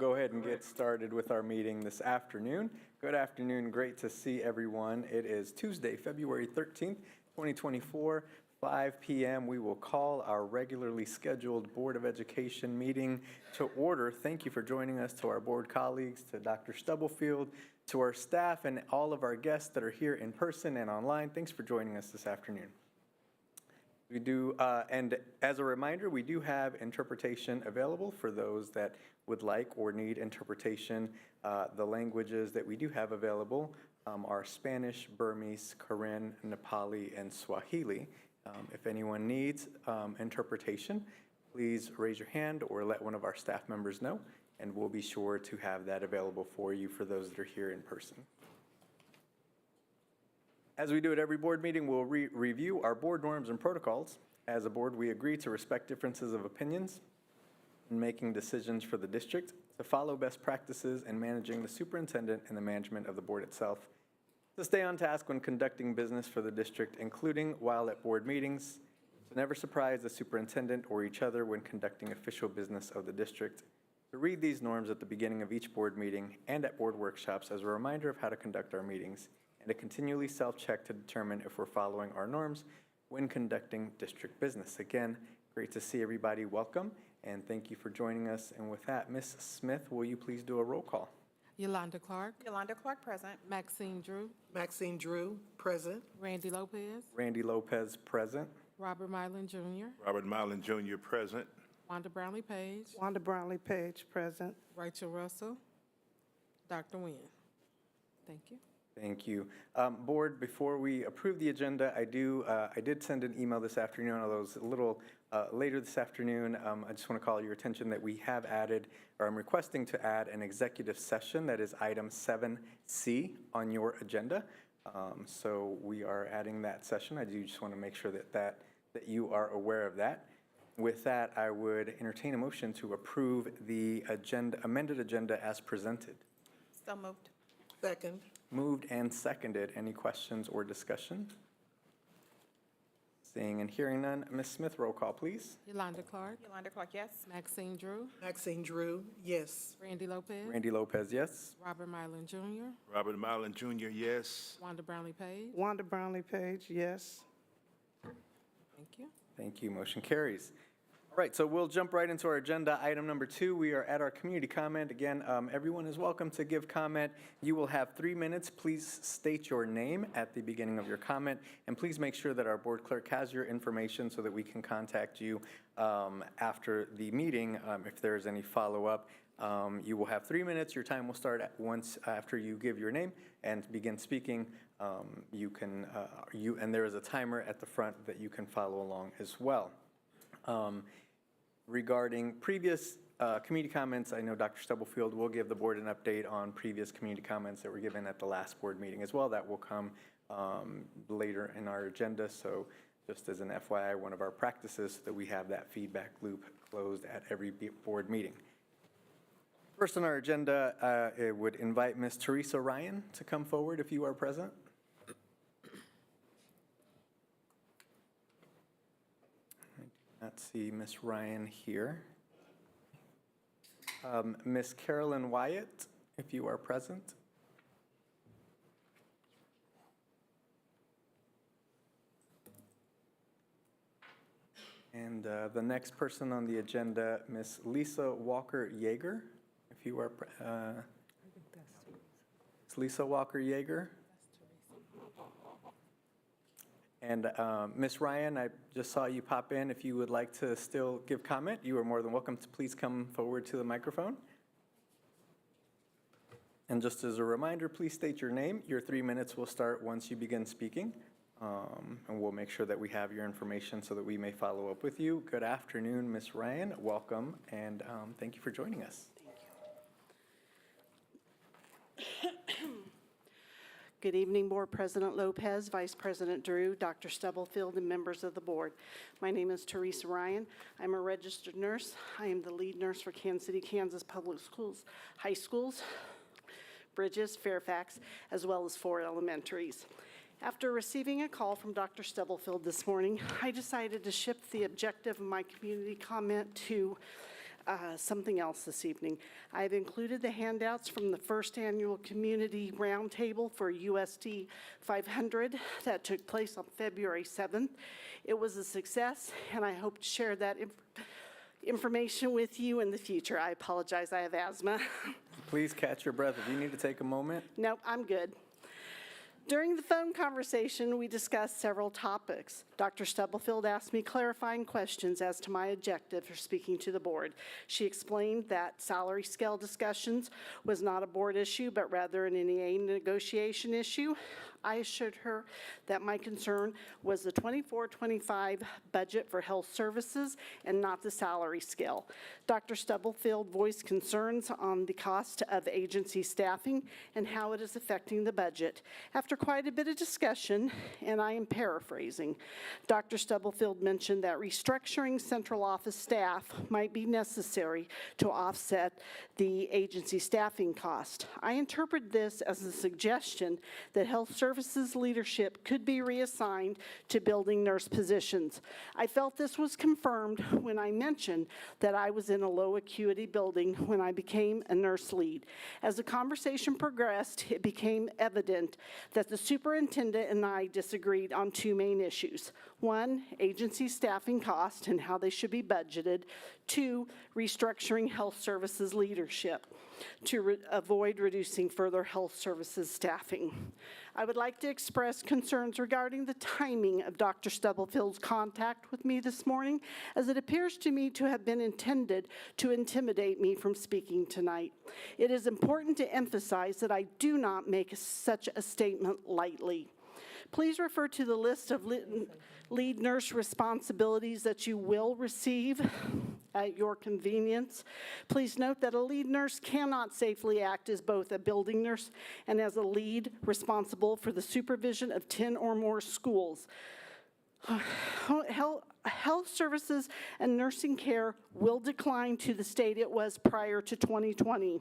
go ahead and get started with our meeting this afternoon. Good afternoon. Great to see everyone. It is Tuesday, February 13th, 2024, 5 p.m. We will call our regularly scheduled Board of Education meeting to order. Thank you for joining us, to our board colleagues, to Dr. Stubblefield, to our staff, and all of our guests that are here in person and online. Thanks for joining us this afternoon. We do, and as a reminder, we do have interpretation available for those that would like or need interpretation. The languages that we do have available are Spanish, Burmese, Karen, Nepali, and Swahili. If anyone needs interpretation, please raise your hand or let one of our staff members know, and we'll be sure to have that available for you for those that are here in person. As we do at every board meeting, we'll review our board norms and protocols. As a board, we agree to respect differences of opinions in making decisions for the district, to follow best practices in managing the superintendent and the management of the board itself, to stay on task when conducting business for the district, including while at board meetings, to never surprise the superintendent or each other when conducting official business of the district, to read these norms at the beginning of each board meeting and at board workshops as a reminder of how to conduct our meetings, and to continually self-check to determine if we're following our norms when conducting district business. Again, great to see everybody. Welcome, and thank you for joining us. And with that, Ms. Smith, will you please do a roll call? Yolanda Clark. Yolanda Clark, present. Maxine Drew. Maxine Drew, present. Randy Lopez. Randy Lopez, present. Robert Mylan Jr. Robert Mylan Jr. present. Wanda Brownlee Page. Wanda Brownlee Page, present. Rachel Russell. Dr. Nguyen. Thank you. Thank you. Board, before we approve the agenda, I did send an email this afternoon, although it was a little later this afternoon. I just want to call your attention that we have added, or I'm requesting to add, an executive session that is item 7C on your agenda. So we are adding that session. I do just want to make sure that you are aware of that. With that, I would entertain a motion to approve the amended agenda as presented. So moved. Second. Moved and seconded. Any questions or discussion? Seeing and hearing none. Ms. Smith, roll call, please. Yolanda Clark. Yolanda Clark, yes. Maxine Drew. Maxine Drew, yes. Randy Lopez. Randy Lopez, yes. Robert Mylan Jr. Robert Mylan Jr., yes. Wanda Brownlee Page. Wanda Brownlee Page, yes. Thank you. Thank you. Motion carries. All right, so we'll jump right into our agenda. Item number 2, we are at our community comment. Again, everyone is welcome to give comment. You will have 3 minutes. Please state your name at the beginning of your comment, and please make sure that our board clerk has your information so that we can contact you after the meeting if there is any follow-up. You will have 3 minutes. Your time will start once after you give your name and begin speaking. And there is a timer at the front that you can follow along as well. Regarding previous community comments, I know Dr. Stubblefield will give the board an update on previous community comments that were given at the last board meeting as well. That will come later in our agenda. So just as an FYI, one of our practices so that we have that feedback loop closed at every board meeting. First on our agenda, it would invite Ms. Teresa Ryan to come forward if you are present. Let's see Ms. Ryan here. Ms. Carolyn Wyatt, if you are present. And the next person on the agenda, Ms. Lisa Walker-Yeager, if you are, it's Lisa Walker-Yeager. And Ms. Ryan, I just saw you pop in. If you would like to still give comment, you are more than welcome to please come forward to the microphone. And just as a reminder, please state your name. Your 3 minutes will start once you begin speaking. And we'll make sure that we have your information so that we may follow up with you. Good afternoon, Ms. Ryan. Welcome, and thank you for joining us. Good evening, Board President Lopez, Vice President Drew, Dr. Stubblefield, and members of the board. My name is Teresa Ryan. I'm a registered nurse. I am the lead nurse for Kansas City, Kansas Public Schools, high schools, Bridges, Fairfax, as well as 4 elementaries. After receiving a call from Dr. Stubblefield this morning, I decided to shift the objective of my community comment to something else this evening. I've included the handouts from the first annual Community Roundtable for UST 500 that took place on February 7th. It was a success, and I hope to share that information with you in the future. I apologize, I have asthma. Please catch your breath. If you need to take a moment. Nope, I'm good. During the phone conversation, we discussed several topics. Dr. Stubblefield asked me clarifying questions as to my objective for speaking to the board. She explained that salary scale discussions was not a board issue, but rather an NEA negotiation issue. I assured her that my concern was the 24-25 budget for health services and not the salary scale. Dr. Stubblefield voiced concerns on the cost of agency staffing and how it is affecting the budget. After quite a bit of discussion, and I am paraphrasing, Dr. Stubblefield mentioned that restructuring central office staff might be necessary to offset the agency staffing cost. I interpret this as a suggestion that health services leadership could be reassigned to building nurse positions. I felt this was confirmed when I mentioned that I was in a low acuity building when I became a nurse lead. As the conversation progressed, it became evident that the superintendent and I disagreed on two main issues. One, agency staffing cost and how they should be budgeted. Two, restructuring health services leadership to avoid reducing further health services staffing. I would like to express concerns regarding the timing of Dr. Stubblefield's contact with me this morning, as it appears to me to have been intended to intimidate me from speaking tonight. It is important to emphasize that I do not make such a statement lightly. Please refer to the list of lead nurse responsibilities that you will receive at your convenience. Please note that a lead nurse cannot safely act as both a building nurse and as a lead responsible for the supervision of 10 or more schools. Health services and nursing care will decline to the state it was prior to 2020.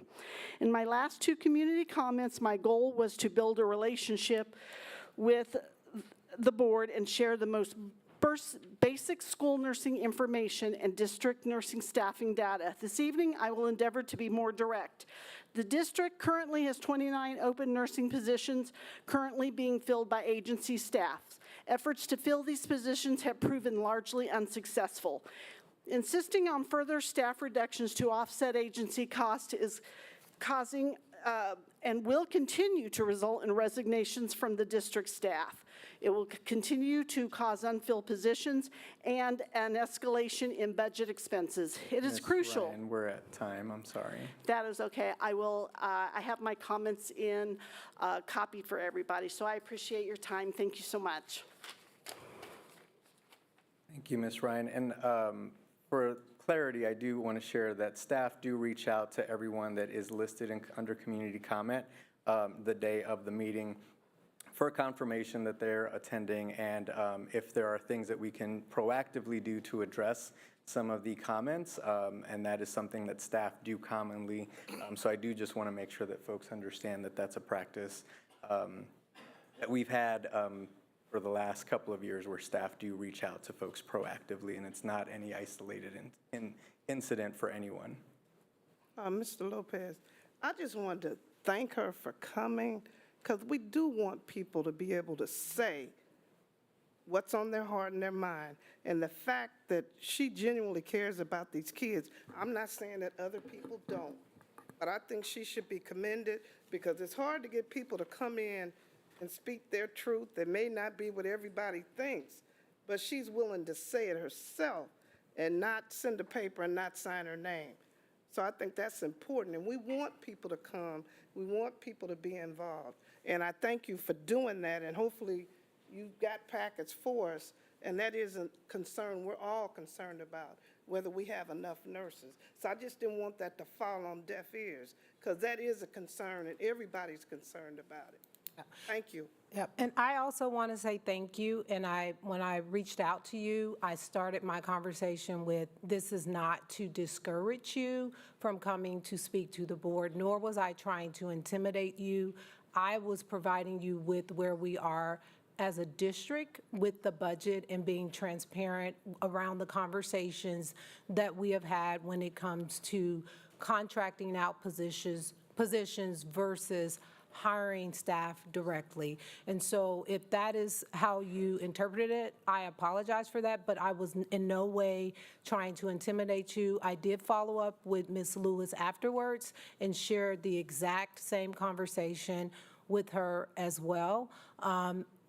In my last two community comments, my goal was to build a relationship with the board and share the most basic school nursing information and district nursing staffing data. This evening, I will endeavor to be more direct. The district currently has 29 open nursing positions currently being filled by agency staff. Efforts to fill these positions have proven largely unsuccessful. Insisting on further staff reductions to offset agency cost is causing and will continue to result in resignations from the district staff. It will continue to cause unfilled positions and an escalation in budget expenses. It is Ms. crucial. Ryan, we're at time. I'm sorry. That is okay. I will. I have my comments in copied for everybody, so I appreciate your time. Thank you so much. Thank you, Ms. Ryan. And for clarity, I do want to share that staff do reach out to everyone that is listed under community comment the day of the meeting for a confirmation that they're attending, and if there are things that we can proactively do to address some of the comments, and that is something that staff do commonly. So I do just want to make sure that folks understand that that's a practice that we've had for the last couple of years, where staff do reach out to folks proactively, and it's not any isolated incident for anyone. Mr. Lopez, I just wanted to thank her for coming, because we do want people to be able to say what's on their heart and their mind. And the fact that she genuinely cares about these kids, I'm not saying that other people don't, but I think she should be commended, because it's hard to get people to come in and speak their truth. That may not be what everybody thinks, but she's willing to say it herself and not send a paper and not sign her name. So I think that's important, and we want people to come. We want people to be involved. And I thank you for doing that, and hopefully you've got packets for us, and that is a concern we're all concerned about, whether we have enough nurses. So I just didn't want that to fall on deaf ears, because that is a concern, and everybody's concerned about it. Thank you. Yep, and I also want to say thank you, and when I reached out to you, I started my conversation with, this is not to discourage you from coming to speak to the board, nor was I trying to intimidate you. I was providing you with where we are as a district with the budget and being transparent around the conversations that we have had when it comes to contracting out positions versus hiring staff directly. And so if that is how you interpreted it, I apologize for that, but I was in no way trying to intimidate you. I did follow up with Ms. Lewis afterwards and shared the exact same conversation with her as well.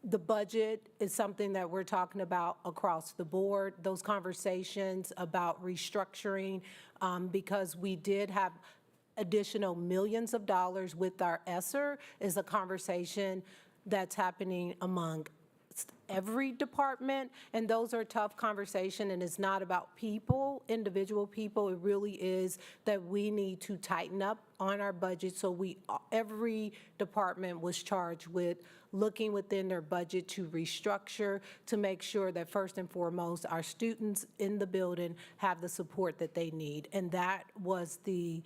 The budget is something that we're talking about across the board. Those conversations about restructuring, because we did have additional millions of dollars with our ESSER, is a conversation that's happening among every department, and those are tough conversations, and it's not about people, individual people. It really is that we need to tighten up on our budget. So every department was charged with looking within their budget to restructure, to make sure that first and foremost, our students in the building have the support that they need. And that was the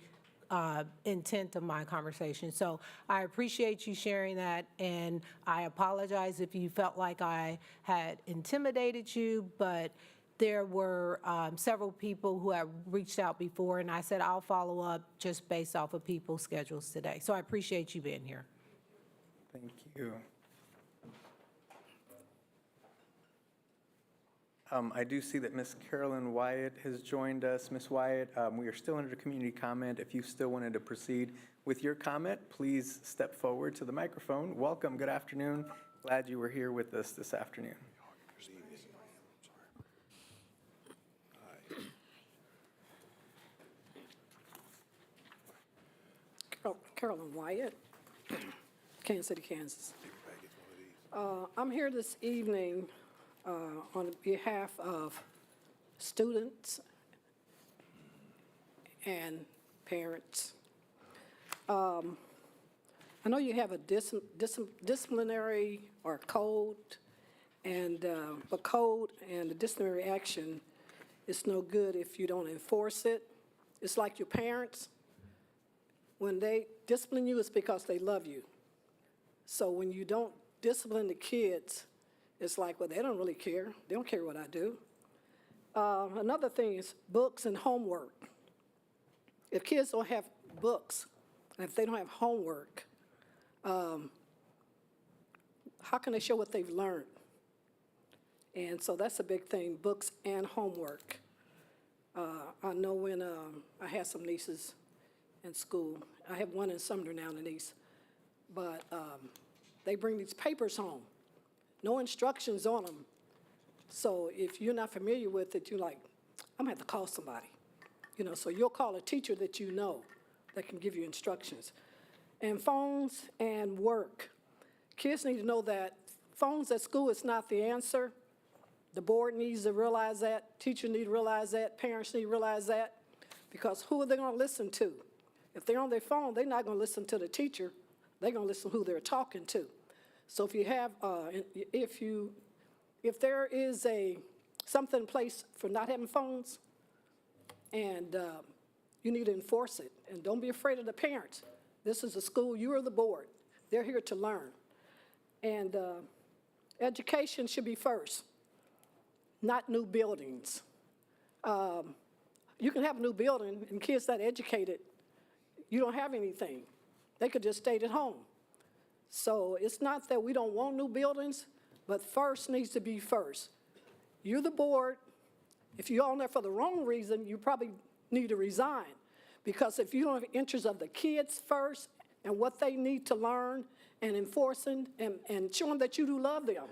intent of my conversation. So I appreciate you sharing that, and I apologize if you felt like I had intimidated you, but there were several people who have reached out before, and I said I'll follow up just based off of people's schedules today. So I appreciate you being here. Thank you. I do see that Ms. Carolyn Wyatt has joined us. Ms. Wyatt, we are still under community comment. If you still wanted to proceed with your comment, please step forward to the microphone. Welcome, good afternoon. Glad you were here with us this afternoon. Carolyn Wyatt, Kansas City, Kansas. I'm here this evening on behalf of students and parents. I know you have a disciplinary or code, and a code and a disciplinary action is no good if you don't enforce it. It's like your parents. When they discipline you, it's because they love you. So when you don't discipline the kids, it's like, well, they don't really care. They don't care what I do. Another thing is books and homework. If kids don't have books, and if they don't have homework, how can they show what they've learned? And so that's a big thing, books and homework. I know when I had some nieces in school. I have one in Sumner now, a niece. But they bring these papers home. No instructions on them. So if you're not familiar with it, you're like, I'm gonna have to call somebody. You know, so you'll call a teacher that you know that can give you instructions. And phones and work. Kids need to know that phones at school is not the answer. The board needs to realize that. Teachers need to realize that. Parents need to realize that. Because who are they gonna listen to? If they're on their phone, they're not gonna listen to the teacher. They're gonna listen to who they're talking to. So if you have, if there is something in place for not having phones, and you need to enforce it, and don't be afraid of the parents. This is a school, you are the board. They're here to learn. And education should be first, not new buildings. You can have a new building, and kids that are educated, you don't have anything. They could just stay at home. So it's not that we don't want new buildings, but first needs to be first. You're the board. If you're on there for the wrong reason, you probably need to resign. Because if you don't have interests of the kids first and what they need to learn and enforcing and showing that you do love them,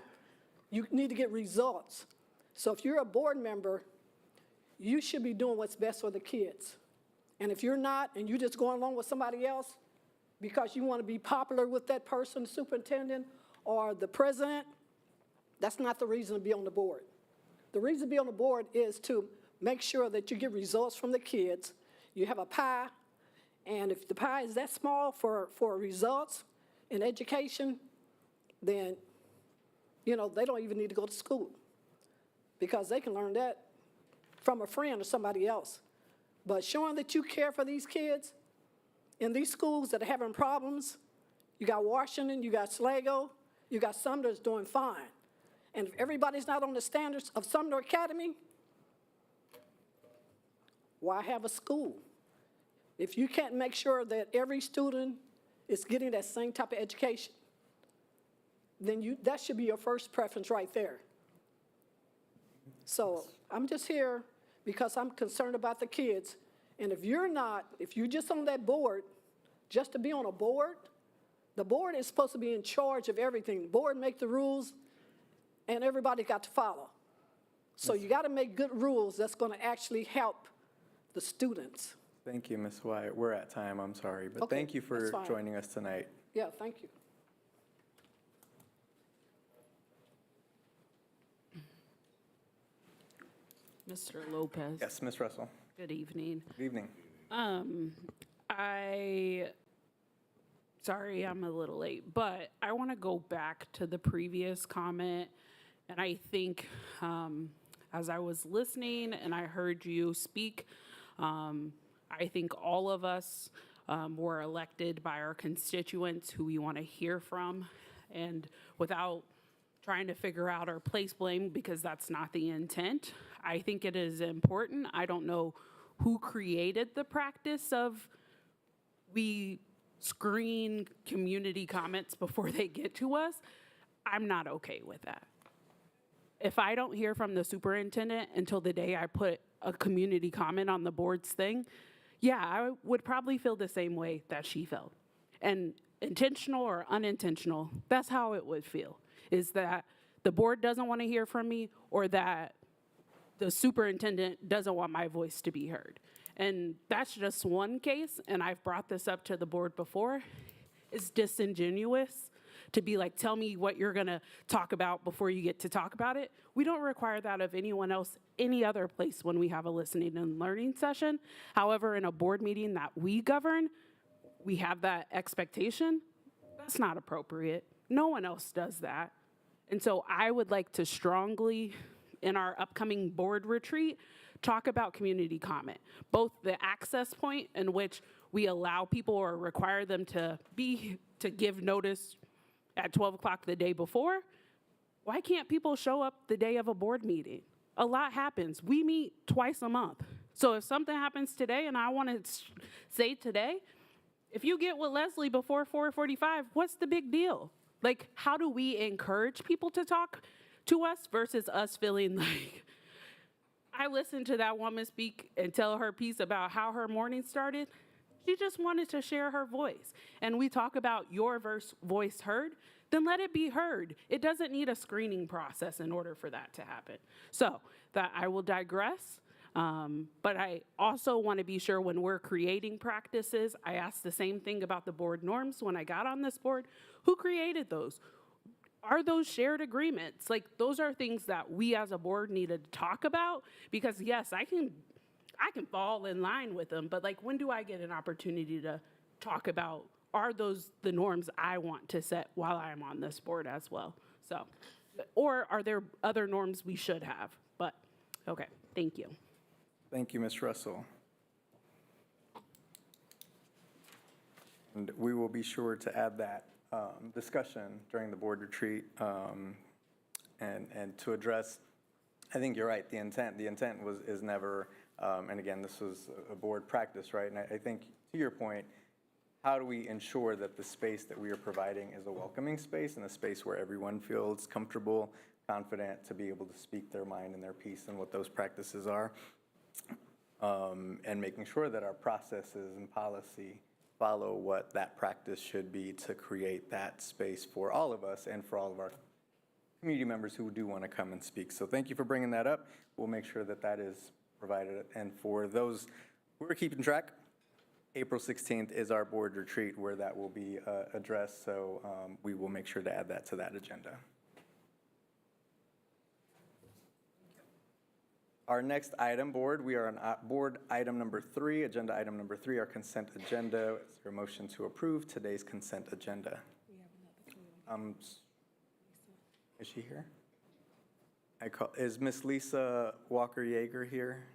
you need to get results. So if you're a board member, you should be doing what's best for the kids. And if you're not, and you're just going along with somebody else because you want to be popular with that person, the superintendent or the president, that's not the reason to be on the board. The reason to be on the board is to make sure that you get results from the kids. You have a pie, and if the pie is that small for results in education, then, you know, they don't even need to go to school because they can learn that from a friend or somebody else. But showing that you care for these kids in these schools that are having problems, you got Washington, you got Sligo, You got some that's doing fine. And if everybody's not on the standards of Sumner Academy, why have a school? If you can't make sure that every student is getting that same type of education, then that should be your first preference right there. So I'm just here because I'm concerned about the kids. And if you're just on that board, just to be on a board, the board is supposed to be in charge of everything. The board make the rules, and everybody got to follow. So you got to make good rules that's going to actually help the students. Thank you, Ms. Wyatt. We're at time, I'm sorry, but Okay, thank you for that's fine. joining us tonight. Yeah, thank you. Mr. Lopez. Yes, Ms. Russell. Good evening. Good evening. Sorry, I'm a little late, but I want to go back to the previous comment. And I think as I was listening and I heard you speak, I think all of us were elected by our constituents who we want to hear from. And without trying to figure out or place blame, because that's not the intent, I think it is important. I don't know who created the practice of we screen community comments before they get to us. I'm not okay with that. If I don't hear from the superintendent until the day I put a community comment on the board's thing, yeah, I would probably feel the same way that she felt. And intentional or unintentional, that's how it would feel, is that the board doesn't want to hear from me or that the superintendent doesn't want my voice to be heard. And that's just one case, and I've brought this up to the board before. It's disingenuous to be like, tell me what you're gonna talk about before you get to talk about it. We don't require that of anyone else, any other place when we have a listening and learning session. However, in a board meeting that we govern, we have that expectation. That's not appropriate. No one else does that. And so I would like to strongly, in our upcoming board retreat, talk about community comment, both the access point in which we allow people or require them to give notice at 12 o'clock the day before. Why can't people show up the day of a board meeting? A lot happens. We meet twice a month. So if something happens today and I want to say today, if you get with Leslie before 4:45, what's the big deal? Like, how do we encourage people to talk to us versus us feeling like, I listened to that woman speak and tell her piece about how her morning started. She just wanted to share her voice. And we talk about your voice heard, then let it be heard. It doesn't need a screening process in order for that to happen. So that I will digress. But I also want to be sure when we're creating practices, I asked the same thing about the board norms when I got on this board. Who created those? Are those shared agreements? Like, those are things that we as a board needed to talk about, because yes, I can fall in line with them, but like, when do I get an opportunity to talk about, are those the norms I want to set while I'm on this board as well? So, or are there other norms we should have? But, okay, thank you. Thank you, Ms. Russell. And we will be sure to add that discussion during the board retreat and to address, I think you're right, the intent is never, and again, this was a board practice, right? And I think, to your point, how do we ensure that the space that we are providing is a welcoming space and a space where everyone feels comfortable, confident to be able to speak their mind and their piece and what those practices are, and making sure that our processes and policy follow what that practice should be to create that space for all of us and for all of our community members who do want to come and speak. So thank you for bringing that up. We'll make sure that that is provided. And for those who are keeping track, April 16th is our board retreat where that will be addressed. So we will make sure to add that to that agenda. Our next item, board, we are on board item number 3, agenda item number 3, our consent agenda. Is there a motion to approve today's consent agenda? Is she here? Is Miss Lisa Walker-Yeager here?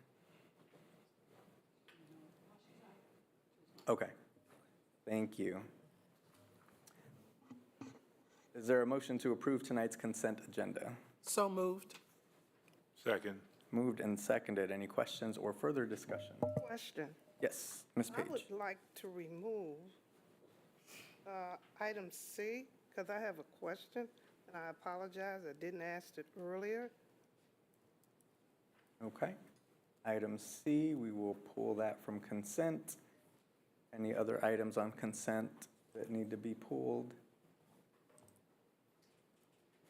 Okay, thank you. Is there a motion to approve tonight's consent agenda? So moved. Second. Moved and seconded. Any questions or further discussion? Question. Yes, Ms. I Page. would like to remove item C, because I have a question, and I apologize, I didn't ask it earlier. Okay. Item C, we will pull that from consent. Any other items on consent that need to be pulled?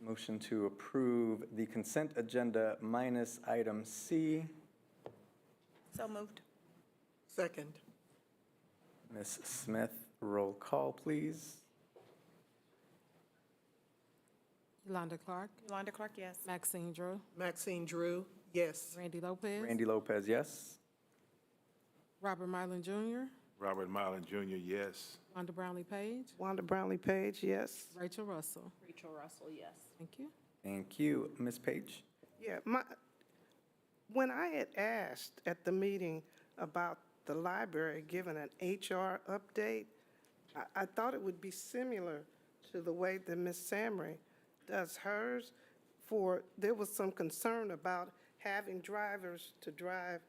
Motion to approve the consent agenda minus item C. So moved. Second. Ms. Smith, roll call, please. Yolanda Clark, Yolanda Clark, yes. Maxine Drew, Maxine Drew, yes. Randy Lopez. Randy Lopez, yes. Robert Mylan Jr., Robert Mylan Jr., yes. Wanda Brownlee Page, Wanda Brownlee Page, yes. Rachel Russell. Rachel Russell, yes. Thank you. Thank you. Ms. Page? Yeah, when I had asked at the meeting about the library giving an HR update, I thought it would be similar to the way that Ms. Samry does hers. There was some concern about having drivers to drive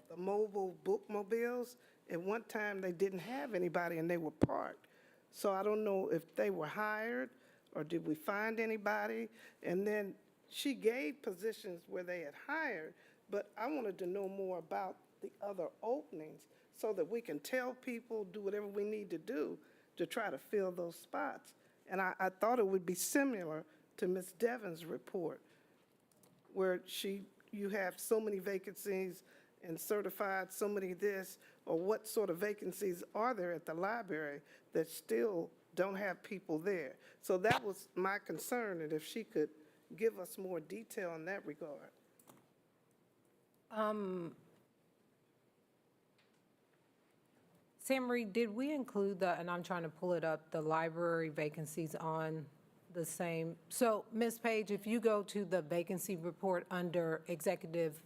the mobile bookmobiles. At one time, they didn't have anybody and they were parked. So I don't know if they were hired or did we find anybody? And then she gave positions where they had hired, but I wanted to know more about the other openings so that we can tell people, do whatever we need to do to try to fill those spots. And I thought it would be similar to Ms. Devon's report, where you have so many vacancies and certified, so many this, or what sort of vacancies are there at the library that still don't have people there? So that was my concern, and if she could give us more detail in that regard. Samry, did we include and I'm trying to pull it up, the library vacancies on the same? So, Ms. Page, if you go to the vacancy report under executive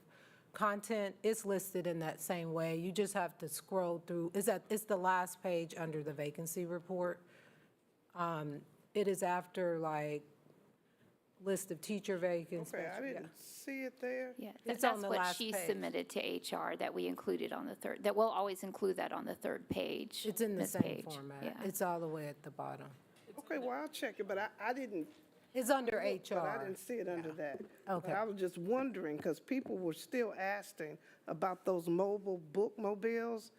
content, it's listed in that same way. You just have to scroll through. It's the last page under the vacancy report. It is after, like, list of teacher vacancies. Okay, I didn't see it there. Yeah, It's on that's the what last she page. submitted to HR that we included on the third, that we'll always include that on the third page. It's in the Ms. same Page. format. Yeah. It's all the way at the bottom. Okay, well, I'll check it, but I didn't. It's under But I HR. didn't see it under that. Okay. But I was just wondering, because people were still asking about those mobile bookmobiles.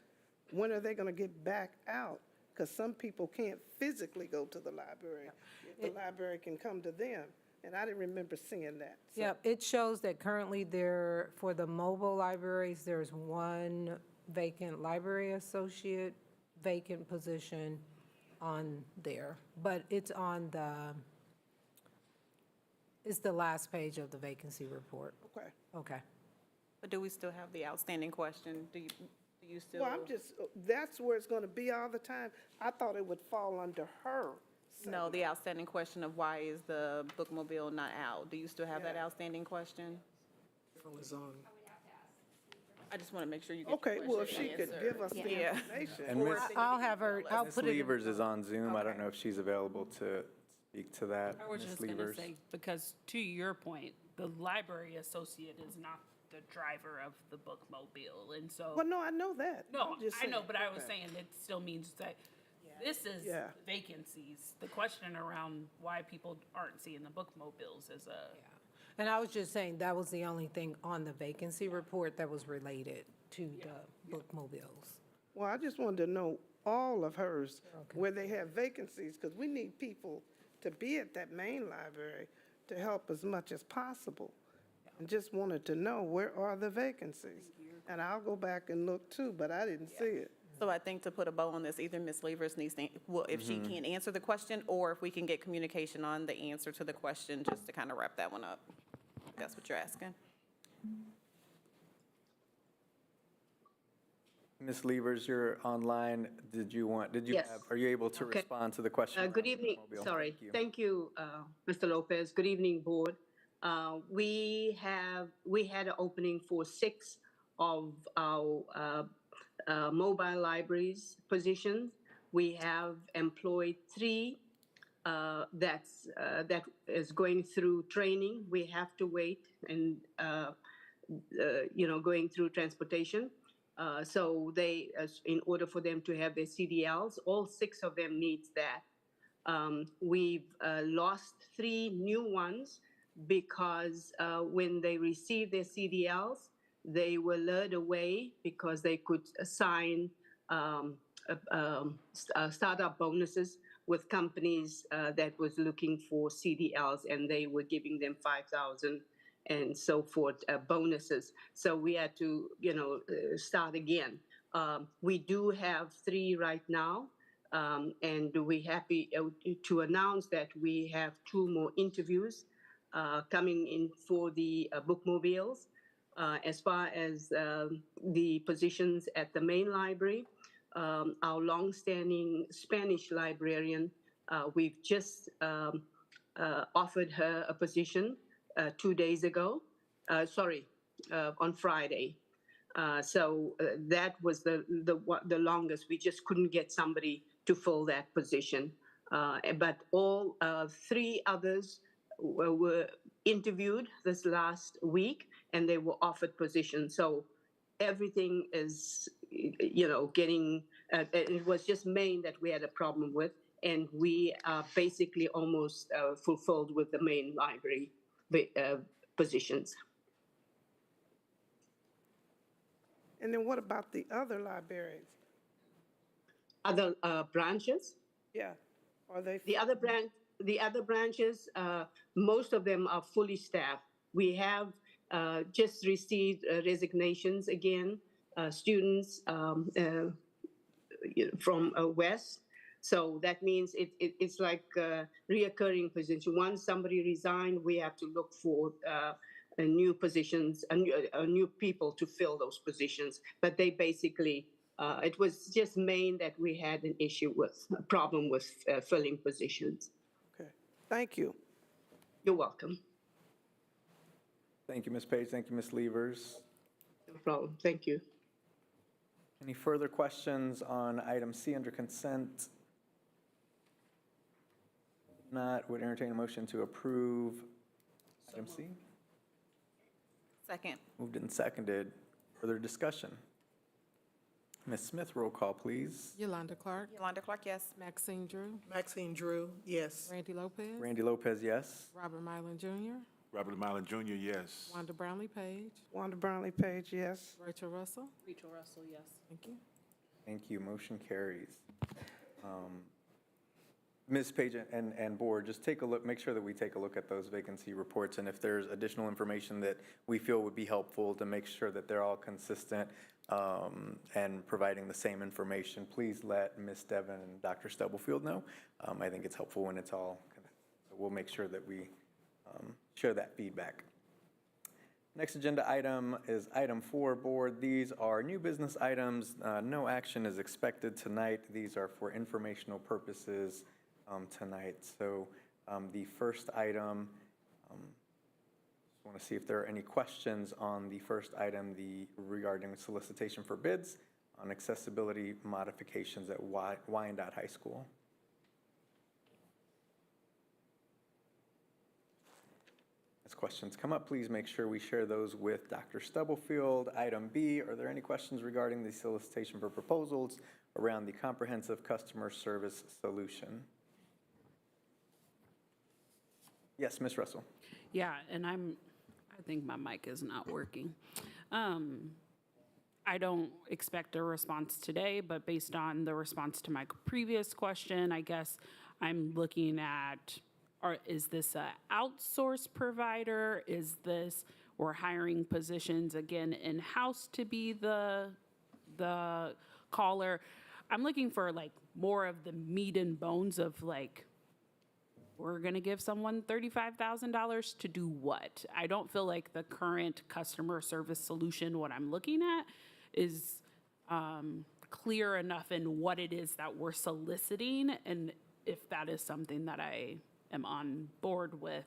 When are they going to get back out? Because some people can't physically go to the library. The library can come to them, and I didn't remember seeing that. So- Yep, it shows that currently for the mobile libraries, there's one vacant library associate vacant position on there. But it's it's the last page of the vacancy report. Okay. Okay. But do we still have the outstanding question? Do you still? Well, that's where it's going to be all the time. I thought it would fall under her. No, the outstanding question of why is the bookmobile not out? Do you still have that Yeah. outstanding question? Was on. I just want to make sure you get your Okay, well, if question she could answered. give us the Yeah. information. And Ms. I'll have her, I'll Ms. put it in. Levers is on Zoom. I don't know if she's available to speak to that. I was Ms. just going to Levers. say, because to your point, the library associate is not the driver of the bookmobile, and so. Well, no, I know that. No, I'm just I know, saying. but I was Okay. saying it still means that this is Yeah. vacancies. The question around why people aren't seeing the bookmobiles is a. And I was just saying, that was the only thing on the vacancy report that was related to the bookmobiles. Well, I just wanted to know all of hers, where they have vacancies, because we need people to be at that main library to help as much as possible. And just wanted to know, where are the vacancies? And I'll go back and look too, but I didn't see it. So I think to put a bow on this, either Ms. Levers needs to, well, if she can't answer the question, or if we can get communication on the answer to the question, just to kind of wrap that one up. If that's what you're asking. Ms. Levers, you're online. Yes. Are you able to Okay. respond to the question? Good around evening, bookmobile? sorry. Thank you. Thank you, Mr. Lopez. Good evening, Board. We had an opening for 6 of our mobile libraries positions. We have employed 3 that is going through training. We have to wait and, going through transportation. So in order for them to have their CDLs, all 6 of them needs that. We've lost 3 new ones because when they received their CDLs, they were lured away because they could assign startup bonuses with companies that was looking for CDLs, and they were giving them 5,000 and so forth bonuses. So we had to, start again. We do have 3 right now. And we're happy to announce that we have 2 more interviews coming in for the bookmobiles. As far as the positions at the main library, our longstanding Spanish librarian, we've just offered her a position 2 days ago. On Friday. So that was the longest. We just couldn't get somebody to fill that position. But all 3 others were interviewed this last week, and they were offered positions. So everything is, getting, it was just Maine that we had a problem with, and we are basically almost fulfilled with the main library positions. And then what about the other librarians? Other branches? Yeah, are they? The other branches, most of them are fully staffed. We have just received resignations again, students from West. So that means it's like a reoccurring position. Once somebody resigned, we have to look for new positions, new people to fill those positions. But they basically, it was just Maine that we had an issue with, a problem with filling positions. Okay, thank you. You're welcome. Thank you, Ms. Page. Thank you, Ms. Levers. No problem. Thank you. Any further questions on item C under consent? Not, would entertain a motion to approve item C. Second. Moved and seconded. Further discussion? Ms. Smith, roll call, please. Yolanda Clark, Yolanda Clark, yes. Maxine Drew, Maxine Drew, yes. Randy Lopez, Randy Lopez, yes. Robert Mylan Jr., Robert Mylan Jr., yes. Wanda Brownlee Page, Wanda Brownlee Page, yes. Rachel Russell. Rachel Russell, yes. Thank you. Thank you. Motion carries. Ms. Page and board, just take a look, make sure that we take a look at those vacancy reports, and if there's additional information that we feel would be helpful to make sure that they're all consistent and providing the same information, please let Ms. Devon and Dr. Stubblefield know. I think it's helpful when it's all, so we'll make sure that we share that feedback. Next agenda item is item 4, board. These are new business items. No action is expected tonight. These are for informational purposes tonight. So the first item, just want to see if there are any questions on the first item, regarding solicitation for bids on accessibility modifications at Wyandotte High School. As questions come up, please make sure we share those with Dr. Stubblefield. Item B, are there any questions regarding the solicitation for proposals around the comprehensive customer service solution? Yes, Ms. Russell. Yeah, and I think my mic is not working. I don't expect a response today, but based on the response to my previous question, I guess I'm looking at, is this an outsourced provider? Is this, we're hiring positions again in-house to be the caller? I'm looking for like more of the meat and bones of like, we're going to give someone $35,000 to do what? I don't feel like the current customer service solution, what I'm looking at, is clear enough in what it is that we're soliciting, and if that is something that I am on board with,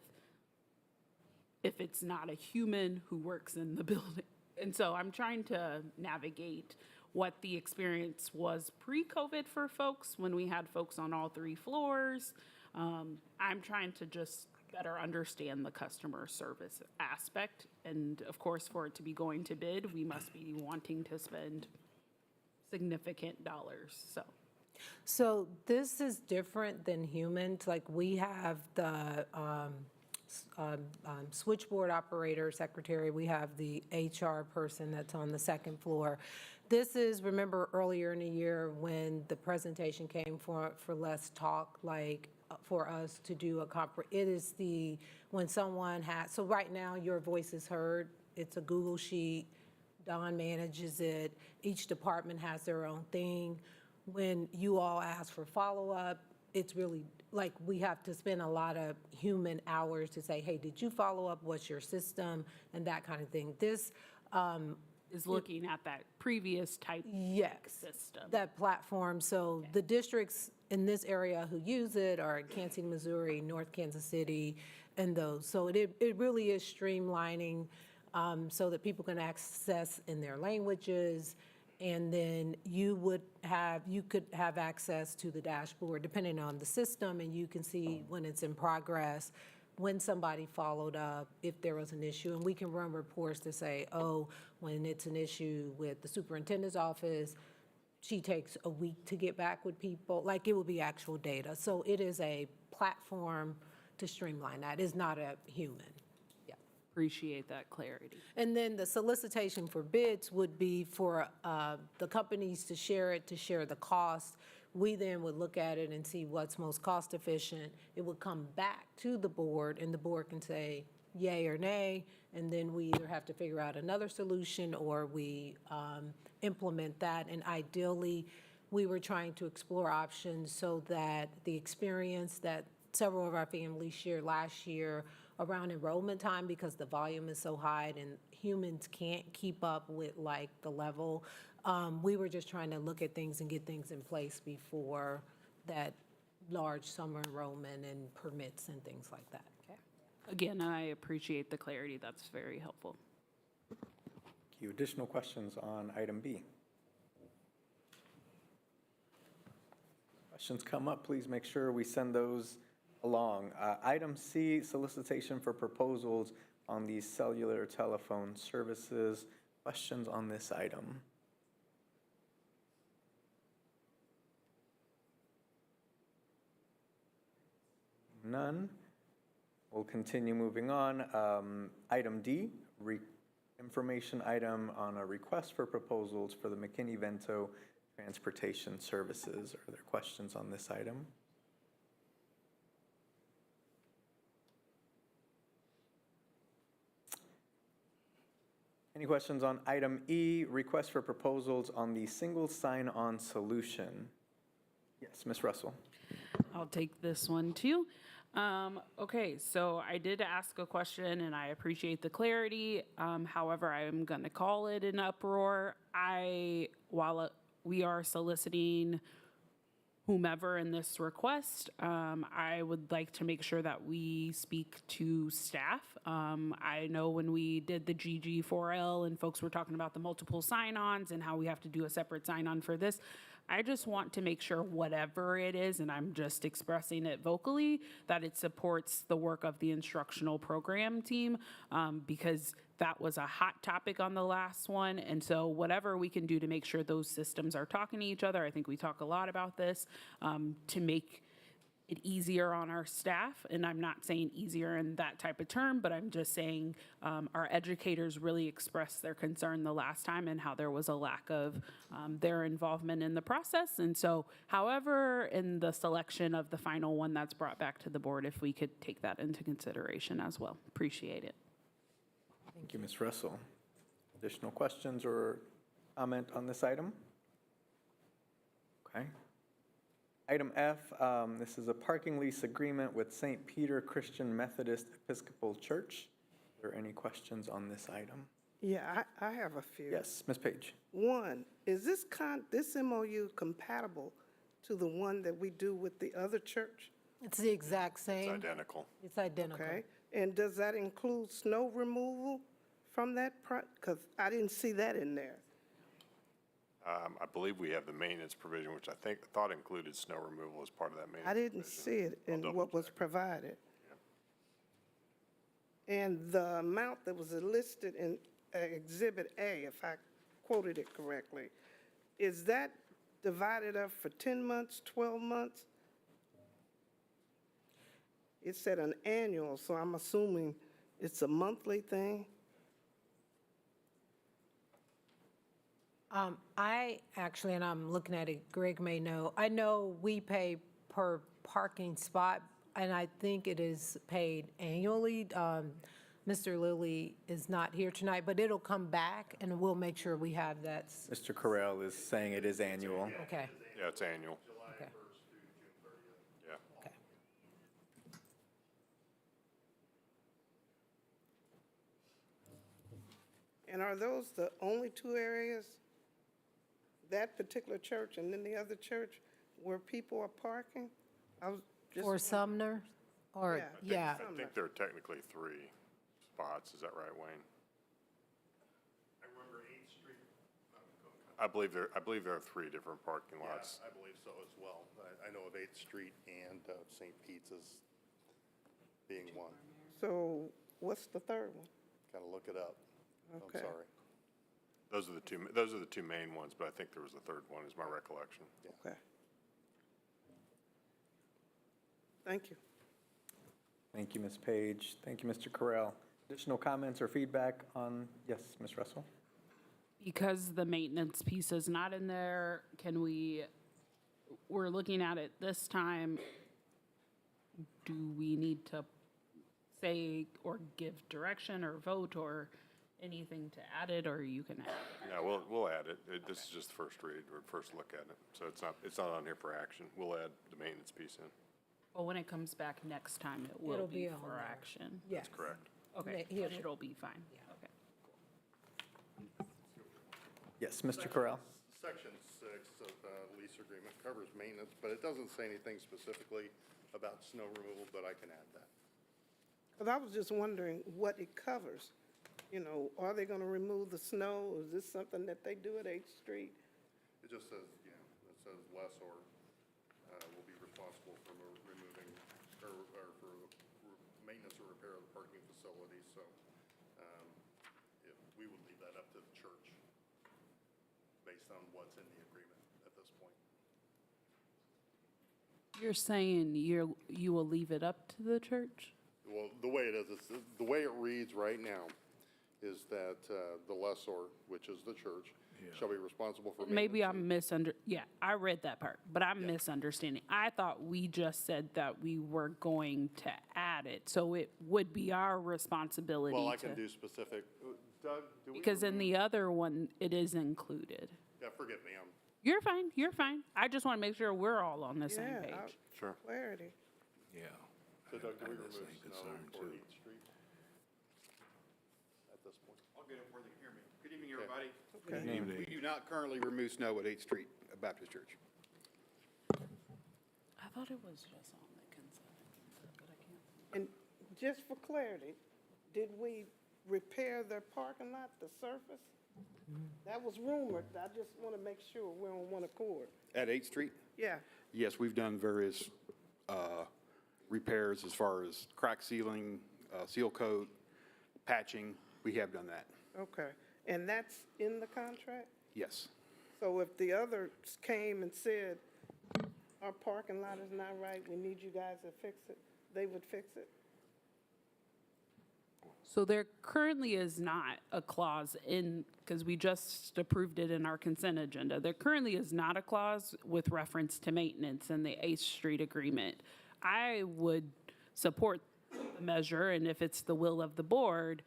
if it's not a human who works in the building. And so I'm trying to navigate what the experience was pre-COVID for folks when we had folks on all 3 floors. I'm trying to just better understand the customer service aspect. And of course, for it to be going to bid, we must be wanting to spend significant dollars, so. So this is different than humans. Like, we have the switchboard operator, secretary, we have the HR person that's on the second floor. This is, remember earlier in the year when the presentation came for Let's Talk, like, for us to do it is when someone has, so right now your voice is heard, it's a Google Sheet, Don manages it, each department has their own thing. When you all ask for follow-up, it's really, like, we have to spend a lot of human hours to say, hey, did you follow up? What's your system? And that kind of thing. This Is looking at that previous type system. that platform. So the districts in this area who use it are Kansas City, Missouri, North Kansas City, and those. So it really is streamlining so that people can access in their languages. And then you could have access to the dashboard depending on the system, and you can see when it's in progress, when somebody followed up, if there was an issue. And we can run reports to say, oh, when it's an issue with the superintendent's office, she takes a week to get back with people. Like, it will be actual data. So it is a platform to streamline that. It's not a human. Appreciate that clarity. And then the solicitation for bids would be for the companies to share the cost. We then would look at it and see what's most cost efficient. It would come back to the board, and the board can say yay or nay, and then we either have to figure out another solution or we implement that. And ideally, we were trying to explore options so that the experience that several of our families shared last year around enrollment time, because the volume is so high and humans can't keep up with, like, the level. We were just trying to look at things and get things in place before that large summer enrollment and permits and things like that. Okay. Again, I appreciate the clarity. That's very helpful. Thank you. Additional questions on item B? Questions come up, please make sure we send those along. Item C, solicitation for proposals on the cellular telephone services. Questions on this item? None. We'll continue moving on. Item D, information item on a request for proposals for the McKinney-Vento transportation services. Are there questions on this item? Any questions on item E, request for proposals on the single sign-on solution? Yes, Ms. Russell. I'll take this one too. Okay, so I did ask a question and I appreciate the clarity. However, I'm going to call it an uproar. While we are soliciting whomever in this request, I would like to make sure that we speak to staff. I know when we did the GG4L and folks were talking about the multiple sign-ons and how we have to do a separate sign-on for this, I just want to make sure whatever it is, and I'm just expressing it vocally, that it supports the work of the instructional program team, because that was a hot topic on the last one. And so whatever we can do to make sure those systems are talking to each other, I think we talk a lot about this, to make it easier on our staff. And I'm not saying easier in that type of term, but I'm just saying our educators really expressed their concern the last time and how there was a lack of their involvement in the process. And so, however, in the selection of the final one that's brought back to the board, if we could take that into consideration as well. Appreciate it. Thank you, Ms. Russell. Additional questions or comment on this item? Okay. Item F, this is a parking lease agreement with St. Peter Christian Methodist Episcopal Church. Are there any questions on this item? Yeah, I have a few. Yes, Ms. Page. One, is this MOU compatible to the one that we do with the other church? It's the exact same. It's identical. It's identical. Okay, and does that include snow removal from that? Because I didn't see that in there. I believe we have the maintenance provision, which I thought included snow removal as part of that maintenance. I didn't provision. see it in I'll what was double-check. provided. And the amount that was listed in Exhibit A, if I quoted it correctly, is that divided up for 10 months, 12 months? It said an annual, so I'm assuming it's a monthly thing? I actually, and I'm looking at it, Greg may know, I know we pay per parking spot, and I think it is paid annually. Mr. Lilly is not here tonight, but it'll come back, and we'll make sure we have that. Mr. Correll is saying it is annual. Okay, Yeah, it's annual. okay, Yeah. okay. And are those the only two areas, that particular church and then the other church, where people are parking? I was just. For Sumner, or, Yeah. yeah, I think there are technically 3 spots. Is that right, Wayne? I remember 8th Street. I believe there are 3 different parking lots. I believe so as well. I know of 8th Street and St. Pete's as being one. So what's the third one? Got to look it up. Okay. I'm sorry. Those are the 2 main ones, but I think there was a third one, is my recollection. Okay. Thank you. Thank you, Ms. Page. Thank you, Mr. Correll. Additional comments or feedback on, yes, Ms. Russell? Because the maintenance piece is not in there, we're looking at it this time, do we need to say or give direction or vote or anything to add it, or you can add it? Yeah, we'll add it. This is just the first read, or first look at it. So it's not on here for action. We'll add the maintenance piece in. Well, when it comes back next time, it will It'll be be on for there. action. yes. Correct. Okay, Yeah, it'll be fine. Okay. Yes, Mr. Correll? Section 6 of the lease agreement covers maintenance, but it doesn't say anything specifically about snow removal, but I can add that. Because I was just wondering what it covers. You know, are they going to remove the snow? Is this something that they do at 8th Street? It just says, it says lessor will be responsible for removing or for maintenance or repair of the parking facility. So we would leave that up to the church based on what's in the agreement at this point. You're saying you will leave it up to the church? Well, the way it is, the way it reads right now is that the lessor, which is the church, shall be responsible for maintenance. Maybe I'm yeah, I read that part, but I'm misunderstanding. I thought we just said that we were going to add it, so it would be our responsibility Well, I to. can do specific. Doug, do we? Because in the other one, it is included. Yeah, forgive me, You're fine, you're fine. I just want to make sure we're all on the same Yeah, page. Sure. clarity. Yeah. So Doug, do we I have that remove same snow concern, for too. 8th Street at this point? I'll get up where they can hear me. Good evening, everybody. Good We do not currently remove snow at 8th Street Baptist Church. I thought it was just on the consent, but I can't. And just for clarity, did we repair their parking lot, the surface? That was rumored. I just want to make sure we're on one accord. At 8th Street? Yeah, Yes, we've done various repairs as far as crack sealing, seal coat, patching. We have done that, okay. And that's in the contract? yes. So if the others came and said, our parking lot is not right, we need you guys to fix it, they would fix it? So there currently is not a clause in, because we just approved it in our consent agenda. There currently is not a clause with reference to maintenance in the 8th Street agreement. I would support the measure, and if it's the will of the board,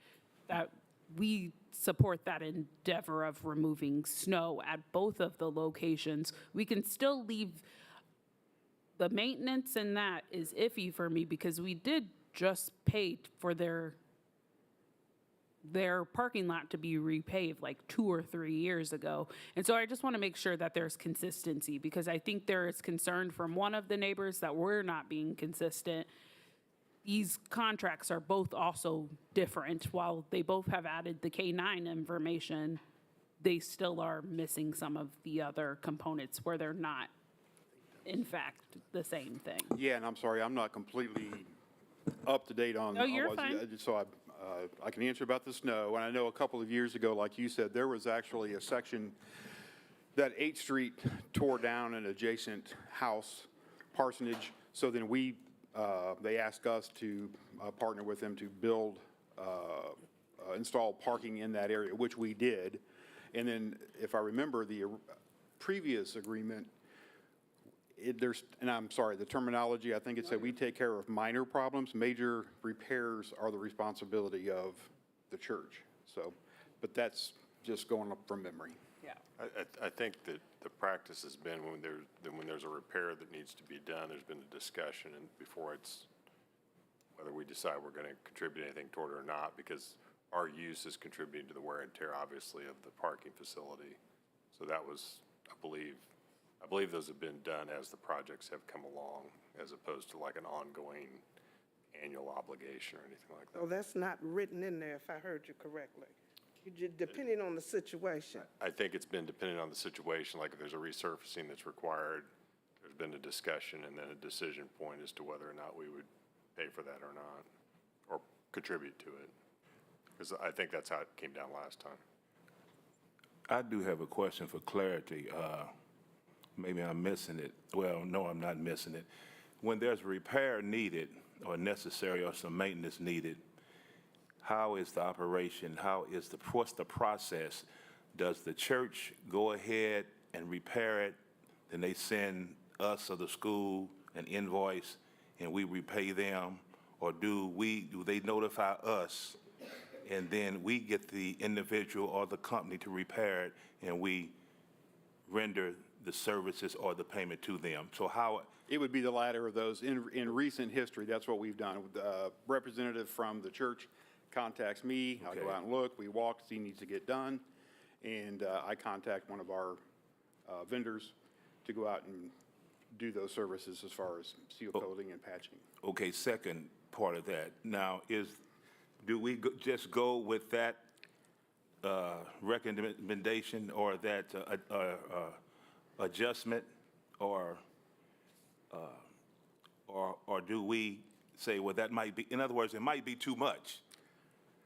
that we support that endeavor of removing snow at both of the locations. We can still leave the maintenance, and that is iffy for me because we did just pay for their parking lot to be repaved like 2 or 3 years ago. And so I just want to make sure that there's consistency because I think there is concern from one of the neighbors that we're not being consistent. These contracts are both also different. While they both have added the K-9 information, they still are missing some of the other components where they're not, in fact, the same thing. Yeah, and I'm sorry, I'm not completely up to date on. No, you're on fine. So I can answer about the snow. And I know a couple of years ago, like you said, there was actually a section that 8th Street tore down an adjacent house parsonage. So then they asked us to partner with them to build, install parking in that area, which we did. And then, if I remember, the previous agreement, and I'm sorry, the terminology, I think it said we take care of minor problems. Major repairs are the responsibility of the church. So, but that's just going up from memory. Yeah. I think that the practice has been when there's a repair that needs to be done, there's been a discussion and before it's, whether we decide we're going to contribute anything toward it or not, because our use is contributing to the wear and tear, obviously, of the parking facility. So that was, I believe those have been done as the projects have come along, as opposed to like an ongoing annual obligation or anything like that. So that's not written in there, if I heard you correctly. Depending on the situation. I think it's been dependent on the situation, like if there's a resurfacing that's required, there's been a discussion and then a decision point as to whether or not we would pay for that or not, or contribute to it. Because I think that's how it came down last time. I do have a question for clarity. Maybe I'm missing it. Well, no, I'm not missing it. When there's repair needed or necessary or some maintenance needed, how is the operation? What's the process? Does the church go ahead and repair it, then they send us or the school an invoice and we repay them? Or do they notify us and then we get the individual or the company to repair it and we render the services or the payment to them? So how? It would be the latter of those. In recent history, that's what we've done. The representative from the church contacts me, I go out and look, we walk, see needs to get done, and I contact one of our vendors to go out and do those services as far as seal coating and patching. Okay, second part of that. Now, do we just go with that recommendation or that adjustment, or do we say, well, that might be, in other words, it might be too much?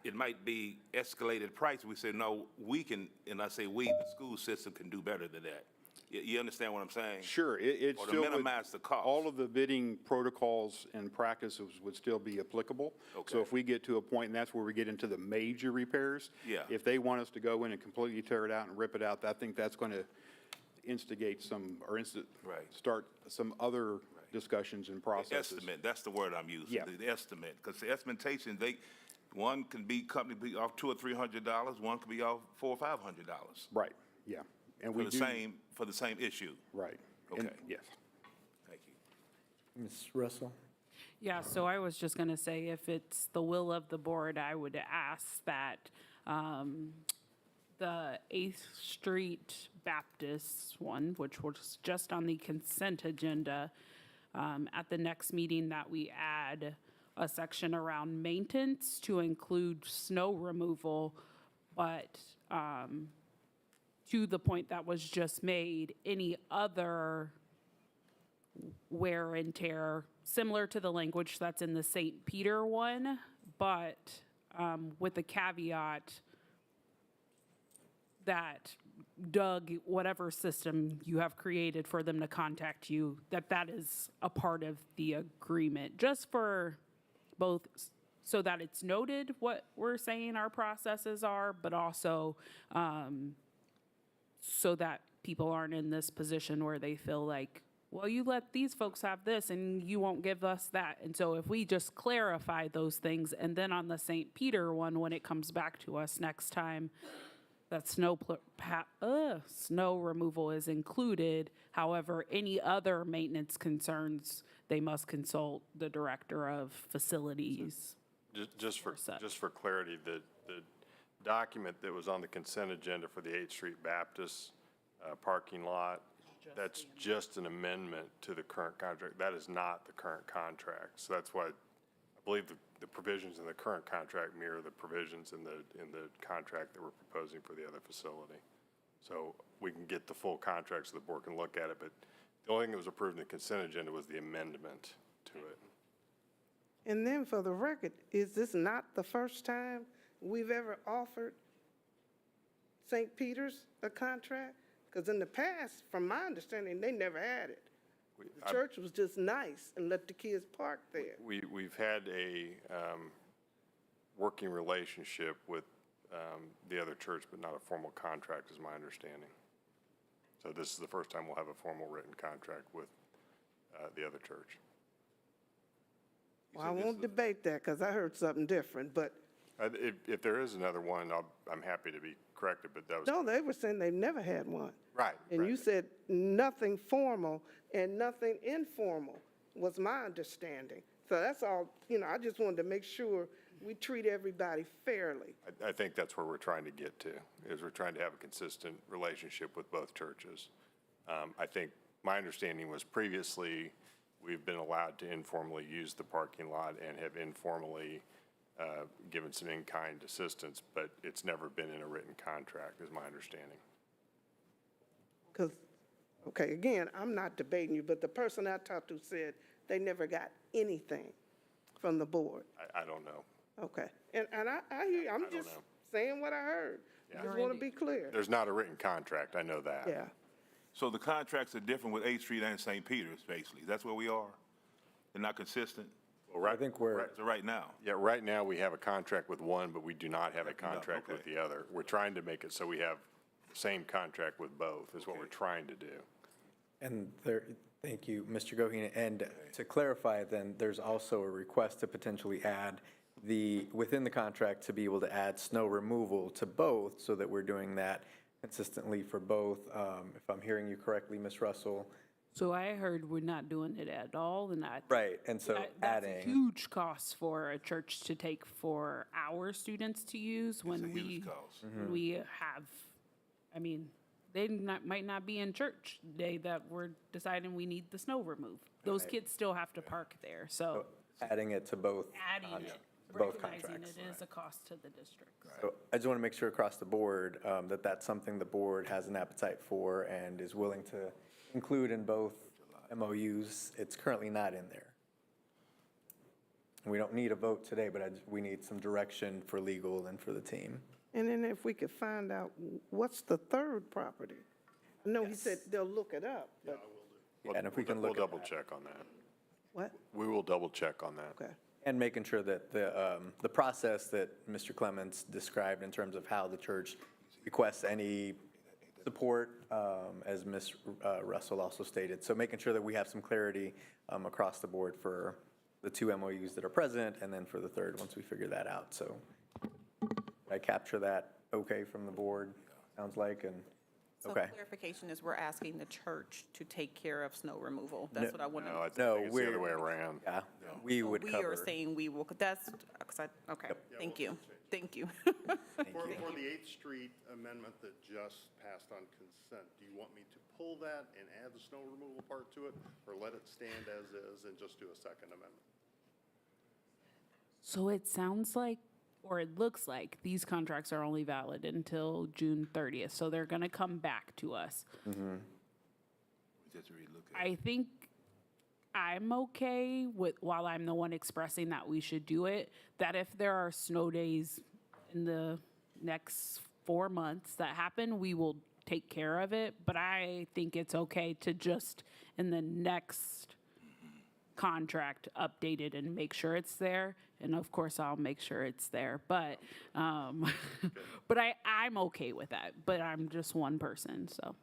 It might be escalated price. We say, no, we can, and I say we, the school system can do better than that. You understand what I'm saying? Sure. It Or to still minimize the cost. All of the bidding protocols and practices would still be applicable. Okay. So if we get to a point, and that's where we get into the major repairs. Yeah. If they want us to go in and completely tear it out and rip it out, I think that's going to instigate some, or start some other discussions and processes. Estimate, that's the word I'm using. Yeah. The estimate, because the estimation, one can be, company be off $200 or $300, one could be off $400 or $500. Right, yeah. And we For the same issue. Right. Okay. Yes. Thank you. Ms. Russell? Yeah, so I was just going to say, if it's the will of the board, I would ask that the 8th Street Baptist one, which was just on the consent agenda, at the next meeting that we add a section around maintenance to include snow removal, but to the point that was just made, any other wear and tear, similar to the language that's in the St. Peter one, but with the caveat that Doug, whatever system you have created for them to contact you, that is a part of the agreement, just for both, so that it's noted what we're saying our processes are, but also so that people aren't in this position where they feel like, well, you let these folks have this and you won't give us that. And so if we just clarify those things, and then on the St. Peter one, when it comes back to us next time, that snow removal is included. However, any other maintenance concerns, they must consult the director of facilities. Just for clarity, the document that was on the consent agenda for the 8th Street Baptist parking lot, that's just an amendment to the current contract. That is not the current contract. So that's why I believe the provisions in the current contract mirror the provisions in the contract that we're proposing for the other facility. So we can get the full contract so the board can look at it, but the only thing that was approved in the consent agenda was the amendment to it. And then for the record, is this not the first time we've ever offered St. Peter's a contract? Because in the past, from my understanding, they never had it. The church was just nice and let the kids park there. We've had a working relationship with the other church, but not a formal contract, is my understanding. So this is the first time we'll have a formal written contract with the other church. Well, I won't debate that because I heard something different, but If there is another one, I'm happy to be corrected, but that was. no, they were saying they've never had one. Right. And you said nothing formal and nothing informal was my understanding. So that's all, I just wanted to make sure we treat everybody fairly. I think that's where we're trying to get to, is we're trying to have a consistent relationship with both churches. I think my understanding was previously, we've been allowed to informally use the parking lot and have informally given some in-kind assistance, but it's never been in a written contract, is my understanding. Because, okay, again, I'm not debating you, but the person I talked to said they never got anything from the board. I don't know. Okay, and I hear you. I'm don't just know. saying what I heard. Yeah. Just want to be clear. There's not a written contract, I know that. Yeah. So the contracts are different with 8th Street and St. Peter's, basically. That's where we are? They're not consistent? Well, right, I think we're, So right now? yeah, right now, we have a contract with one, but we do not have a contract with okay. the other. We're trying to make it so we have the same contract with both, is what we're trying to do. and there, thank you, Mr. Goheen. And to clarify, then, there's also a request to potentially add within the contract to be able to add snow removal to both, so that we're doing that consistently for both. If I'm hearing you correctly, Ms. Russell. So I heard we're not doing it at all, and Right, and so that's a adding, huge cost for a church to take for our students to use when It's a huge we, cost. when we have, I mean, they might not be in church the day that we're deciding we need the snow removed. Those kids still have to park there, so adding it to both. adding it, both recognizing contracts. it is a cost to the district. So I just want to make sure across the board that that's something the board has an appetite for and is willing to include in both MOUs. It's currently not in there. We don't need a vote today, but we need some direction for legal and for the team. And then if we could find out what's the third property? I know he said they'll look it up, but Yeah, and if we can We'll look at double that. check on that. what? We will double check on that. Okay. And making sure that the process that Mr. Clements described in terms of how the church requests any support, as Ms. Russell also stated. So making sure that we have some clarity across the board for the two MOUs that are present, and then for the third, once we figure that out. So I capture that okay from the board, sounds like, and, So okay. clarification is we're asking the church to take care of snow removal. That's what I want No, I to. No, think it's the other we're- way around. Yeah, we would We are cover. saying we will, that's, okay, thank you, thank you. For the 8th Street amendment that just passed on consent, do you want me to pull that and add the snow removal part to it, or let it stand as is and just do a second amendment? So it sounds like, or it looks like, these contracts are only valid until June 30th, so they're gonna come back to us. Just relook at it. I think I'm okay with, while I'm the one expressing that we should do it, that if there are snow days in the next 4 months that happen, we will take care of it. But I think it's okay to just, in the next contract, update it and make sure it's there. And of course, I'll make sure it's there. But, but I'm okay with that. But I'm just one person, so.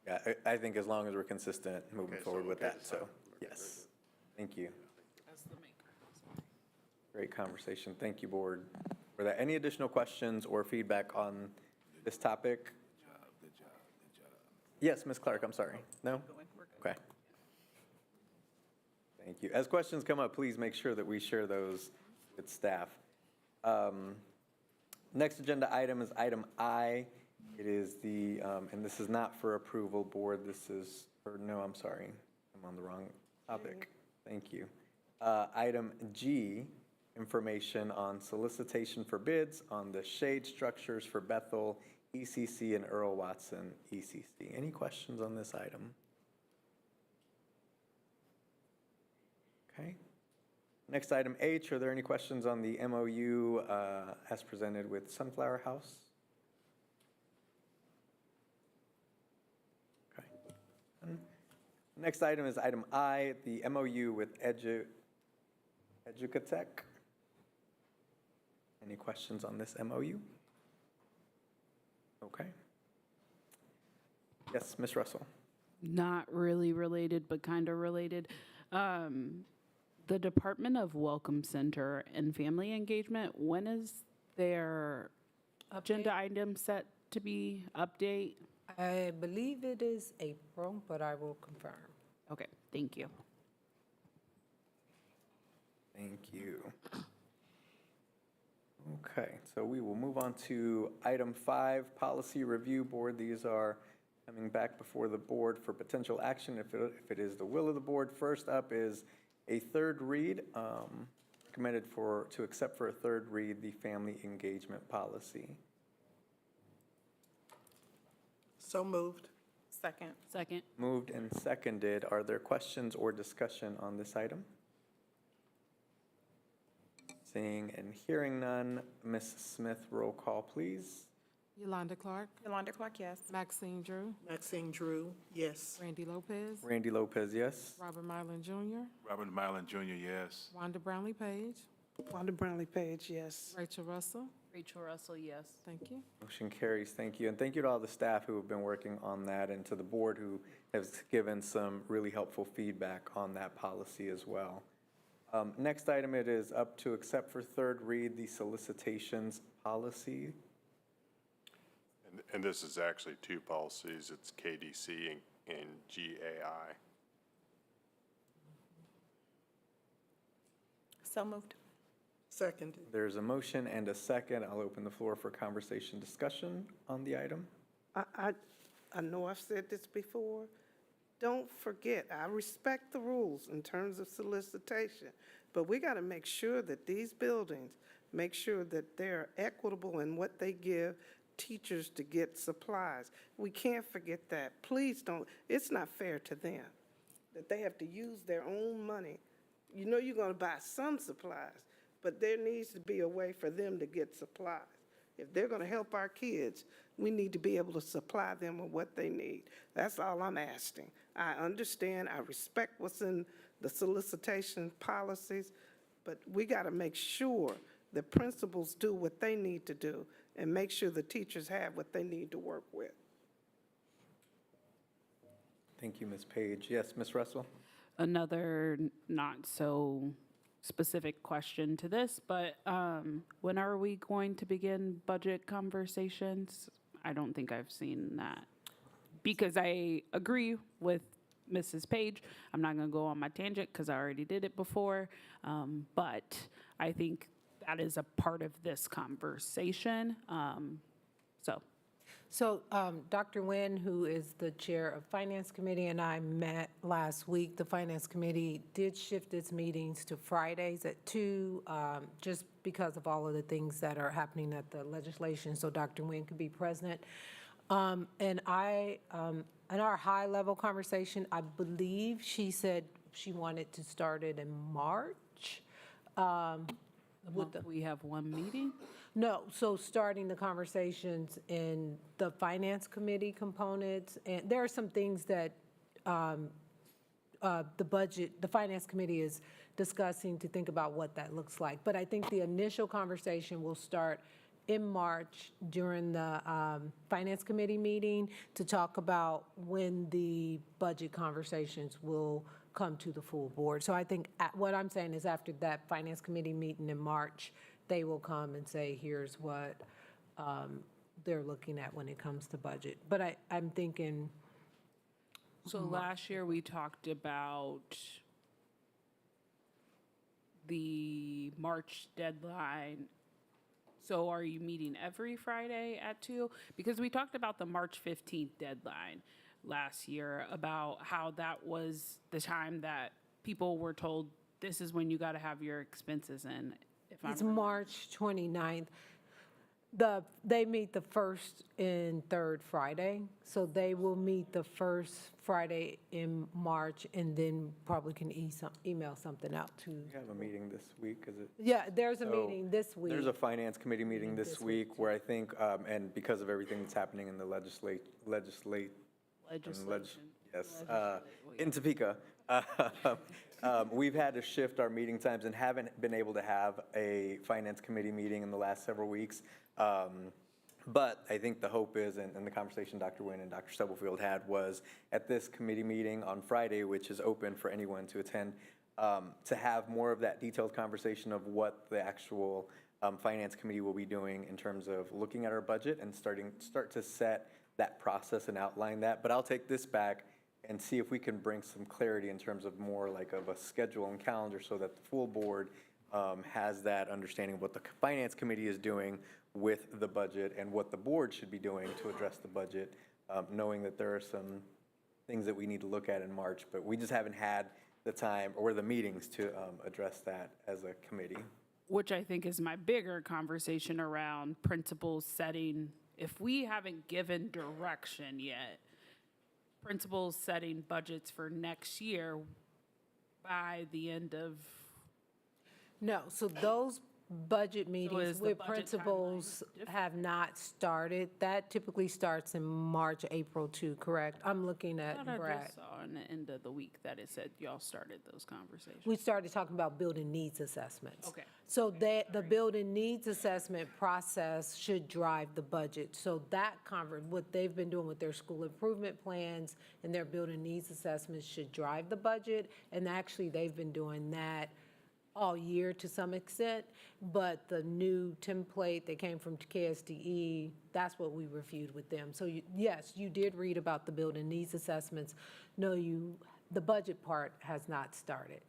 Yeah, I think as long as we're consistent moving Okay, so forward with okay to that, so, sign. Okay, yes. Thank you. As the maker. Great conversation. Thank you, board, for that. Any additional questions or feedback on this topic? Good job. Yes, Ms. Clark, I'm sorry. No? Okay. Thank you. As questions come up, please make sure that we share those with staff. Next agenda item is item I. It is the, and this is not for approval, board. This is, or no, I'm sorry. I'm on the wrong topic. Thank you. Item G, information on solicitation for bids on the shade structures for Bethel ECC and Earl Watson ECC. Any questions on this item? Okay. Next item H, are there any questions on the MOU as presented with Sunflower House? Okay. Next item is item I, the MOU with Educatech. Any questions on this MOU? Okay. Yes, Ms. Russell. Not really related, but kind of related. The Department of Welcome Center and Family Engagement, when is their agenda item set to be update? I believe it is April, but I will confirm. Okay, thank you. Thank you. Okay, so we will move on to item 5, Policy Review Board. These are coming back before the board for potential action if it is the will of the board. First up is a third read, recommended to accept for a third read the Family Engagement Policy. So moved. Second. Second. Moved and seconded. Are there questions or discussion on this item? Seeing and hearing none, Ms. Smith, roll call, please. Yolanda Clark, Yolanda Clark, yes. Maxine Drew, Maxine Drew, yes. Randy Lopez, Randy Lopez, yes. Robert Mylan Jr., Robert Mylan Jr., yes. Wanda Brownlee Page, Wanda Brownlee Page, yes. Rachel Russell. Rachel Russell, yes. Thank you. Motion carries. Thank you. And thank you to all the staff who have been working on that and to the board who has given some really helpful feedback on that policy as well. Next item, it is up to accept for third read the solicitations policy. And this is actually two policies. It's KDC and GAI. So moved. Second. There's a motion and a second. I'll open the floor for conversation discussion on the item. I know I've said this before. Don't forget, I respect the rules in terms of solicitation, but we got to make sure that these buildings, make sure that they're equitable in what they give teachers to get supplies. We can't forget that. Please don't, it's not fair to them that they have to use their own money. You know you're going to buy some supplies, but there needs to be a way for them to get supplies. If they're going to help our kids, we need to be able to supply them with what they need. That's all I'm asking. I understand, I respect what's in the solicitation policies, but we got to make sure the principals do what they need to do and make sure the teachers have what they need to work with. Thank you, Ms. Page. Yes, Ms. Russell? Another not so specific question to this, but when are we going to begin budget conversations? I don't think I've seen that. Because I agree with Mrs. Page. I'm not going to go on my tangent because I already did it before. But I think that is a part of this conversation. So Dr. Nguyen, who is the chair of Finance Committee, and I met last week. The Finance Committee did shift its meetings to Fridays at 2, just because of all of the things that are happening at the legislation, so Dr. Nguyen could be present. And in our high-level conversation, I believe she said she wanted to start it in March. We have one meeting? No, so starting the conversations in the Finance Committee components, and there are some things that the Finance Committee is discussing to think about what that looks like. But I think the initial conversation will start in March during the Finance Committee meeting to talk about when the budget conversations will come to the full board. So I think what I'm saying is after that Finance Committee meeting in March, they will come and say, here's what they're looking at when it comes to budget. But I'm thinking. So last year we talked about the March deadline. So are you meeting every Friday at 2? Because we talked about the March 15th deadline last year, about how that was the time that people were told, this is when you got to have your expenses in. It's March 29th. They meet the first and third Friday, so they will meet the first Friday in March, and then probably can email something out to. We have a meeting this week, is it? Yeah, there's a So, meeting this week. There's a finance committee meeting this week where I think, and because of everything that's happening in the Legislation. Yes, in Topeka, we've had to shift our meeting times and haven't been able to have a finance committee meeting in the last several weeks. But I think the hope is, and the conversation Dr. Nguyen and Dr. Stubblefield had was at this committee meeting on Friday, which is open for anyone to attend, to have more of that detailed conversation of what the actual finance committee will be doing in terms of looking at our budget and start to set that process and outline that. But I'll take this back and see if we can bring some clarity in terms of more like of a schedule and calendar so that the full board has that understanding of what the finance committee is doing with the budget and what the board should be doing to address the budget, knowing that there are some things that we need to look at in March, but we just haven't had the time or the meetings to address that as a committee. Which I think is my bigger conversation around principals setting, if we haven't given direction yet, principals setting budgets for next year by the end of. No, so those budget is meetings the with budget principals timeline have not started. That typically starts in March, April too, correct? I'm looking I at thought I Brad. just saw in the end of the week that it said y'all started those conversations. We started talking about building needs assessments. Okay. So that the building needs assessment process should drive the budget. So that what they've been doing with their school improvement plans and their building needs assessments should drive the budget. And actually, they've been doing that all year to some extent, but the new template that came from KSDE, that's what we reviewed with them. So yes, you did read about the building needs assessments. No, the budget part has not started.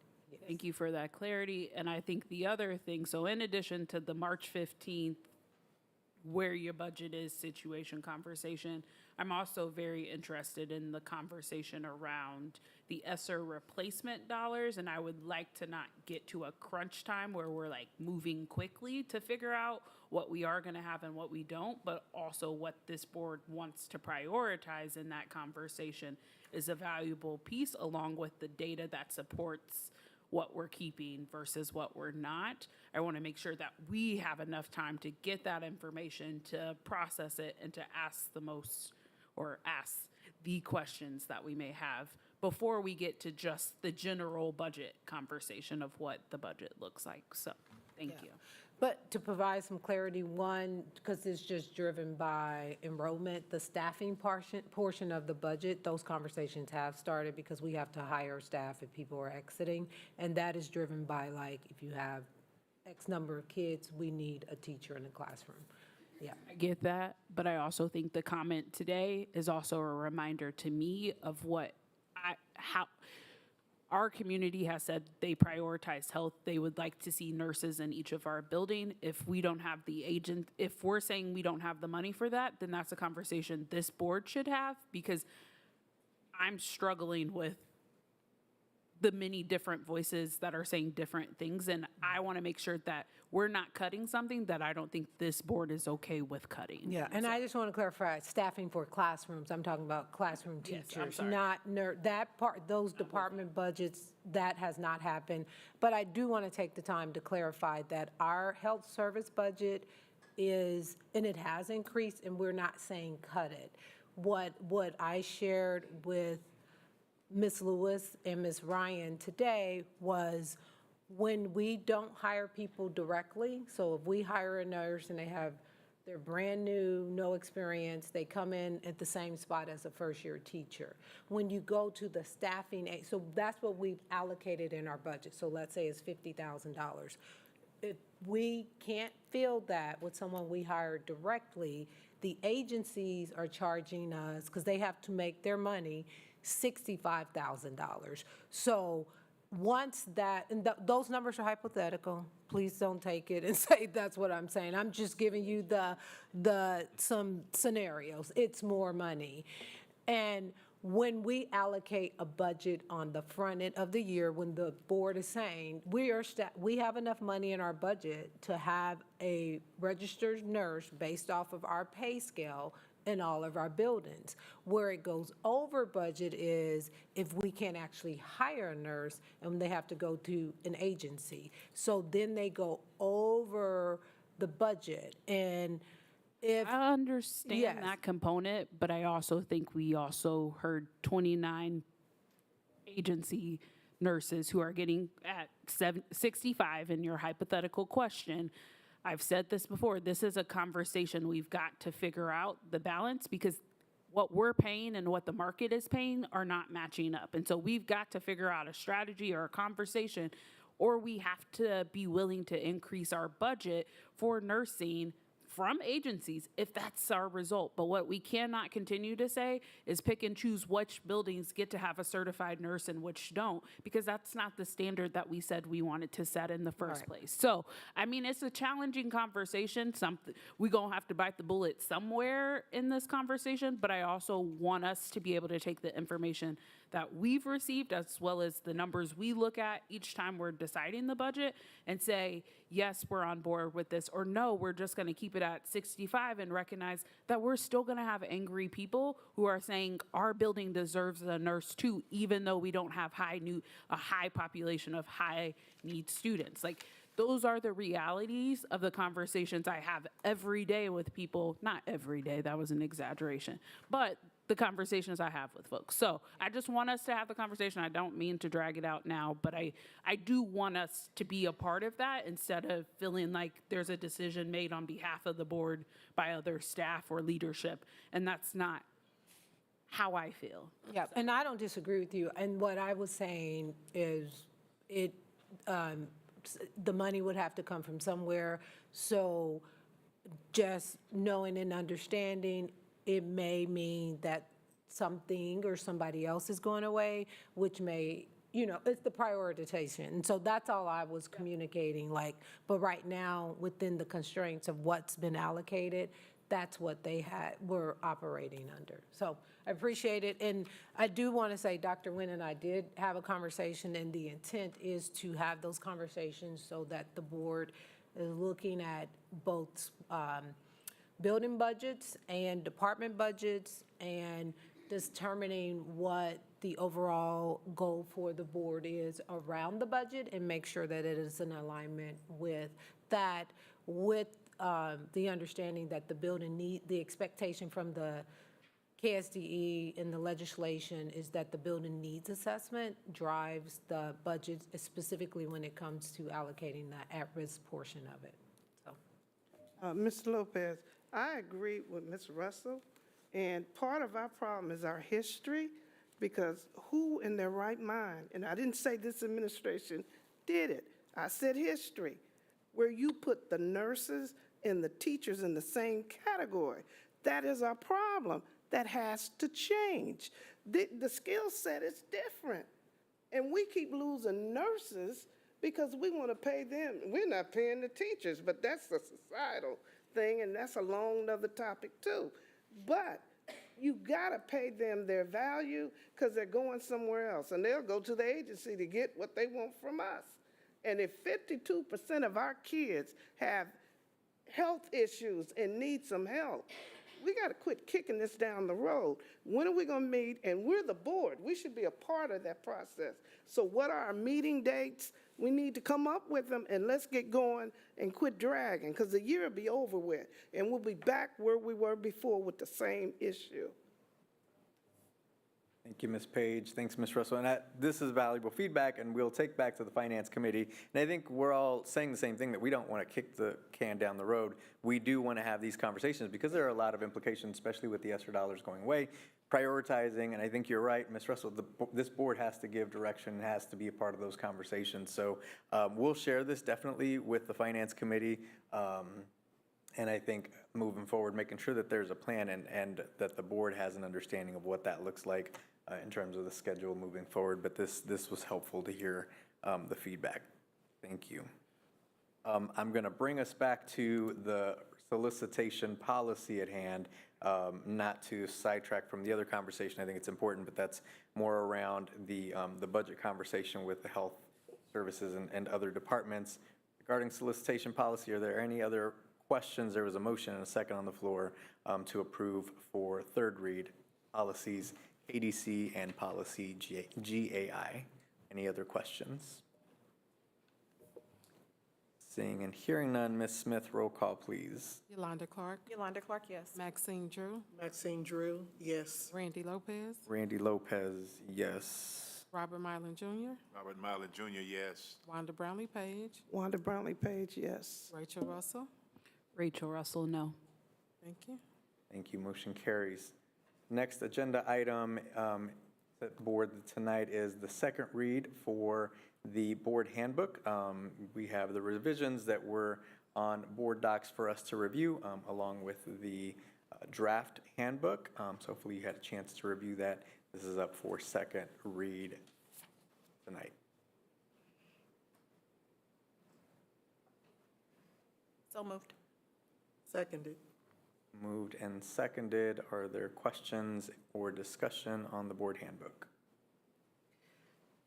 Thank you for that clarity. And I think the other thing, so in addition to the March 15th, where your budget is situation conversation, I'm also very interested in the conversation around the ESSER replacement dollars. And I would like to not get to a crunch time where we're like moving quickly to figure out what we are going to have and what we don't, but also what this board wants to prioritize in that conversation is a valuable piece along with the data that supports what we're keeping versus what we're not. I want to make sure that we have enough time to get that information, to process it, and to ask the questions that we may have before we get to just the general budget conversation of what the budget looks like. So, thank you. But to provide some clarity, one, because it's just driven by enrollment, the staffing portion of the budget, those conversations have started because we have to hire staff if people are exiting. And that is driven by like, if you have X number of kids, we need a teacher in the classroom. Yeah. I get that, but I also think the comment today is also a reminder to me of how our community has said they prioritize health. They would like to see nurses in each of our building. If we don't have if we're saying we don't have the money for that, then that's a conversation this board should have, because I'm struggling with the many different voices that are saying different things. And I want to make sure that we're not cutting something that I don't think this board is okay with cutting. Yeah, and I just want to clarify, staffing for classrooms, I'm talking about classroom Yes, I'm teachers, sorry. not that part, those department budgets, that has not happened. But I do want to take the time to clarify that our health service budget is, and it has increased, and we're not saying cut it. What I shared with Ms. Lewis and Ms. Ryan today was when we don't hire people directly, so if we hire a nurse and they're brand new, no experience, they come in at the same spot as a first-year teacher. When you go to the staffing, so that's what we've allocated in our budget. So let's say it's $50,000. If we can't fill that with someone we hired directly, the agencies are charging us, because they have to make their money, $65,000. So once that, and those numbers are hypothetical, please don't take it and say that's what I'm saying. I'm just giving you some scenarios. It's more money. And when we allocate a budget on the front end of the year, when the board is saying, we have enough money in our budget to have a registered nurse based off of our pay scale in all of our buildings. Where it goes over budget is if we can't actually hire a nurse and they have to go to an agency. So then they go over the budget. And if I understand Yes. that component, but I also think we also heard 29 agency nurses who are getting at 65 in your hypothetical question. I've said this before, this is a conversation we've got to figure out the balance, because what we're paying and what the market is paying are not matching up. And so we've got to figure out a strategy or a conversation, or we have to be willing to increase our budget for nursing from agencies if that's our result. But what we cannot continue to say is pick and choose which buildings get to have a certified nurse and which don't, because that's not the standard that we said we wanted to set in the first place. So, I mean, it's a challenging conversation. We're going to have to bite the bullet somewhere in this conversation, but I also want us to be able to take the information that we've received, as well as the numbers we look at each time we're deciding the budget, and say, yes, we're on board with this, or no, we're just going to keep it at 65, and recognize that we're still going to have angry people who are saying our building deserves a nurse too, even though we don't have a high population of high need students. Like, those are the realities of the conversations I have every day with people. Not every day, that was an exaggeration, but the conversations I have with folks. So I just want us to have the conversation. I don't mean to drag it out now, but I do want us to be a part of that, instead of feeling like there's a decision made on behalf of the board by other staff or leadership. And that's not how I feel. Yeah, and I don't disagree with you. And what I was saying is the money would have to come from somewhere. So just knowing and understanding, it may mean that something or somebody else is going away, which may, it's the prioritization. And so that's all I was communicating, but right now, within the constraints of what's been allocated, that's what were operating under. So I appreciate it. And I do want to say Dr. Nguyen and I did have a conversation, and the intent is to have those conversations so that the board is looking at both building budgets and department budgets, and determining what the overall goal for the board is around the budget, and make sure that it is in alignment with that, with the understanding that the expectation from the KSDE in the legislation is that the building needs assessment drives the budget, specifically when it comes to allocating the at-risk portion of it. So, Mr. Lopez, I agree with Ms. Russell, and part of our problem is our history, because who in their right mind, and I didn't say this administration did it, I said history, where you put the nurses and the teachers in the same category. That is our problem. That has to change. The skill set is different, and we keep losing nurses because we want to pay them. We're not paying the teachers, but that's a societal thing, and that's a long other topic too. But you gotta pay them their value, because they're going somewhere else, and they'll go to the agency to get what they want from us. And if 52% of our kids have health issues and need some help, we gotta quit kicking this down the road. When are we gonna meet? And we're the board. We should be a part of that process. So what are our meeting dates? We need to come up with them, and let's get going and quit dragging, because the year will be over with, and we'll be back where we were before with the same issue. Thank you, Ms. Page. Thanks, Ms. Russell. And this is valuable feedback, and we'll take back to the Finance Committee. And I think we're all saying the same thing, that we don't want to kick the can down the road. We do want to have these conversations, because there are a lot of implications, especially with the ESSER dollars going away, prioritizing. And I think you're right, Ms. Russell, this board has to give direction, has to be a part of those conversations. So we'll share this definitely with the Finance Committee. And I think moving forward, making sure that there's a plan, and that the board has an understanding of what that looks like in terms of the schedule moving forward. But this was helpful to hear the feedback. Thank you. I'm going to bring us back to the solicitation policy at hand. Not to sidetrack from the other conversation, I think it's important, but that's more around the budget conversation with the health services and other departments. Regarding solicitation policy, are there any other questions? There was a motion and a second on the floor to approve for third read policies ADC and policy GAI. Any other questions? Seeing and hearing none, Ms. Smith, roll call, please. Yolanda Clark, Yolanda Clark, yes. Maxine Drew, Maxine Drew, yes. Randy Lopez, Randy Lopez, yes. Robert Mylan Jr., Robert Mylan Jr., yes. Wanda Brownlee Page, Wanda Brownlee Page, yes. Rachel Russell. Rachel Russell, no. Thank you. Thank you, motion carries. Next agenda item at the board tonight is the second read for the board handbook. We have the revisions that were on board docs for us to review, along with the draft handbook. So hopefully you had a chance to review that. This is up for second read tonight. So moved. Seconded. Moved and seconded. Are there questions or discussion on the board handbook?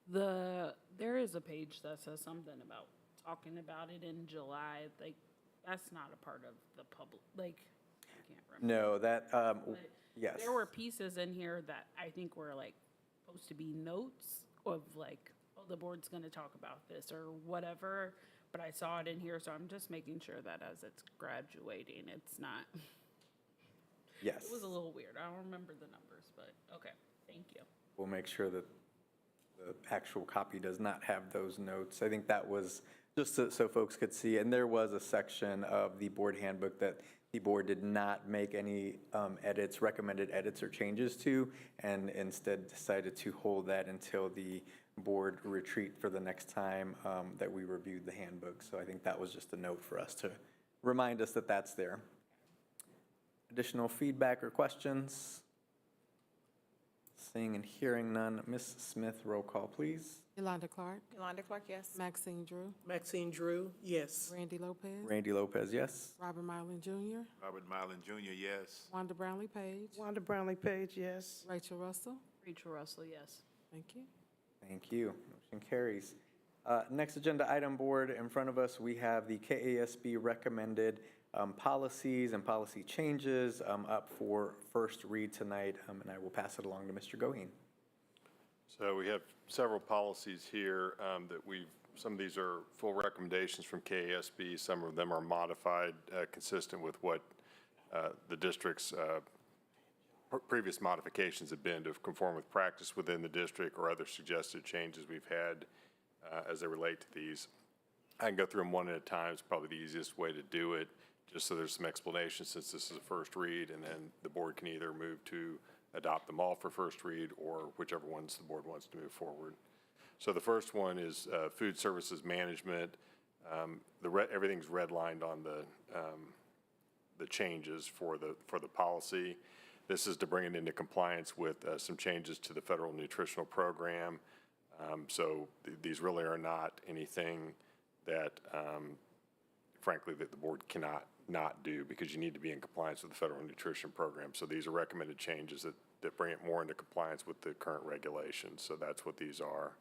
There is a page that says something about talking about it in July, like, that's not a part of the public, like, I can't remember. No, that, But yes. There were pieces in here that I think were like supposed to be notes of like, oh, the board's gonna talk about this or whatever, but I saw it in here, so I'm just making sure that as it's graduating, it's not. Yes. It was a little weird. I don't remember the numbers, but okay, thank you. We'll make sure that the actual copy does not have those notes. I think that was just so folks could see, and there was a section of the board handbook that the board did not make any edits, recommended edits or changes to, and instead decided to hold that until the board retreat for the next time that we reviewed the handbook. So I think that was just a note for us to remind us that that's there. Additional feedback or questions? Seeing and hearing none. Ms. Smith, roll call, please. Yolanda Clark, Yolanda Clark, yes. Maxine Drew, Maxine Drew, yes. Randy Lopez, Randy Lopez, yes. Robert Mylan Jr., Robert Mylan Jr., yes. Wanda Brownlee Page, Wanda Brownlee Page, yes. Rachel Russell. Rachel Russell, yes. Thank you. Thank you. Motion carries. Next agenda item, board, in front of us, we have the KASB recommended policies and policy changes up for first read tonight, and I will pass it along to Mr. Goheen. So we have several policies here that some of these are full recommendations from KASB. Some of them are modified, consistent with what the district's previous modifications have been to conform with practice within the district or other suggested changes we've had as they relate to these. I can go through them one at a time. It's probably the easiest way to do it, just so there's some explanation since this is a first read, and then the board can either move to adopt them all for first read or whichever ones the board wants to move forward. So the first one is food services management. Everything's redlined on the changes for the policy. This is to bring it into compliance with some changes to the federal nutritional program. So these really are not anything that, frankly, that the board cannot not do, because you need to be in compliance with the federal nutrition program. So these are recommended changes that bring it more into compliance with the current regulations. So that's what these are.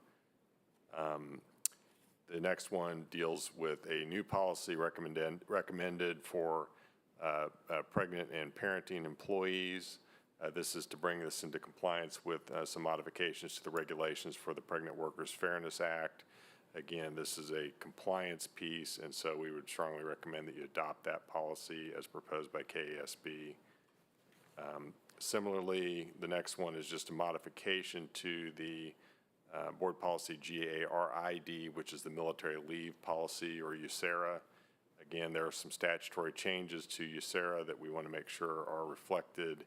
The next one deals with a new policy recommended for pregnant and parenting employees. This is to bring this into compliance with some modifications to the regulations for the Pregnant Workers Fairness Act. Again, this is a compliance piece, and so we would strongly recommend that you adopt that policy as proposed by KASB. Similarly, the next one is just a modification to the board policy GARID, which is the military leave policy, or USERA. Again, there are some statutory changes to USERA that we want to make sure are reflected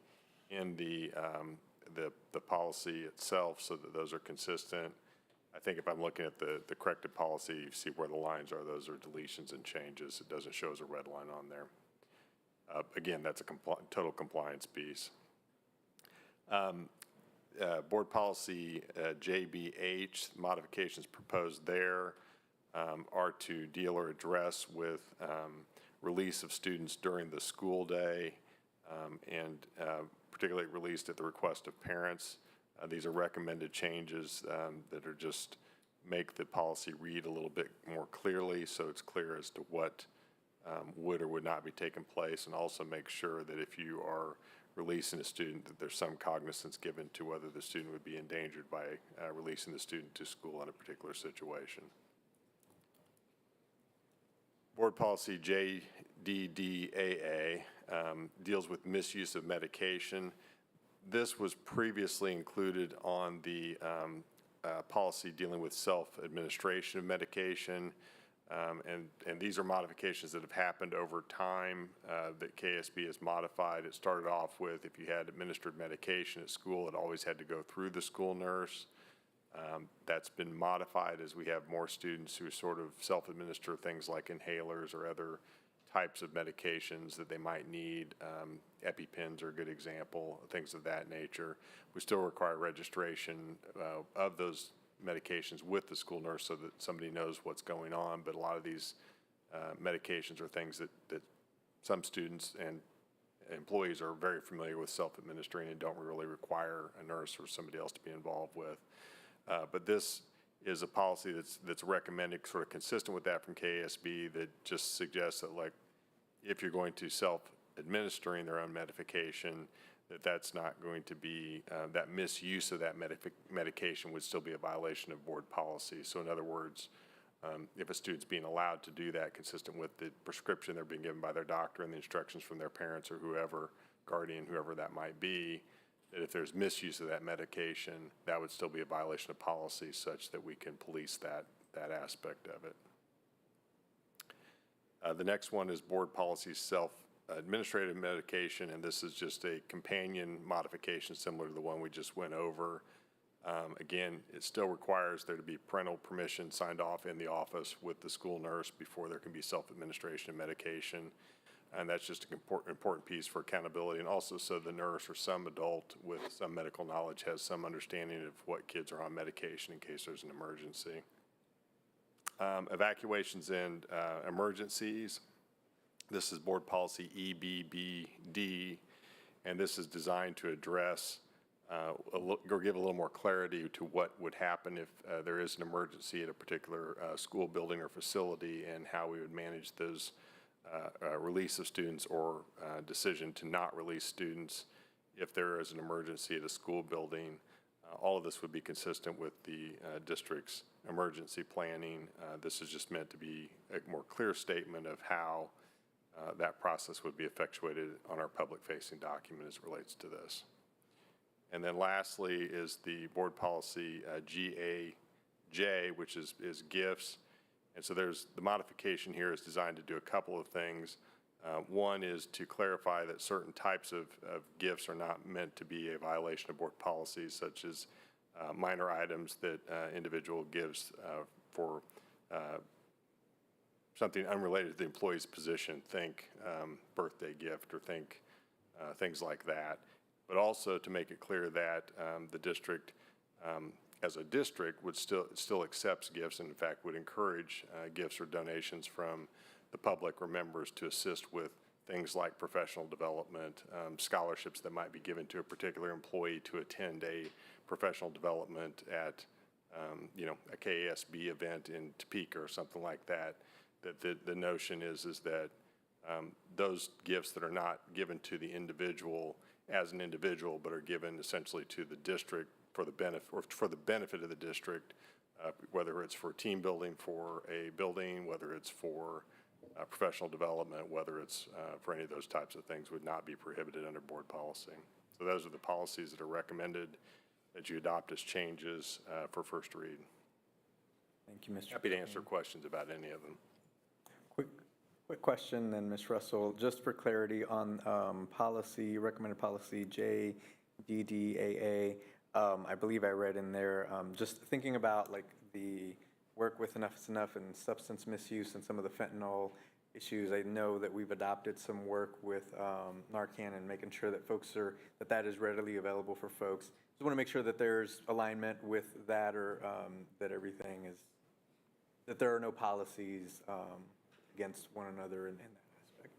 in the policy itself so that those are consistent. I think if I'm looking at the corrected policy, you see where the lines are, those are deletions and changes. It doesn't show as a red line on there. Again, that's a total compliance piece. Board policy JBH, modifications proposed there are to deal or address with release of students during the school day. and particularly released at the request of parents. These are recommended changes that are just make the policy read a little bit more clearly, so it's clear as to what would or would not be taking place, and also make sure that if you are releasing a student, that there's some cognizance given to whether the student would be endangered by releasing the student to school in a particular situation. Board policy JDDAA deals with misuse of medication. This was previously included on the policy dealing with self-administration of medication. And these are modifications that have happened over time that KSB has modified. It started off with if you had administered medication at school, it always had to go through the school nurse. That's been modified as we have more students who sort of self-administer things like inhalers or other types of medications that they might need. EpiPens are a good example, things of that nature. We still require registration of those medications with the school nurse so that somebody knows what's going on, but a lot of these medications are things that some students and employees are very familiar with self-administering and don't really require a nurse or somebody else to be involved with. But this is a policy that's recommended, sort of consistent with that from KSB, that just suggests that, like, if you're going to self-administering their own medication, that's not going to be, that misuse of that medication would still be a violation of board policy. So in other words, if a student's being allowed to do that consistent with the prescription they're being given by their doctor and the instructions from their parents or whoever, guardian, whoever that might be, that if there's misuse of that medication, that would still be a violation of policy such that we can police that aspect of it. The next one is board policy self-administrative medication, and this is just a companion modification similar to the one we just went over. Again, it still requires there to be parental permission signed off in the office with the school nurse before there can be self-administration of medication. And that's just an important piece for accountability, and also so the nurse or some adult with some medical knowledge has some understanding of what kids are on medication in case there's an emergency. Evacuations and emergencies. This is board policy EBBD, and this is designed to address or give a little more clarity to what would happen if there is an emergency at a particular school building or facility, and how we would manage those release of students or decision to not release students if there is an emergency at a school building. All of this would be consistent with the district's emergency planning. This is just meant to be a more clear statement of how that process would be effectuated on our public-facing document as it relates to this. And then lastly is the board policy GAJ, which is gifts. And so the modification here is designed to do a couple of things. One is to clarify that certain types of gifts are not meant to be a violation of board policies, such as minor items that individual gives for something unrelated to the employee's position, think birthday gift or think things like that. But also to make it clear that the district, as a district, would still accepts gifts, and in fact would encourage gifts or donations from the public or members to assist with things like professional development, scholarships that might be given to a particular employee to attend a professional development at a KSB event in Topeka or something like that. That the notion is that those gifts that are not given to the individual as an individual, but are given essentially to the district for the benefit of the district, whether it's for team building for a building, whether it's for professional development, whether it's for any of those types of things, would not be prohibited under board policy. So those are the policies that are recommended that you adopt as changes for first read. Thank you, Mr. Happy to answer questions about any of them. Quick question then, Ms. Russell, just for clarity on recommended policy JDDAA. I believe I read in there, just thinking about like the work with Enough is Enough and substance misuse and some of the fentanyl issues. I know that we've adopted some work with Narcan and making sure that that is readily available for folks. Just want to make sure that there's alignment with that, or that that there are no policies against one another in that aspect.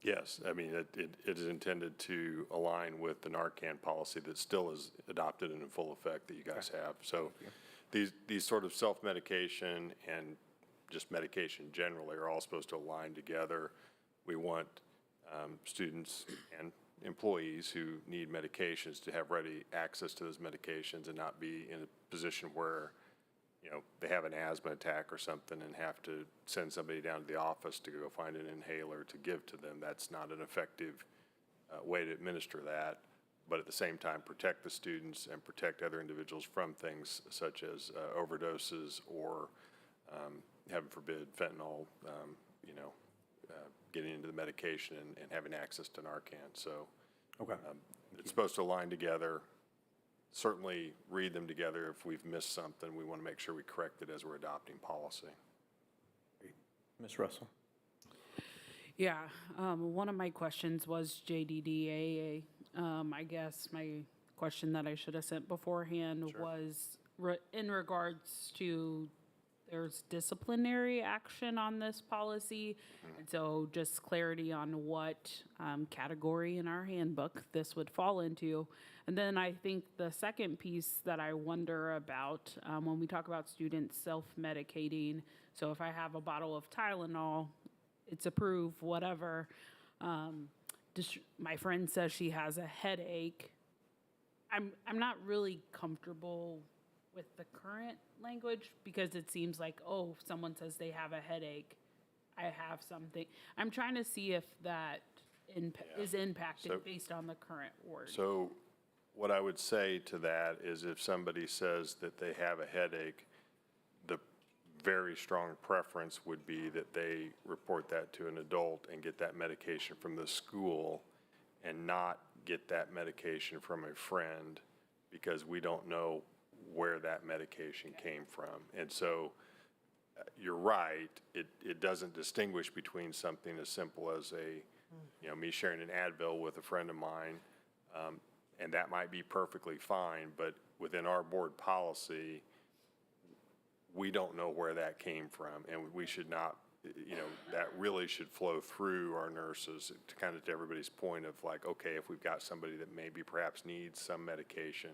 Yes, I mean, it is intended to align with the Narcan policy that still is adopted and in full effect that you guys have. So these sort of self-medication and just medication generally are all supposed to align together. We want students and employees who need medications to have ready access to those medications and not be in a position where, you know, they have an asthma attack or something and have to send somebody down to the office to go find an inhaler to give to them. That's not an effective way to administer that, but at the same time, protect the students and protect other individuals from things such as overdoses or, heaven forbid, fentanyl, getting into the medication and having access to Narcan. So it's supposed to align together. Certainly read them together. If we've missed something, we want to make sure we correct it as we're adopting policy. Ms. Russell? Yeah, one of my questions was JDDAA. I guess my question that I should have sent beforehand was in regards to there's disciplinary action on this policy. And so just clarity on what category in our handbook this would fall into. And then I think the second piece that I wonder about when we talk about students self-medicating, so if I have a bottle of Tylenol, it's approved, whatever. My friend says she has a headache. I'm not really comfortable with the current language because it seems like, oh, if someone says they have a headache, I have something. I'm trying to see if that is impacted based on the current word. So what I would say to that is if somebody says that they have a headache, the very strong preference would be that they report that to an adult and get that medication from the school and not get that medication from a friend because we don't know where that medication came from. And so you're right, it doesn't distinguish between something as simple as me sharing an Advil with a friend of mine, and that might be perfectly fine, but within our board policy, we don't know where that came from, and we should not, that really should flow through our nurses to kind of to everybody's point of like, okay, if we've got somebody that maybe perhaps needs some medication,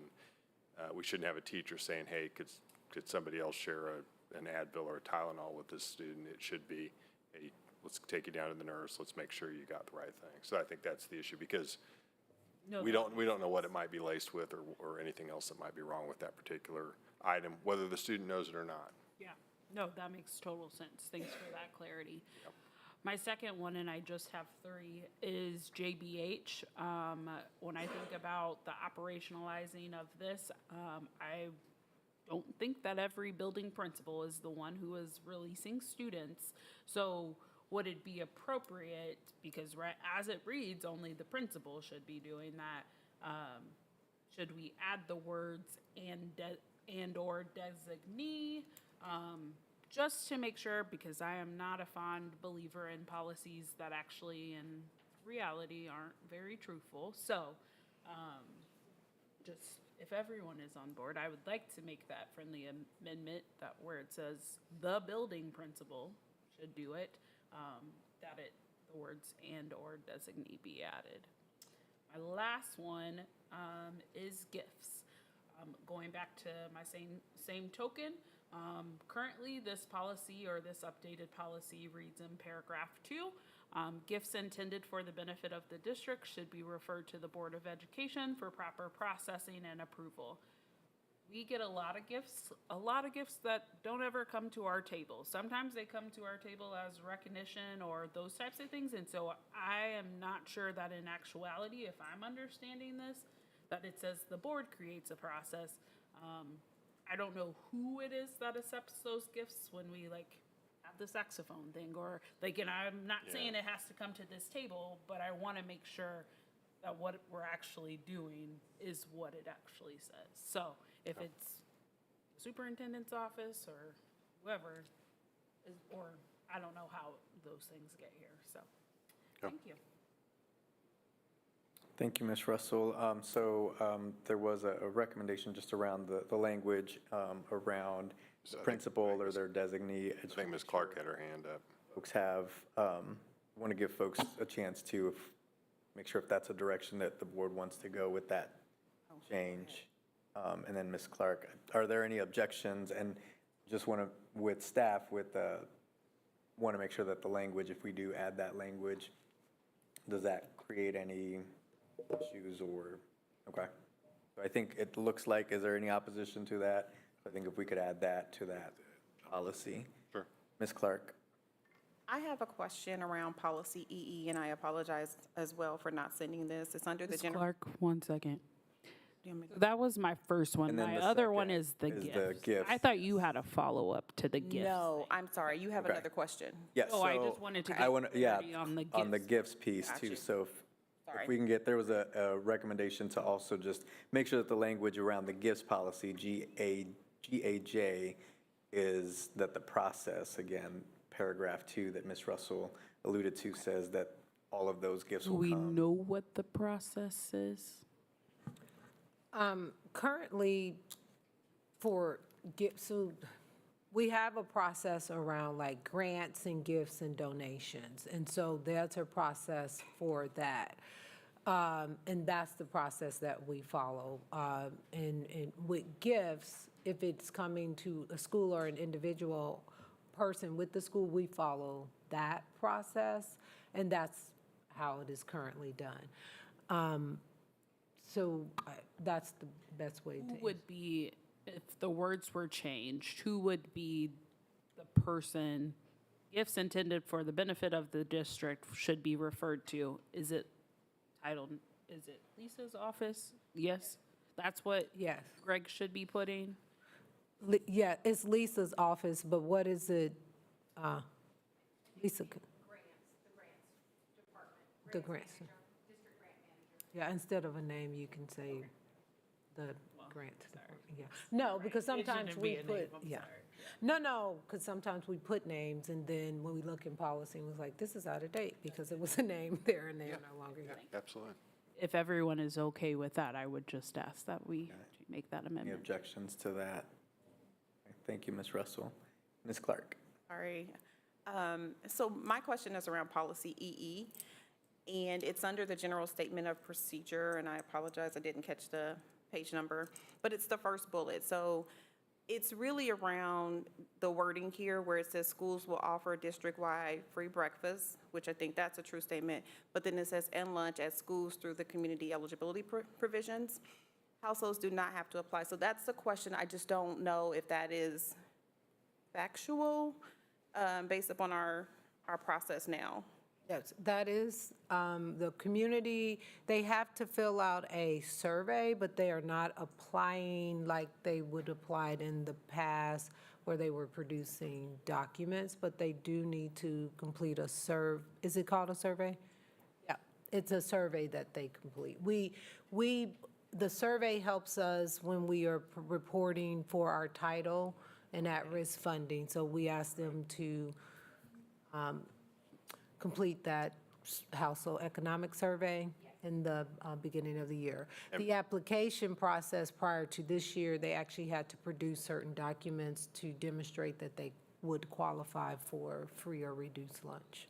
we shouldn't have a teacher saying, hey, could somebody else share an Advil or a Tylenol with this student? It should be, hey, let's take you down to the nurse, let's make sure you got the right thing. So I think that's the issue because we don't know what it might be laced with or anything else that might be wrong with that particular item, whether the student knows it or not. Yeah, no, that makes total sense. Thanks for that clarity. Yep. My second one, and I just have three, is JBH. When I think about the operationalizing of this, I don't think that every building principal is the one who is releasing students. So would it be appropriate, because as it reads, only the principal should be doing that, should we add the words and or designee? Just to make sure, because I am not a fond believer in policies that actually in reality aren't very truthful. So just if everyone is on board, I would like to make that friendly amendment that where it says the building principal should do it, that the words and or designee be added. My last one is gifts. Going back to my same token, currently this policy or this updated policy reads in paragraph 2, gifts intended for the benefit of the district should be referred to the Board of Education for proper processing and approval. We get a lot of gifts that don't ever come to our table. Sometimes they come to our table as recognition or those types of things, and so I am not sure that in actuality, if I'm understanding this, that it says the board creates a process. I don't know who it is that accepts those gifts when we have the saxophone thing or and I'm not saying it has to come to this table, but I want to make sure that what we're actually doing is what it actually says. So if it's the superintendent's office or whoever, or I don't know how those things get here. So thank you. Thank you, Ms. Russell. There was a recommendation just around the language around principal or their designee. I think Ms. Clark had her hand up. Folks have want to give folks a chance to make sure if that's a direction that the board wants to go with that change. And then Ms. Clark, are there any objections? And just want to, with staff, want to make sure that the language, if we do add that language, does that create any issues or, okay. So I think it looks like, is there any opposition to that? I think if we could add that to that policy. Sure. Ms. Clark? I have a question around policy EE, and I apologize as well for not sending this. It's under the Ms. general. Clark, 1 second. Do you want me to- That was my first one. And then My the other one second is the is the gifts. gifts. I thought you had a follow-up to the gifts. No, I'm sorry. You have Okay. another question. Yeah, Oh, I so just wanted to I get wanna- clarity on the On the gifts. gifts piece Got too. you. So Sorry. if we can get, there was a recommendation to also just make sure that the language around the gifts policy, GAJ, is that the process, again, paragraph 2 that Ms. Russell alluded to says that all of those gifts Do will we come. know what the process is? Currently, for gifts, so we have a process around like grants and gifts and donations. And so there's a process for that. And that's the process that we follow. And with gifts, if it's coming to a school or an individual person with the school, we follow that process. And that's how it is currently done. So that's the best way to. Who would be, if the words were changed, who would be the person, gifts intended for the benefit of the district should be referred to? Is it titled, is it Lisa's office? Yes? That's what Yes. Greg should be putting? Yeah, it's Lisa's office, but what is it? Lisa. The grants. Yeah, instead of a name, you can say the grants department, yeah. No, because sometimes we put, yeah. No, because sometimes we put names, and then when we look in policy, it was like, this is out of date, because it was a name there, and they are no longer here. Absolutely. If everyone is okay with that, I would just ask that we make that Any amendment. objections to that? Thank you, Ms. Russell. Ms. Clark? Sorry. So my question is around policy EE, and it's under the general statement of procedure, and I apologize, I didn't catch the page number, but it's the first bullet. So it's really around the wording here where it says schools will offer district-wide free breakfast, which I think that's a true statement, but then it says and lunch at schools through the community eligibility provisions. Households do not have to apply. So that's the question. I just don't know if that is factual based upon our process now. Yes, that is, the community, they have to fill out a survey, but they are not applying like they would apply it in the past where they were producing documents, but they do need to complete a is it called a survey? Yeah, it's a survey that they complete. The survey helps us when we are reporting for our title and at-risk funding, so we ask them to complete that household economic survey in the beginning of the year. The application process prior to this year, they actually had to produce certain documents to demonstrate that they would qualify for free or reduced lunch.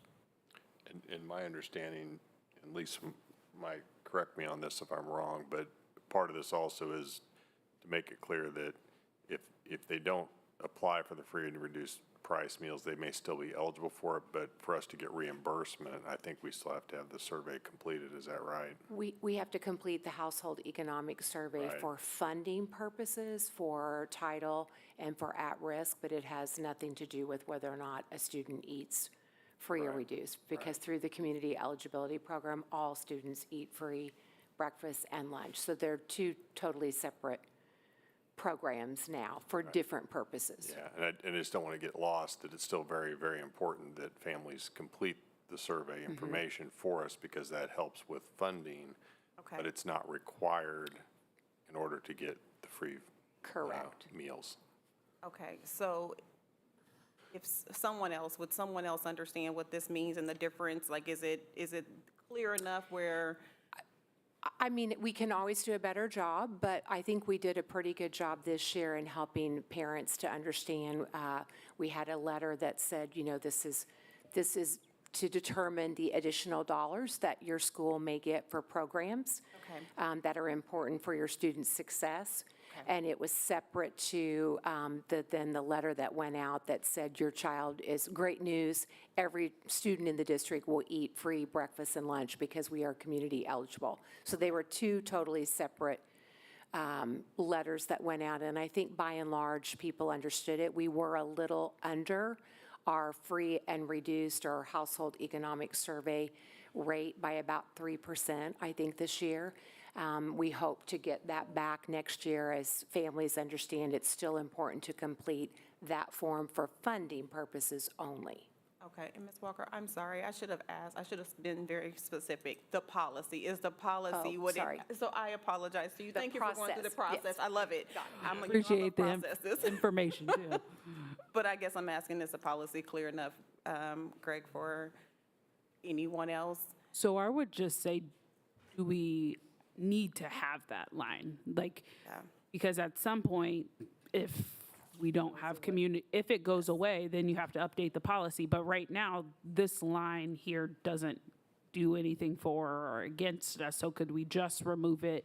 In my understanding, and Lisa might correct me on this if I'm wrong, but part of this also is to make it clear that if they don't apply for the free and reduced price meals, they may still be eligible for it, but for us to get reimbursement, I think we still have to have the survey completed, is that right? We have to complete the household economic survey Right. for funding purposes, for title and for at-risk, but it has nothing to do with whether or not a student eats free or Right. reduced. Because through the community eligibility program, all students eat free breakfast and lunch. So they're two totally separate programs now for different purposes. Yeah, and I just don't want to get lost that it's still very, very important that families complete the survey information for us because that helps with funding. Okay. But it's not required in order to get the free Correct. meals. Okay, so if someone else, would someone else understand what this means and the difference? Like, is it clear enough where? I mean, we can always do a better job, but I think we did a pretty good job this year in helping parents to understand. We had a letter that said, you know, this is to determine the additional dollars that your school may get for programs Okay. that are important for your students' success. And it was separate to then the letter that went out that said your child is great news. Every student in the district will eat free breakfast and lunch because we are community eligible. So they were two totally separate letters that went out. And I think by and large, people understood it. We were a little under our free and reduced or household economic survey rate by about 3%, I think, this year. We hope to get that back next year as families understand it's still important to complete that form for funding purposes only. Okay, and Ms. Walker, I'm sorry, I should have been very specific. The policy, is the policy Oh, what it? sorry. So I apologize to you. Thank you for going through the process, process. yes. I love it. Appreciate the processes. information, too. But I guess I'm asking, is the policy clear enough, Greg, for anyone else? So I would just say, do we need to have that line? Like, because at some point, if we don't have community, if it goes away, then you have to update the policy. But right now, this line here doesn't do anything for or against us. So could we just remove it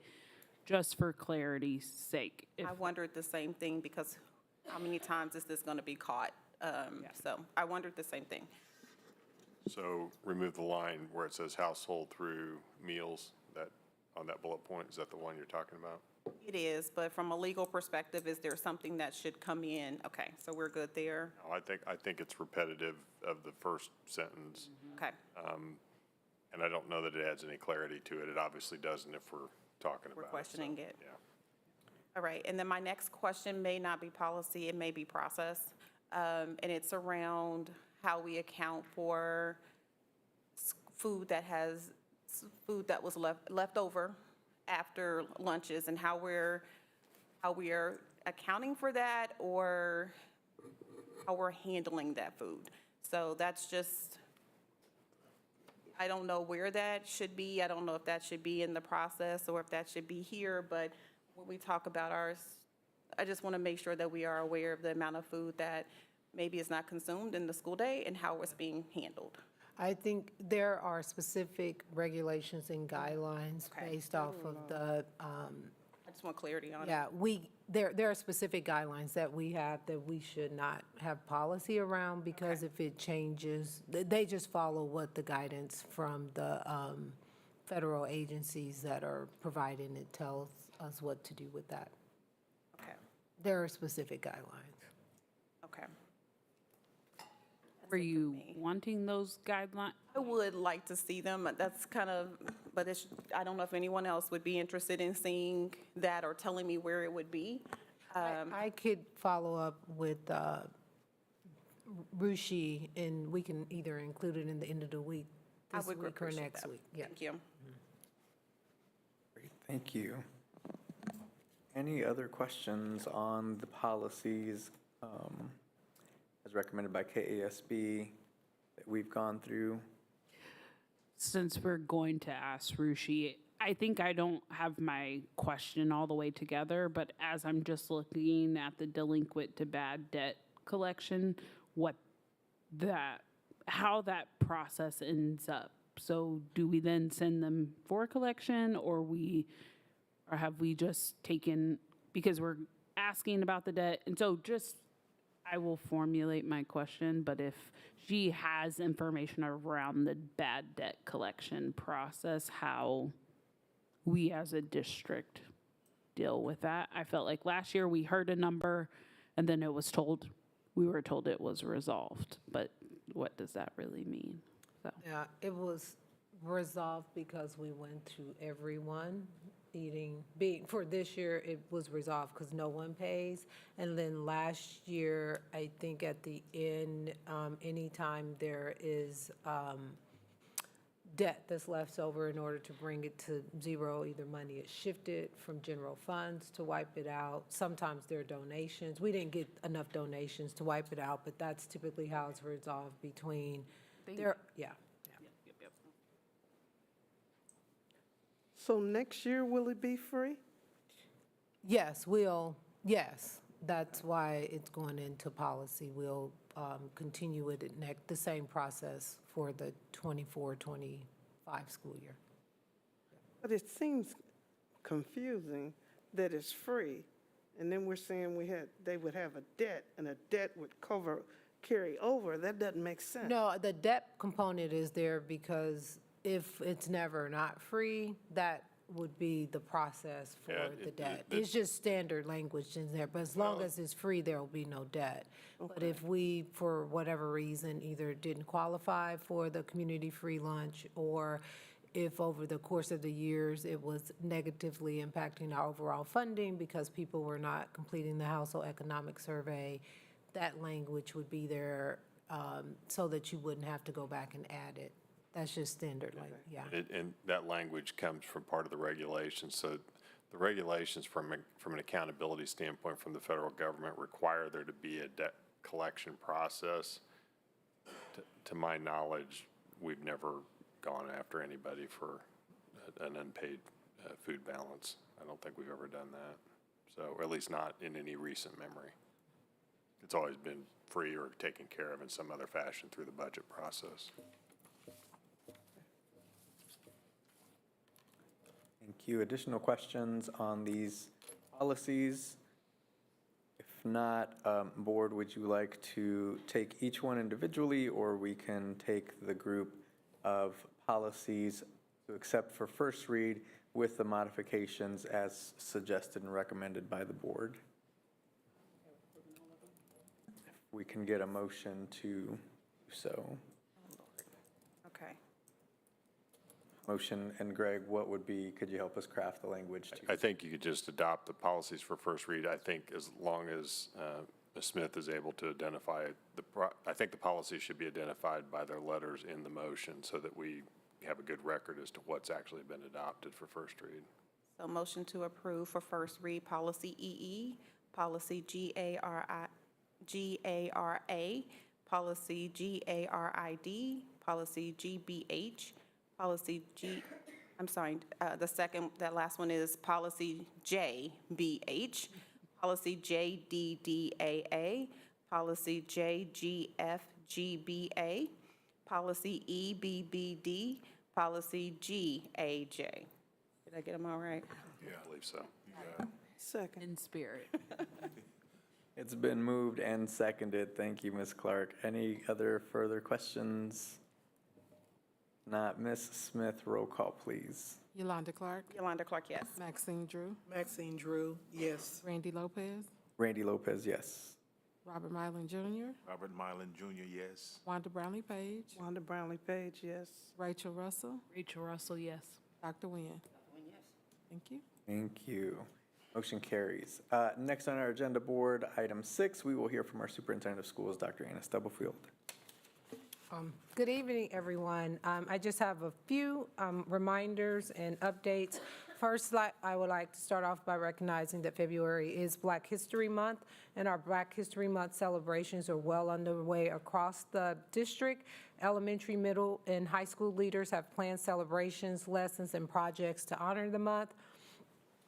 just for clarity's sake? I wondered the same thing because how many times is this going to be caught? So I wondered the same thing. So remove the line where it says household through meals, that, on that bullet point, is that the one you're talking about? It is, but from a legal perspective, is there something that should come in? Okay, so we're good there. No, I think it's repetitive of the first sentence. Okay. And I don't know that it adds any clarity to it. It obviously doesn't if we're talking about it. We're questioning it. Yeah. All right, and then my next question may not be policy, it may be process. And it's around how we account for food that was left over after lunches and how we are accounting for that or how we're handling that food. So that's just, I don't know where that should be. I don't know if that should be in the process or if that should be here, but when we talk about ours, I just want to make sure that we are aware of the amount of food that maybe is not consumed in the school day and how it's being handled. I think there are specific regulations and guidelines based off of the, I just want clarity on it. yeah, there are specific guidelines that we have that we should not have policy around because if it changes, they just follow what the guidance from the federal agencies that are providing it tells us what to do with that. Okay, There are specific guidelines. okay. Were you wanting those guidelines? I would like to see them. That's kind of, but it's, I don't know if anyone else would be interested in seeing that or telling me where it would be. I could follow up with Rushi, and we can either include it in the end of the week, I this would week or appreciate next that. week. Yeah. Thank you. Great, thank you. Any other questions on the policies as recommended by KASB that we've gone through? Since we're going to ask Rushi, I think I don't have my question all the way together, but as I'm just looking at the delinquent to bad debt collection, how that process ends up. So do we then send them for collection or have we just taken, because we're asking about the debt, and so I will formulate my question, but if she has information around the bad debt collection process, how we as a district deal with that. I felt like last year we heard a number and then we were told it was resolved, but what does that really mean? So. Yeah, it was resolved because we went to everyone for this year, it was resolved because no one pays. And then last year, I think at the end, anytime there is debt that's left over, in order to bring it to zero, either money is shifted from general funds to wipe it out. Sometimes there are donations. We didn't get enough donations to wipe it out, but that's typically how it's resolved between yeah. So next year, will it be free? Yes, that's why it's going into policy. We'll continue it the same process for the 24-25 school year. But it seems confusing that it's free, and then we're saying they would have a debt, and a debt would carry over. That doesn't make sense. No, the debt component is there because if it's never not free, that would be the process for Yeah, the debt. It's just standard language in there, but as long as it's free, there will be no debt. But if we, for whatever reason, either didn't qualify for the community free lunch, or if over the course of the years it was negatively impacting our overall funding because people were not completing the household economic survey, that language would be there so that you wouldn't have to go back and add it. That's just standard, yeah. And that language comes from part of the regulations. So the regulations from an accountability standpoint from the federal government require there to be a debt collection process. To my knowledge, we've never gone after anybody for an unpaid food balance. I don't think we've ever done that. So, or at least not in any recent memory. It's always been free or taken care of in some other fashion through the budget process. Thank you. Additional questions on these policies? If not, board, would you like to take each one individually, or we can take the group of policies to accept for first read with the modifications as suggested and recommended by the board? If we can get a motion to do so. Okay. Motion, and Greg, what would be, could you help us craft the language to? I think you could just adopt the policies for first read. I think as long as Ms. Smith is able to identify, I think the policies should be identified by their letters in the motion so that we have a good record as to what's actually been adopted for first read. So motion to approve for first read policy EE, policy GARA, policy GARID, policy GBH, policy that last one is policy JBH, policy JDDAA, policy JGFGBA, policy EBBD, policy GAJ. Did I get them all right? Yeah, I believe so. Second. In spirit. It's been moved and seconded. Thank you, Ms. Clark. Any other further questions? Not. Ms. Smith, roll call, please. Yolanda Clark, Yolanda Clark, yes. Maxine Drew, Maxine Drew, yes. Randy Lopez, Randy Lopez, yes. Robert Mylan Jr., Robert Mylan Jr., yes. Wanda Brownlee Page, Wanda Brownlee Page, yes. Rachel Russell, Rachel Russell, yes. Dr. Nguyen. Thank you. Thank you. Motion carries. Next on our agenda board, item 6, we will hear from our superintendent of schools, Dr. Anna Stubblefield. Good evening, everyone. I just have a few reminders and updates. First, I would like to start off by recognizing that February is Black History Month, and our Black History Month celebrations are well underway across the district. Elementary, middle, and high school leaders have planned celebrations, lessons, and projects to honor the month.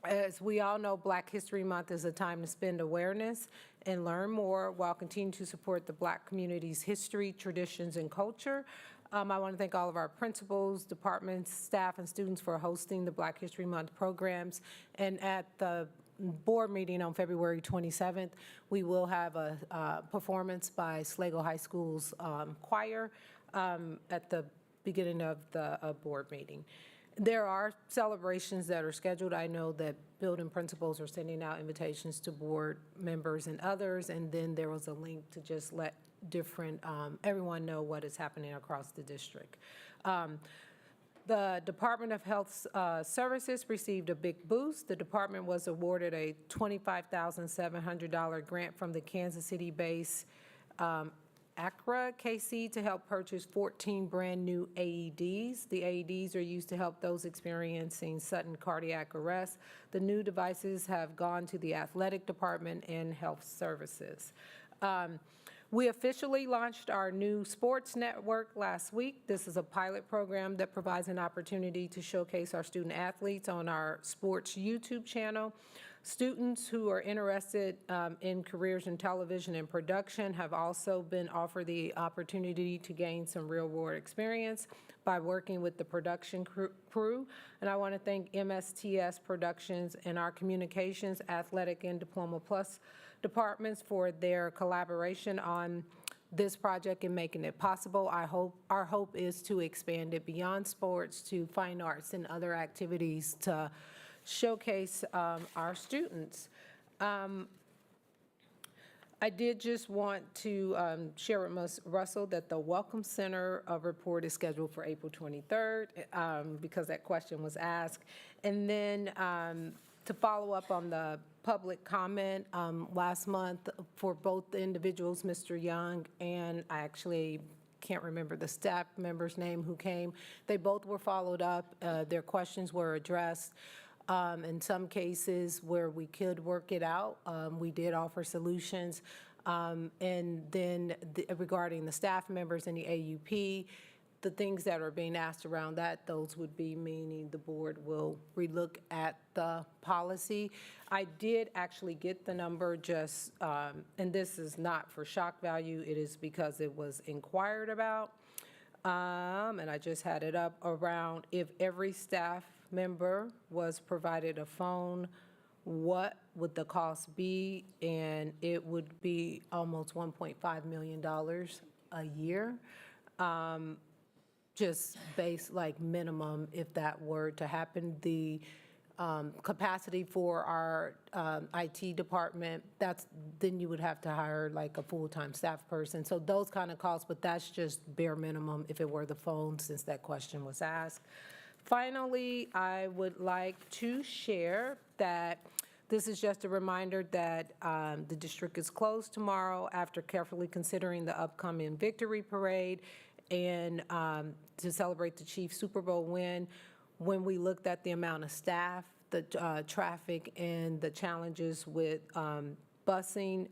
As we all know, Black History Month is a time to spend awareness and learn more while continuing to support the Black community's history, traditions, and culture. I want to thank all of our principals, departments, staff, and students for hosting the Black History Month programs. And at the board meeting on February 27th, we will have a performance by Sligo High School's choir at the beginning of the board meeting. There are celebrations that are scheduled. I know that building principals are sending out invitations to board members and others, and then there was a link to just let everyone know what is happening across the district. The Department of Health Services received a big boost. The department was awarded a $25,700 grant from the Kansas City-based ACRA KC to help purchase 14 brand-new AEDs. The AEDs are used to help those experiencing sudden cardiac arrest. The new devices have gone to the athletic department and health services. We officially launched our new sports network last week. This is a pilot program that provides an opportunity to showcase our student athletes on our sports YouTube channel. Students who are interested in careers in television and production have also been offered the opportunity to gain some real-world experience by working with the production crew. And I want to thank MSTS Productions and our Communications, Athletic, and Diploma Plus departments for their collaboration on this project and making it possible. Our hope is to expand it beyond sports to fine arts and other activities to showcase our students. I did just want to share with Ms. Russell that the Welcome Center report is scheduled for April 23rd because that question was asked. And then to follow up on the public comment last month for both the individuals, Mr. Young and I actually can't remember the staff member's name who came, they both were followed up. Their questions were addressed. In some cases where we could work it out, we did offer solutions. And then regarding the staff members and the AUP, the things that are being asked around that, those would be meaning the board will relook at the policy. I did actually get the number just, and this is not for shock value, it is because it was inquired about. And I just had it up around if every staff member was provided a phone, what would the cost be? And it would be almost $1.5 million a year. Just base like minimum if that were to happen. The capacity for our IT department, then you would have to hire like a full-time staff person. So those kind of costs, but that's just bare minimum if it were the phone, since that question was asked. Finally, I would like to share that this is just a reminder that the district is closed tomorrow after carefully considering the upcoming victory parade and to celebrate the Chiefs Super Bowl win. When we looked at the amount of staff, the traffic, and the challenges with busing,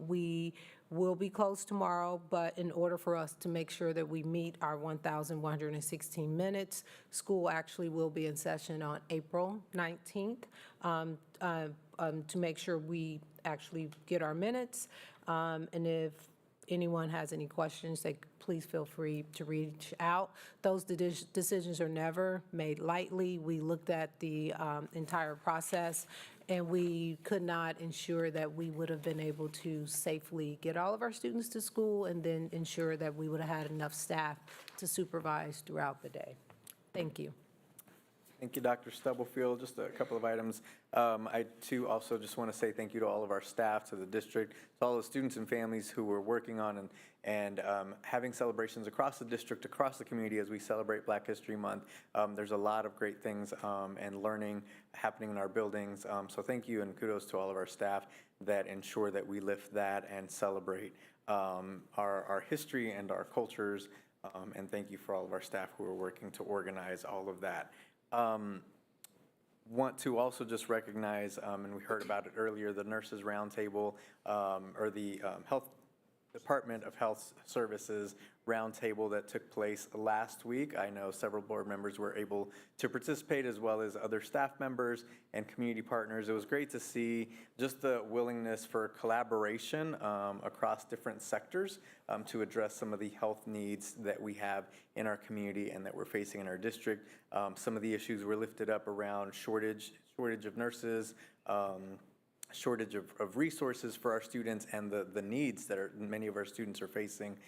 we will be closed tomorrow, but in order for us to make sure that we meet our 1,116 minutes, school actually will be in session on April 19th to make sure we actually get our minutes. And if anyone has any questions, please feel free to reach out. Those decisions are never made lightly. We looked at the entire process, and we could not ensure that we would have been able to safely get all of our students to school and then ensure that we would have had enough staff to supervise throughout the day. Thank you. Thank you, Dr. Stubblefield. Just a couple of items. I, too, also just want to say thank you to all of our staff, to the district, to all the students and families who were working on and having celebrations across the district, across the community as we celebrate Black History Month. There's a lot of great things and learning happening in our buildings. So thank you, and kudos to all of our staff that ensure that we lift that and celebrate our history and our cultures. And thank you for all of our staff who are working to organize all of that. Want to also just recognize, and we heard about it earlier, the Nurses Roundtable, or the Health Department of Health Services Roundtable that took place last week. I know several board members were able to participate, as well as other staff members and community partners. It was great to see just the willingness for collaboration across different sectors to address some of the health needs that we have in our community and that we're facing in our district. Some of the issues were lifted up around shortage of nurses, shortage of resources for our students, and the needs that many of our students are facing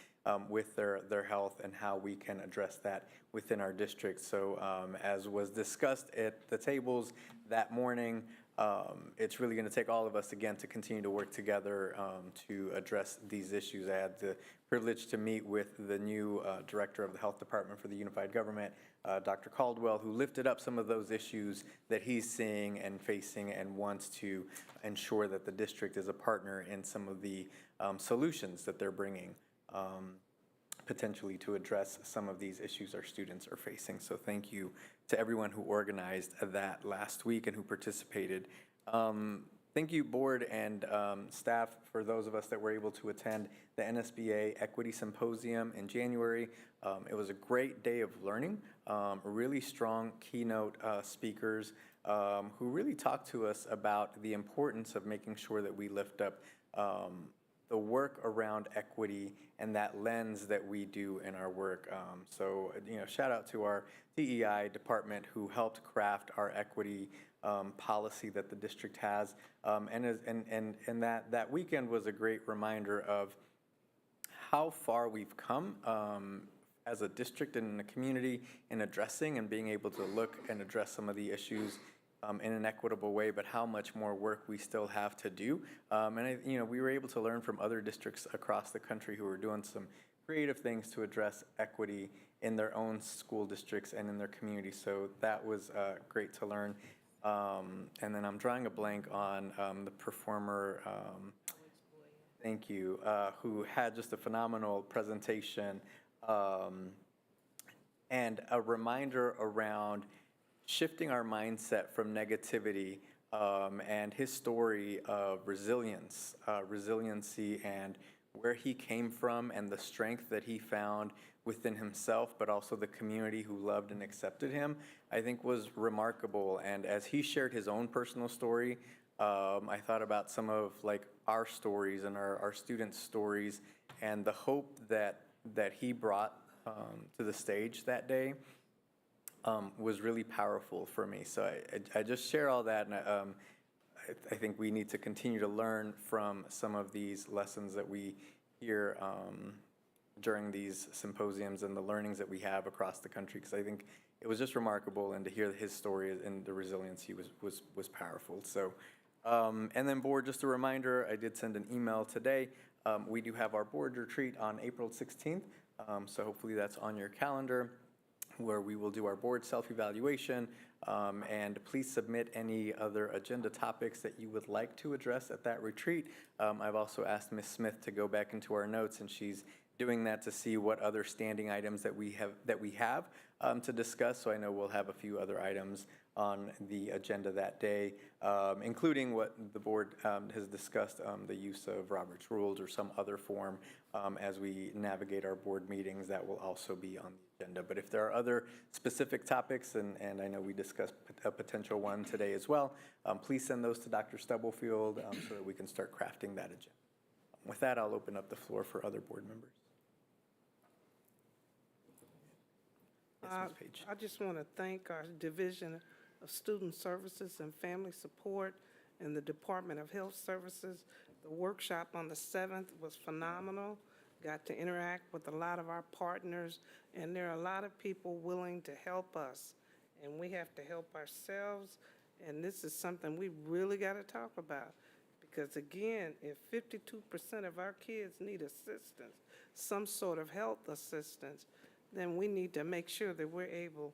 with their health, and how we can address that within our district. So as was discussed at the tables that morning, it's really going to take all of us again to continue to work together to address these issues. I had the privilege to meet with the new director of the health department for the unified government, Dr. Caldwell, who lifted up some of those issues that he's seeing and facing, and wants to ensure that the district is a partner in some of the solutions that they're bringing potentially to address some of these issues our students are facing. So thank you to everyone who organized that last week and who participated. Thank you, board and staff, for those of us that were able to attend the NSBA Equity Symposium in January. It was a great day of learning. really strong keynote speakers who really talked to us about the importance of making sure that we lift up the work around equity and that lens that we do in our work. So, shout out to our DEI department who helped craft our equity policy that the district has. And that weekend was a great reminder of how far we've come as a district and in the community in addressing and being able to look and address some of the issues in an equitable way, but how much more work we still have to do. We were able to learn from other districts across the country who are doing some creative things to address equity in their own school districts and in their communities. So that was great to learn. And then I'm drawing a blank on the performer, thank you, who had just a phenomenal presentation and a reminder around shifting our mindset from negativity and his story of resiliency and where he came from and the strength that he found within himself, but also the community who loved and accepted him, I think was remarkable. And as he shared his own personal story, I thought about some of our stories and our students' stories and the hope that he brought to the stage that day. Was really powerful for me. So I just share all that, and I think we need to continue to learn from some of these lessons that we hear during these symposiums and the learnings that we have across the country, because I think it was just remarkable, and to hear his story and the resiliency was powerful. So, and then board, just a reminder, I did send an email today. We do have our board retreat on April 16th, so hopefully that's on your calendar, where we will do our board self-evaluation, and please submit any other agenda topics that you would like to address at that retreat. I've also asked Ms. Smith to go back into our notes, and she's doing that to see what other standing items that we have to discuss. So I know we'll have a few other items on the agenda that day, including what the board has discussed, the use of Robert's Rules or some other form as we navigate our board meetings. That will also be on the agenda. But if there are other specific topics, and I know we discussed a potential one today as well, please send those to Dr. Stubblefield so that we can start crafting that agenda. With that, I'll open up the floor for other board members. Yes, Ms. Page. I just want to thank our Division of Student Services and Family Support and the Department of Health Services. The workshop on the 7th was phenomenal. Got to interact with a lot of our partners, and there are a lot of people willing to help us, and we have to help ourselves, and this is something we really got to talk about. Because again, if 52% of our kids need assistance, some sort of health assistance, then we need to make sure that we're able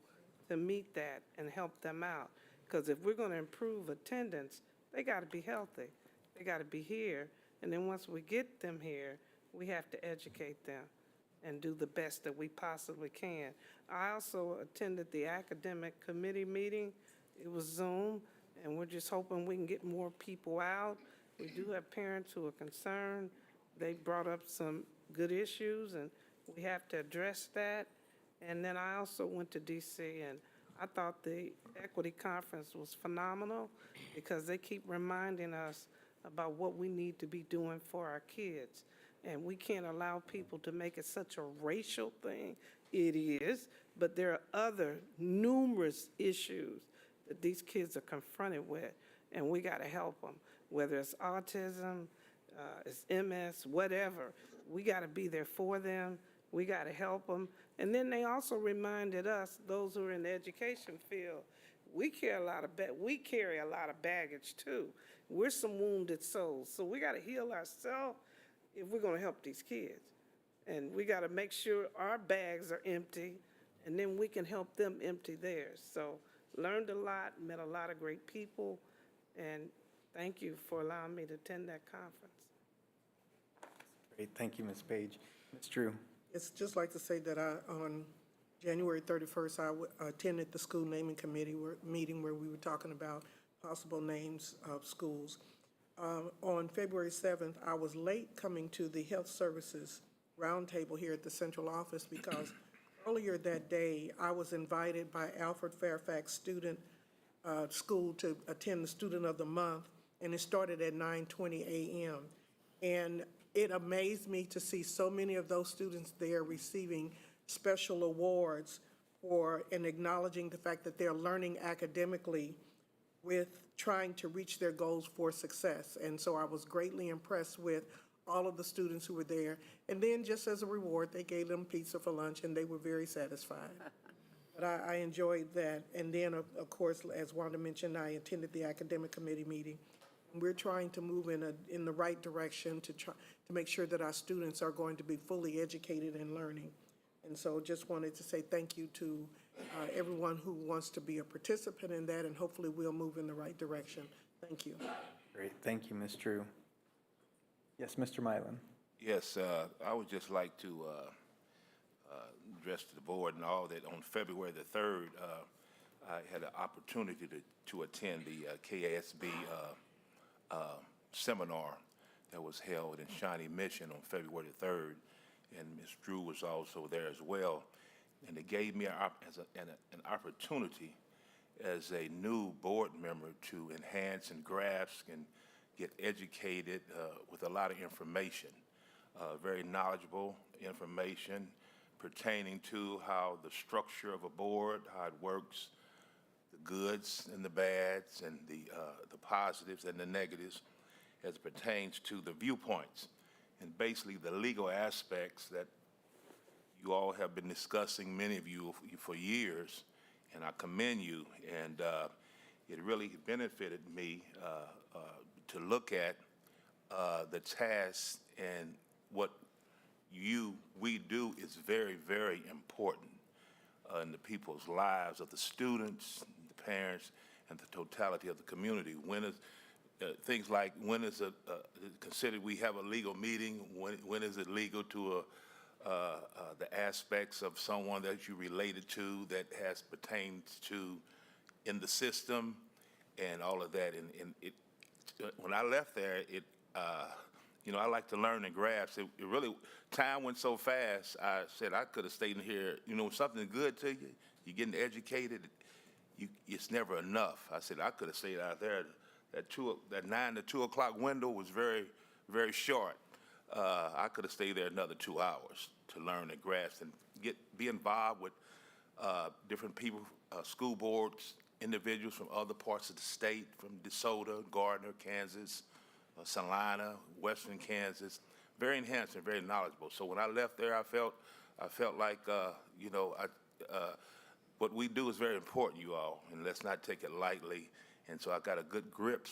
to meet that and help them out. Because if we're going to improve attendance, they got to be healthy. They got to be here. And then once we get them here, we have to educate them and do the best that we possibly can. I also attended the academic committee meeting. It was Zoom, and we're just hoping we can get more people out. We do have parents who are concerned. They brought up some good issues, and we have to address that. And then I also went to DC, and I thought the equity conference was phenomenal because they keep reminding us about what we need to be doing for our kids. And we can't allow people to make it such a racial thing. It is, but there are other numerous issues that these kids are confronted with, and we got to help them, whether it's autism, it's MS, whatever. We got to be there for them. We got to help them. And then they also reminded us, those who are in the education field, we carry a lot of baggage too. We're some wounded souls, so we got to heal ourselves if we're going to help these kids. And we got to make sure our bags are empty, and then we can help them empty theirs. So learned a lot, met a lot of great people, and thank you for allowing me to attend that conference. Great, thank you, Ms. Page. Ms. Drew. It's just like to say that on January 31st, I attended the school naming committee meeting where we were talking about possible names of schools. On February 7th, I was late coming to the health services roundtable here at the central office because earlier that day, I was invited by Alfred Fairfax Student School to attend the Student of the Month, and it started at 9:20 a.m. And it amazed me to see so many of those students there receiving special awards for and acknowledging the fact that they're learning academically with trying to reach their goals for success. And so I was greatly impressed with all of the students who were there. And then just as a reward, they gave them pizza for lunch, and they were very satisfied. But I enjoyed that. And then, of course, as Wanda mentioned, I attended the academic committee meeting. We're trying to move in the right direction to make sure that our students are going to be fully educated and learning. And so just wanted to say thank you to everyone who wants to be a participant in that, and hopefully we'll move in the right direction. Thank you. Great, thank you, Ms. Drew. Yes, Mr. Mylan. Yes, I would just like to address to the board and all that on February the 3rd, I had an opportunity to attend the KASB seminar that was held in Shawnee Mission on February the 3rd, and Ms. Drew was also there as well. And it gave me an opportunity as a new board member to enhance and grasp and get educated with a lot of information, very knowledgeable information pertaining to how the structure of a board, how it works, the goods and the bads, and the positives and the negatives as it pertains to the viewpoints, and basically the legal aspects that you all have been discussing, many of you, for years, and I commend you. And it really benefited me to look at the tasks, and what we do is very, very important in the people's lives of the students, the parents, and the totality of the community. When is things like, when is it considered we have a legal meeting? When is it legal to the aspects of someone that you related to that has pertained to in the system and all of that? And it, when I left there, I like to learn and grasp. It really, time went so fast, I said I could have stayed in here, something good to you, you're getting educated, it's never enough. I said I could have stayed out there. That 9 to 2 o'clock window was very, very short. I could have stayed there another 2 hours to learn and grasp and be involved with different people, school boards, individuals from other parts of the state, from DeSoto, Gardner, Kansas, Salina, Western Kansas. Very enhanced and very knowledgeable. So when I left there, I felt like what we do is very important, you all, and let's not take it lightly. And so I got a good grip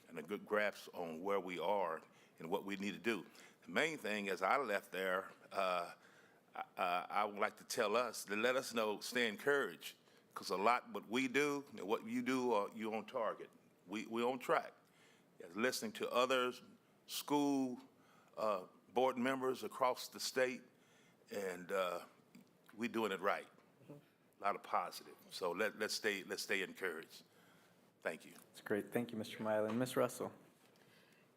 and a good grasp on where we are and what we need to do. The main thing is I left there, I would like to tell us, to let us know, stay encouraged, because a lot what we do and what you do, you're on target. We're on track. Listening to others, school board members across the state, and we're doing it right. A lot of positive. So let's stay encouraged. Thank you. That's great. Thank you, Mr. Mylan. Ms. Russell.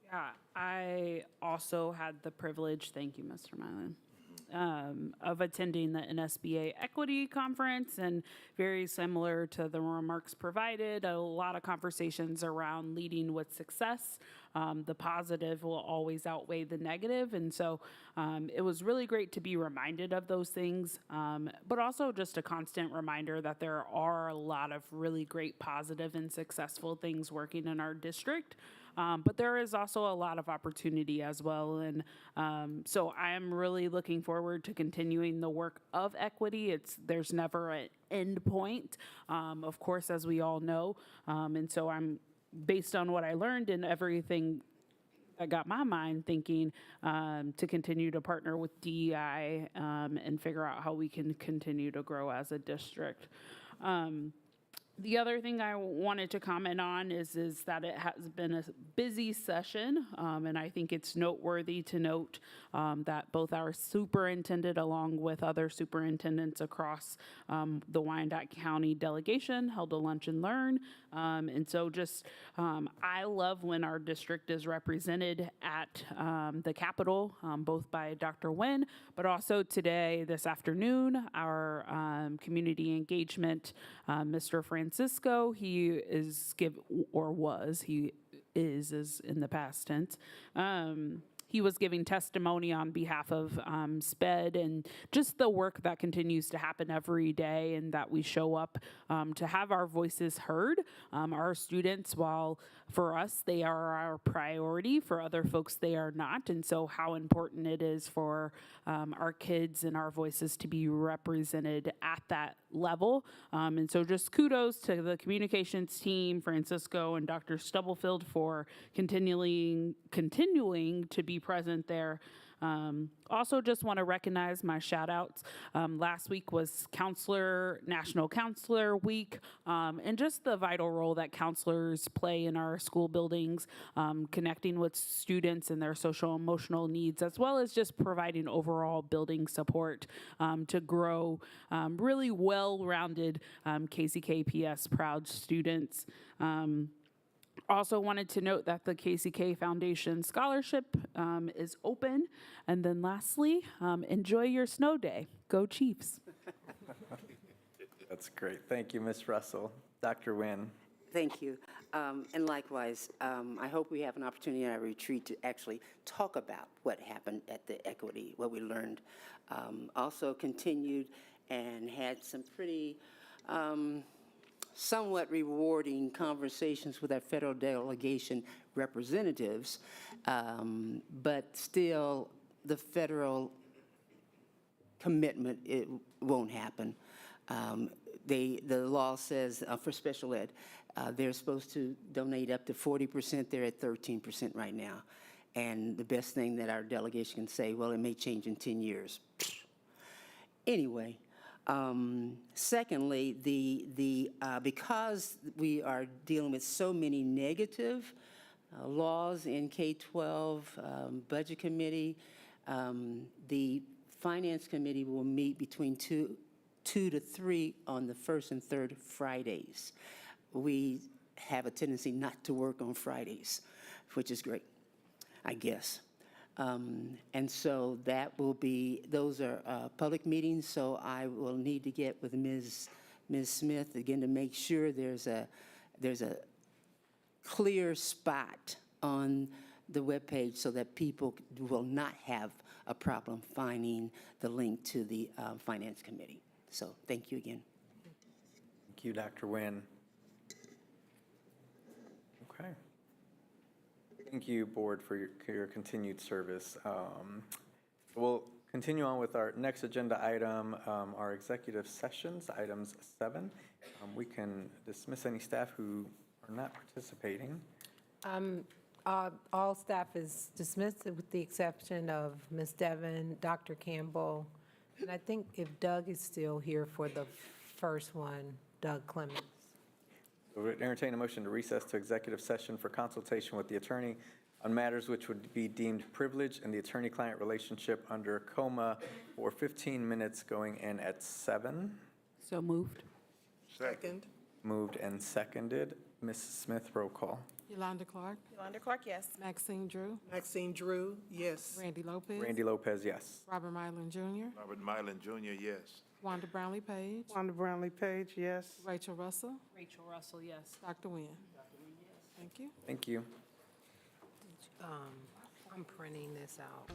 Yeah, I also had the privilege, thank you, Mr. Mylan, of attending the NSBA Equity Conference, and very similar to the remarks provided, a lot of conversations around leading with success. The positive will always outweigh the negative, and so it was really great to be reminded of those things, but also just a constant reminder that there are a lot of really great positive and successful things working in our district. But there is also a lot of opportunity as well. And so I am really looking forward to continuing the work of equity. There's never an end point, of course, as we all know. And so I'm, based on what I learned and everything that got my mind thinking, to continue to partner with DEI and figure out how we can continue to grow as a district. The other thing I wanted to comment on is that it has been a busy session, and I think it's noteworthy to note that both our superintendent, along with other superintendents across the Wyandotte County delegation, held a lunch and learn. And so I love when our district is represented at the Capitol, both by Dr. Nguyen, but also today, this afternoon, our community engagement, Mr. Francisco, he is in the past tense. He was giving testimony on behalf of SPED and just the work that continues to happen every day, and that we show up to have our voices heard. Our students, while for us they are our priority, for other folks they are not, and so how important it is for our kids and our voices to be represented at that level. And so just kudos to the communications team, Francisco and Dr. Stubblefield, for continuing to be present there. Also just want to recognize my shout outs. Last week was National Counselor Week, and just the vital role that counselors play in our school buildings, connecting with students and their social emotional needs, as well as just providing overall building support to grow really well-rounded KCKPS proud students. Also wanted to note that the KCK Foundation Scholarship is open. And then lastly, enjoy your snow day. Go Chiefs. That's great. Thank you, Ms. Russell. Dr. Nguyen. Thank you. And likewise, I hope we have an opportunity in our retreat to actually talk about what happened at the equity, what we learned. Also continued and had some pretty somewhat rewarding conversations with our federal delegation representatives, but still the federal commitment, it won't happen. The law says for special ed, they're supposed to donate up to 40%. They're at 13% right now. And the best thing that our delegation can say, well, it may change in 10 years. Anyway, secondly, because we are dealing with so many negative laws in K-12 budget committee, the finance committee will meet between 2 to 3 on the first and third Fridays. We have a tendency not to work on Fridays, which is great, I guess. And so that will be, those are public meetings, so I will need to get with Ms. Smith again to make sure there's a clear spot on the webpage so that people will not have a problem finding the link to the Finance Committee. So thank you again. Thank you, Dr. Nguyen. Okay. Thank you, Board, for your continued service. We'll continue on with our next agenda item, our executive sessions, items 7. We can dismiss any staff who are not participating. All staff is dismissed with the exception of Ms. Devon, Dr. Campbell, and I think if Doug is still here for the first one, Doug Clemens. We would entertain a motion to recess to executive session for consultation with the attorney on matters which would be deemed privileged in the attorney-client relationship under COMA for 15 minutes going in at 7. So moved. Second. Moved and seconded. Ms. Smith, roll call. Yolanda Clark, Yolanda Clark, yes. Maxine Drew, Maxine Drew, yes. Randy Lopez. Randy Lopez, yes. Robert Mylan Jr., Robert Mylan Jr., yes. Wanda Brownlee Page, Wanda Brownlee Page, yes. Rachel Russell, Rachel Russell, yes. Dr. Nguyen. Thank you. Thank you. I'm printing this out.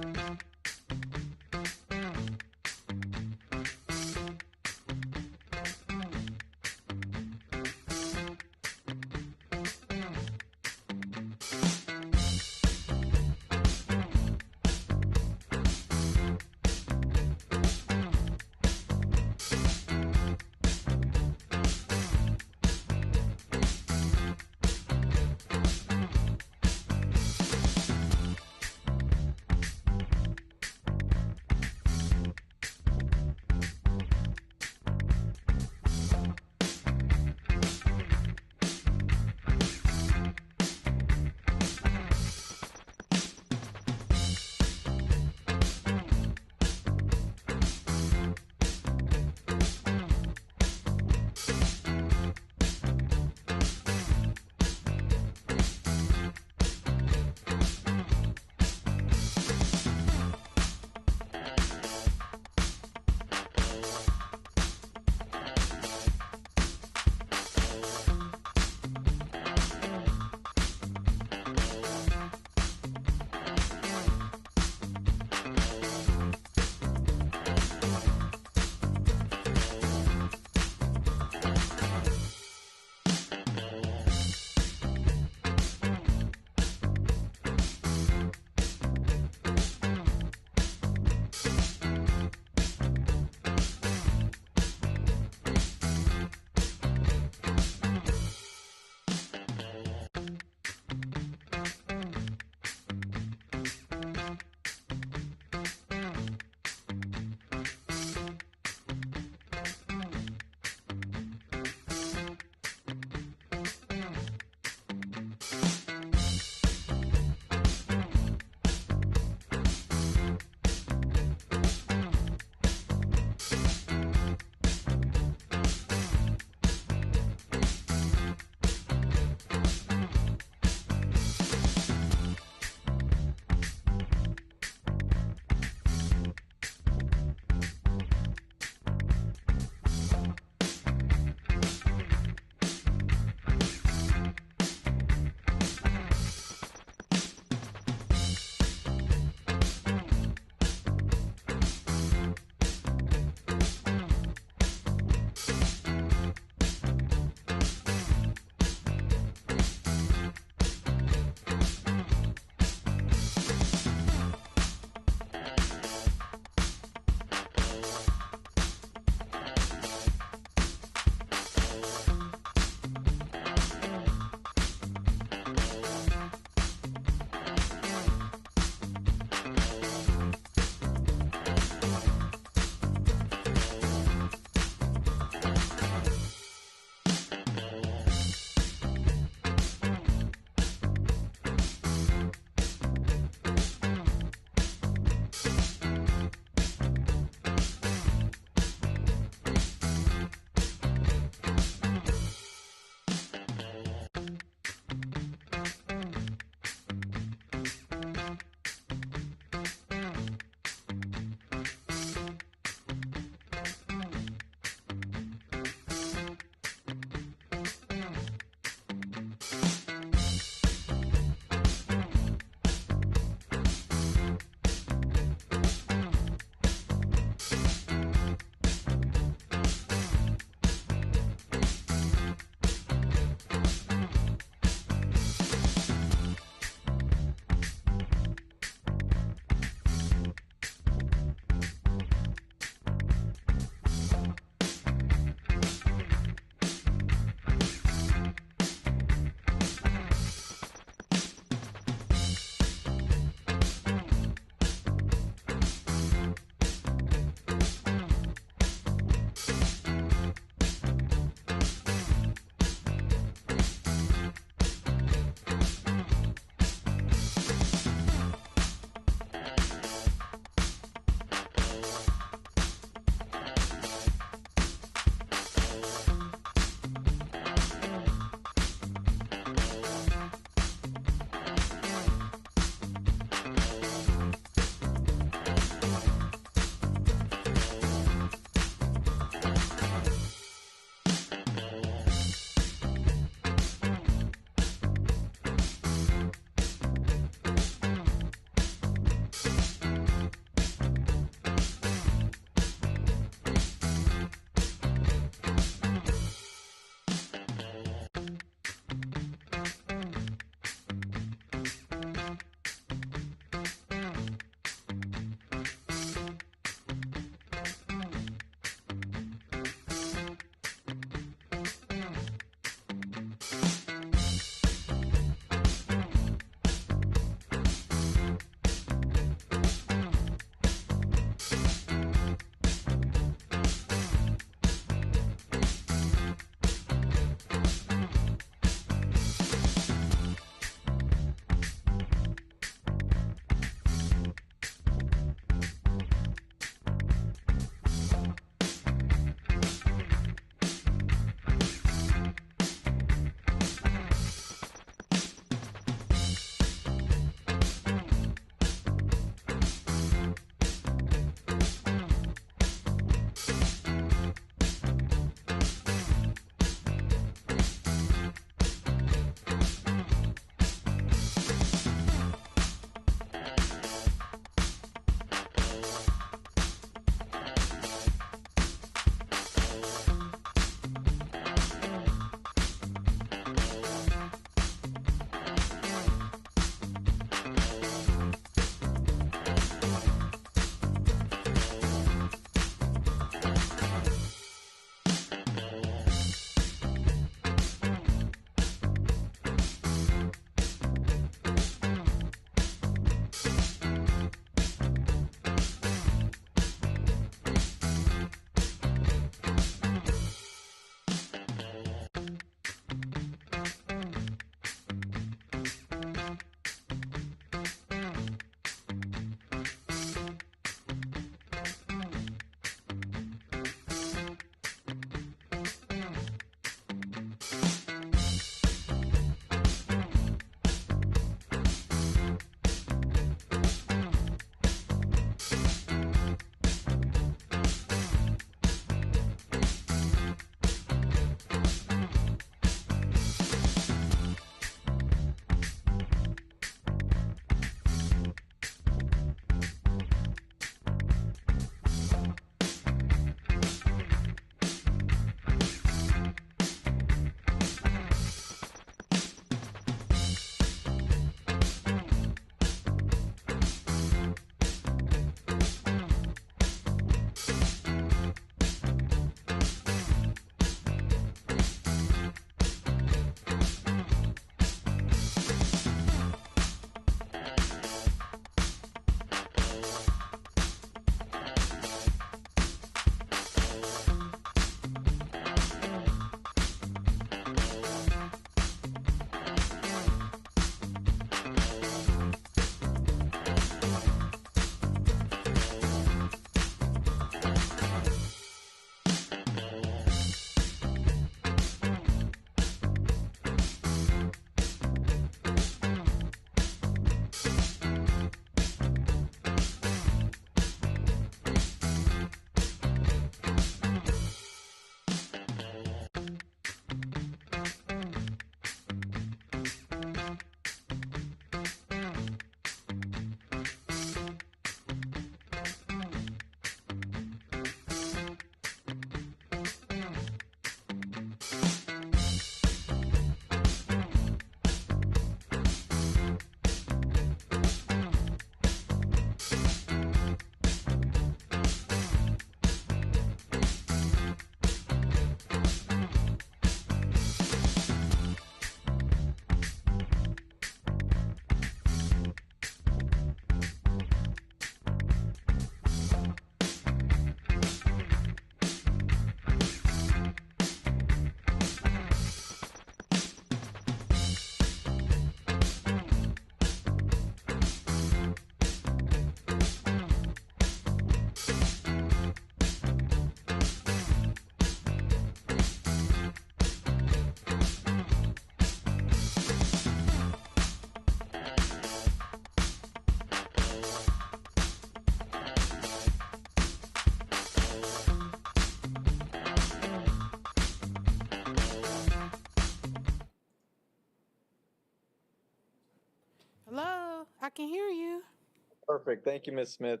Perfect. Thank you, Ms. Smith.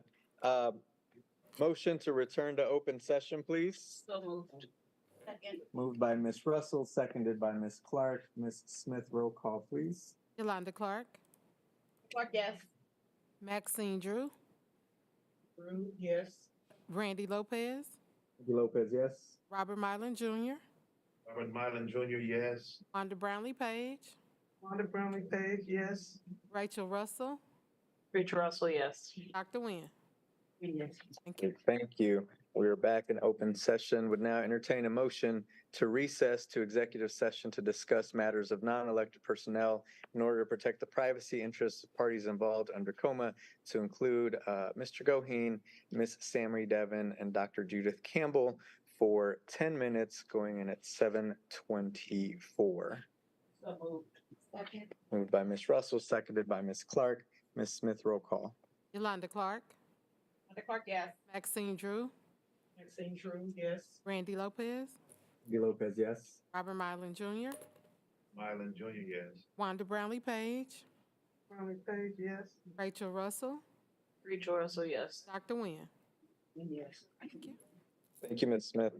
Motion to return to open session, please. So moved. Moved by Ms. Russell, seconded by Ms. Clark. Ms. Smith, roll call, please. Yolanda Clark, Clark, yes. Maxine Drew, Drew, yes. Randy Lopez, Lopez, yes. Robert Mylan Jr., Robert Mylan Jr., yes. Wanda Brownlee Page, Wanda Brownlee Page, yes. Rachel Russell, Rachel Russell, yes. Dr. Nguyen. Yes. Thank you. Thank you. We are back in open session. Would now entertain a motion to recess to executive session to discuss matters of non-elected personnel in order to protect the privacy interests of parties involved under COMA, to include Mr. Goheen, Ms. Samry Devon, and Dr. Judith Campbell for 10 minutes, going in at 7:24. So moved. Second. Moved by Ms. Russell, seconded by Ms. Clark. Ms. Smith, roll call. Yolanda Clark, Wanda Clark, yes. Maxine Drew, Maxine Drew, yes. Randy Lopez, Lopez, yes. Robert Mylan Jr., Mylan Jr., yes. Wanda Brownlee Page, Brownlee Page, yes. Rachel Russell, Rachel Russell, yes. Dr. Nguyen. Yes. Thank you. Thank you, Ms. Smith.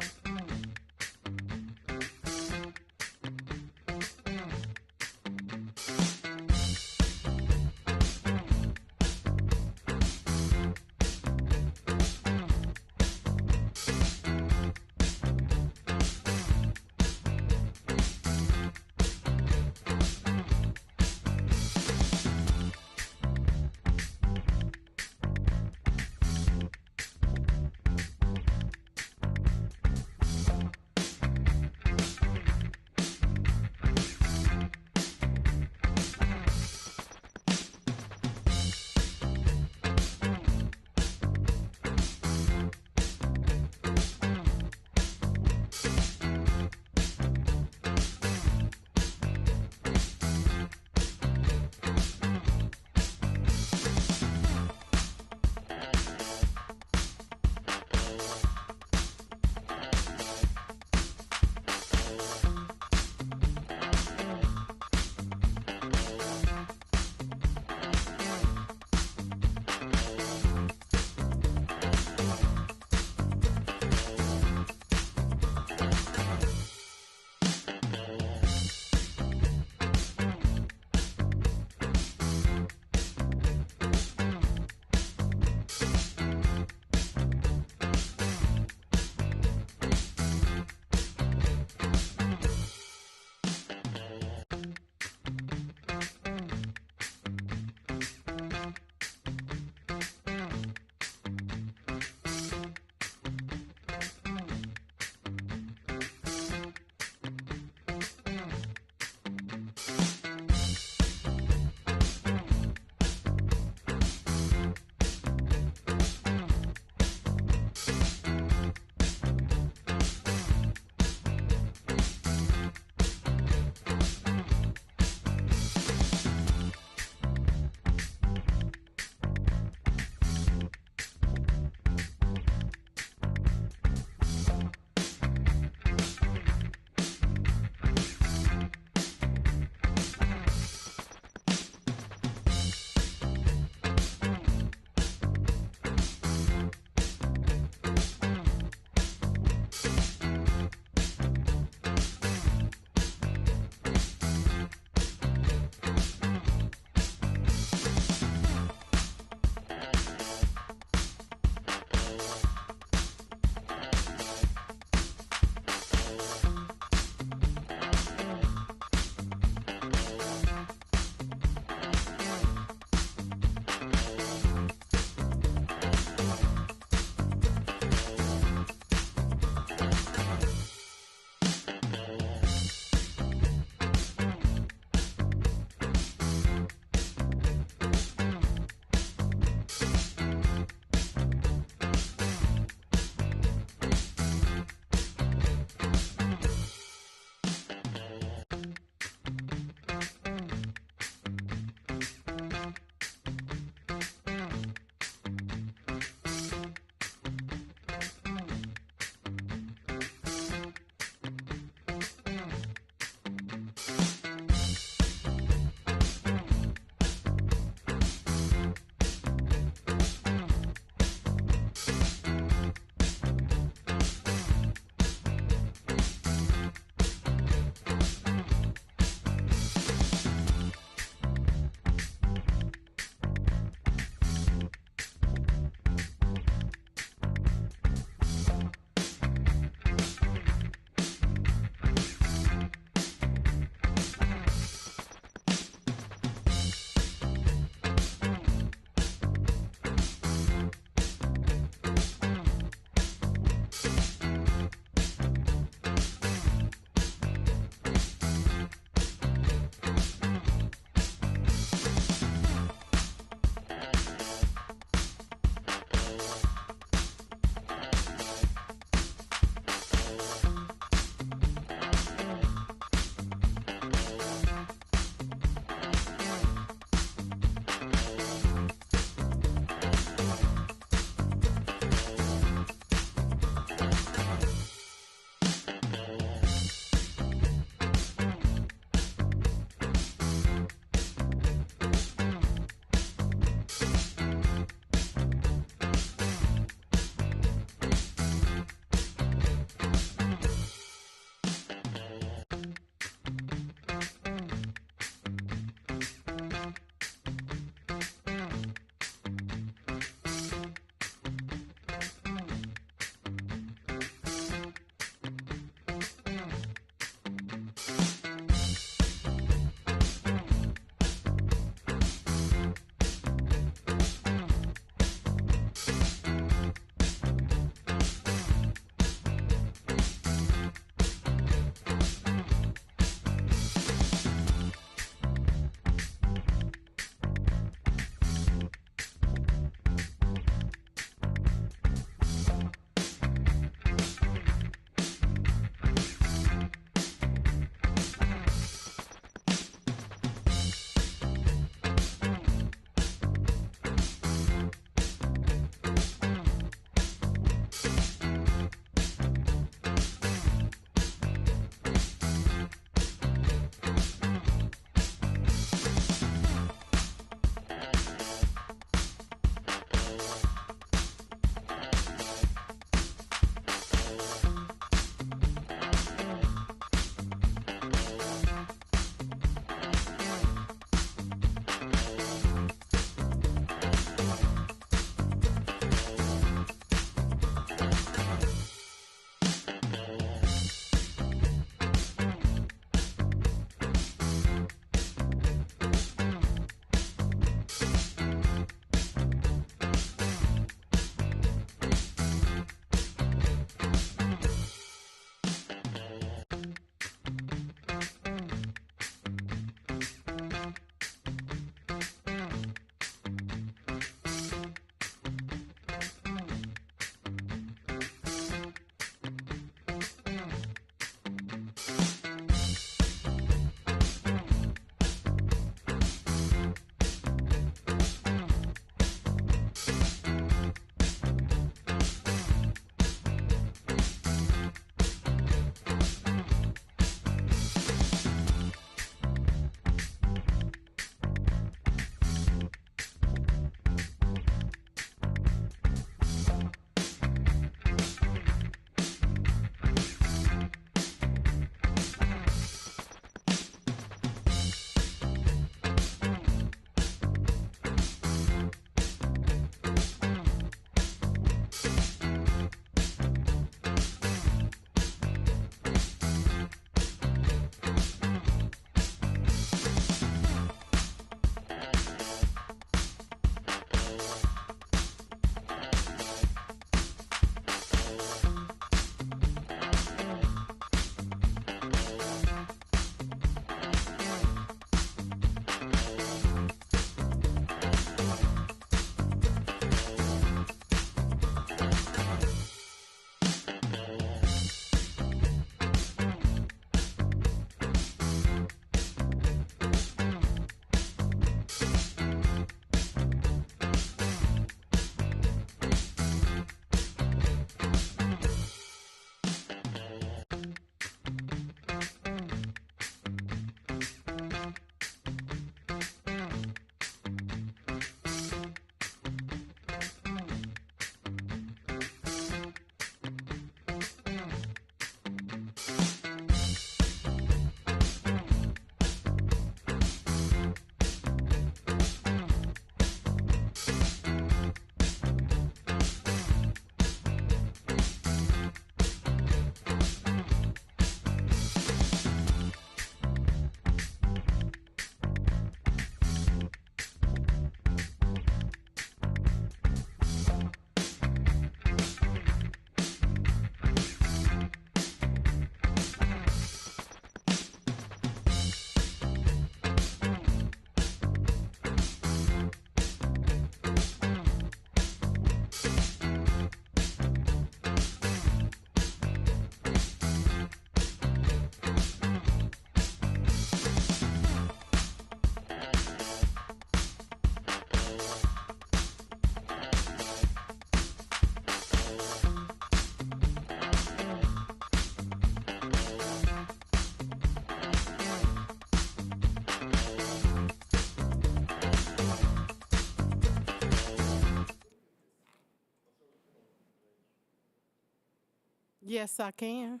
Yes, I can.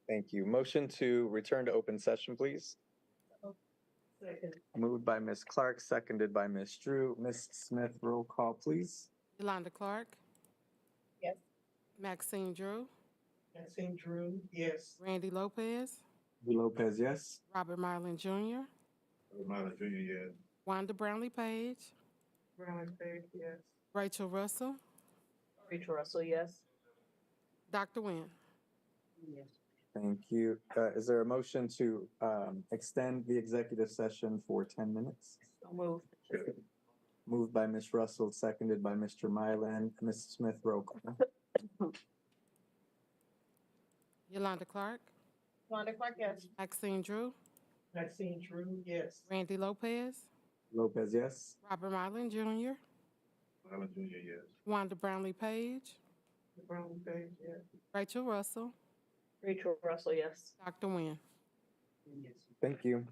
Thank you. Motion to return to open session, please. Moved by Ms. Clark, seconded by Ms. Drew. Ms. Smith, roll call, please. Yolanda Clark. Yes. Maxine Drew. Maxine Drew, yes. Randy Lopez. Lee Lopez, yes. Robert Marlin Jr. Robert Mylan Jr., yes. Wanda Brownlee Page. Brown Page, yes. Rachel Russell. Rachel Russell, yes. Dr. Nguyen. Yes. Thank you. Is there a motion to extend the executive session for 10 minutes? So moved. Moved by Ms. Russell, seconded by Mr. Mylan. Ms. Smith, roll call. Yolanda Clark. Wanda Clark, yes. Maxine Drew. Maxine Drew, yes. Randy Lopez. Lopez, yes. Robert Marlin Jr. Mylan Jr., yes. Wanda Brownlee Page. Brown Page, yes. Rachel Russell. Rachel Russell, yes. Dr. Nguyen. Thank you.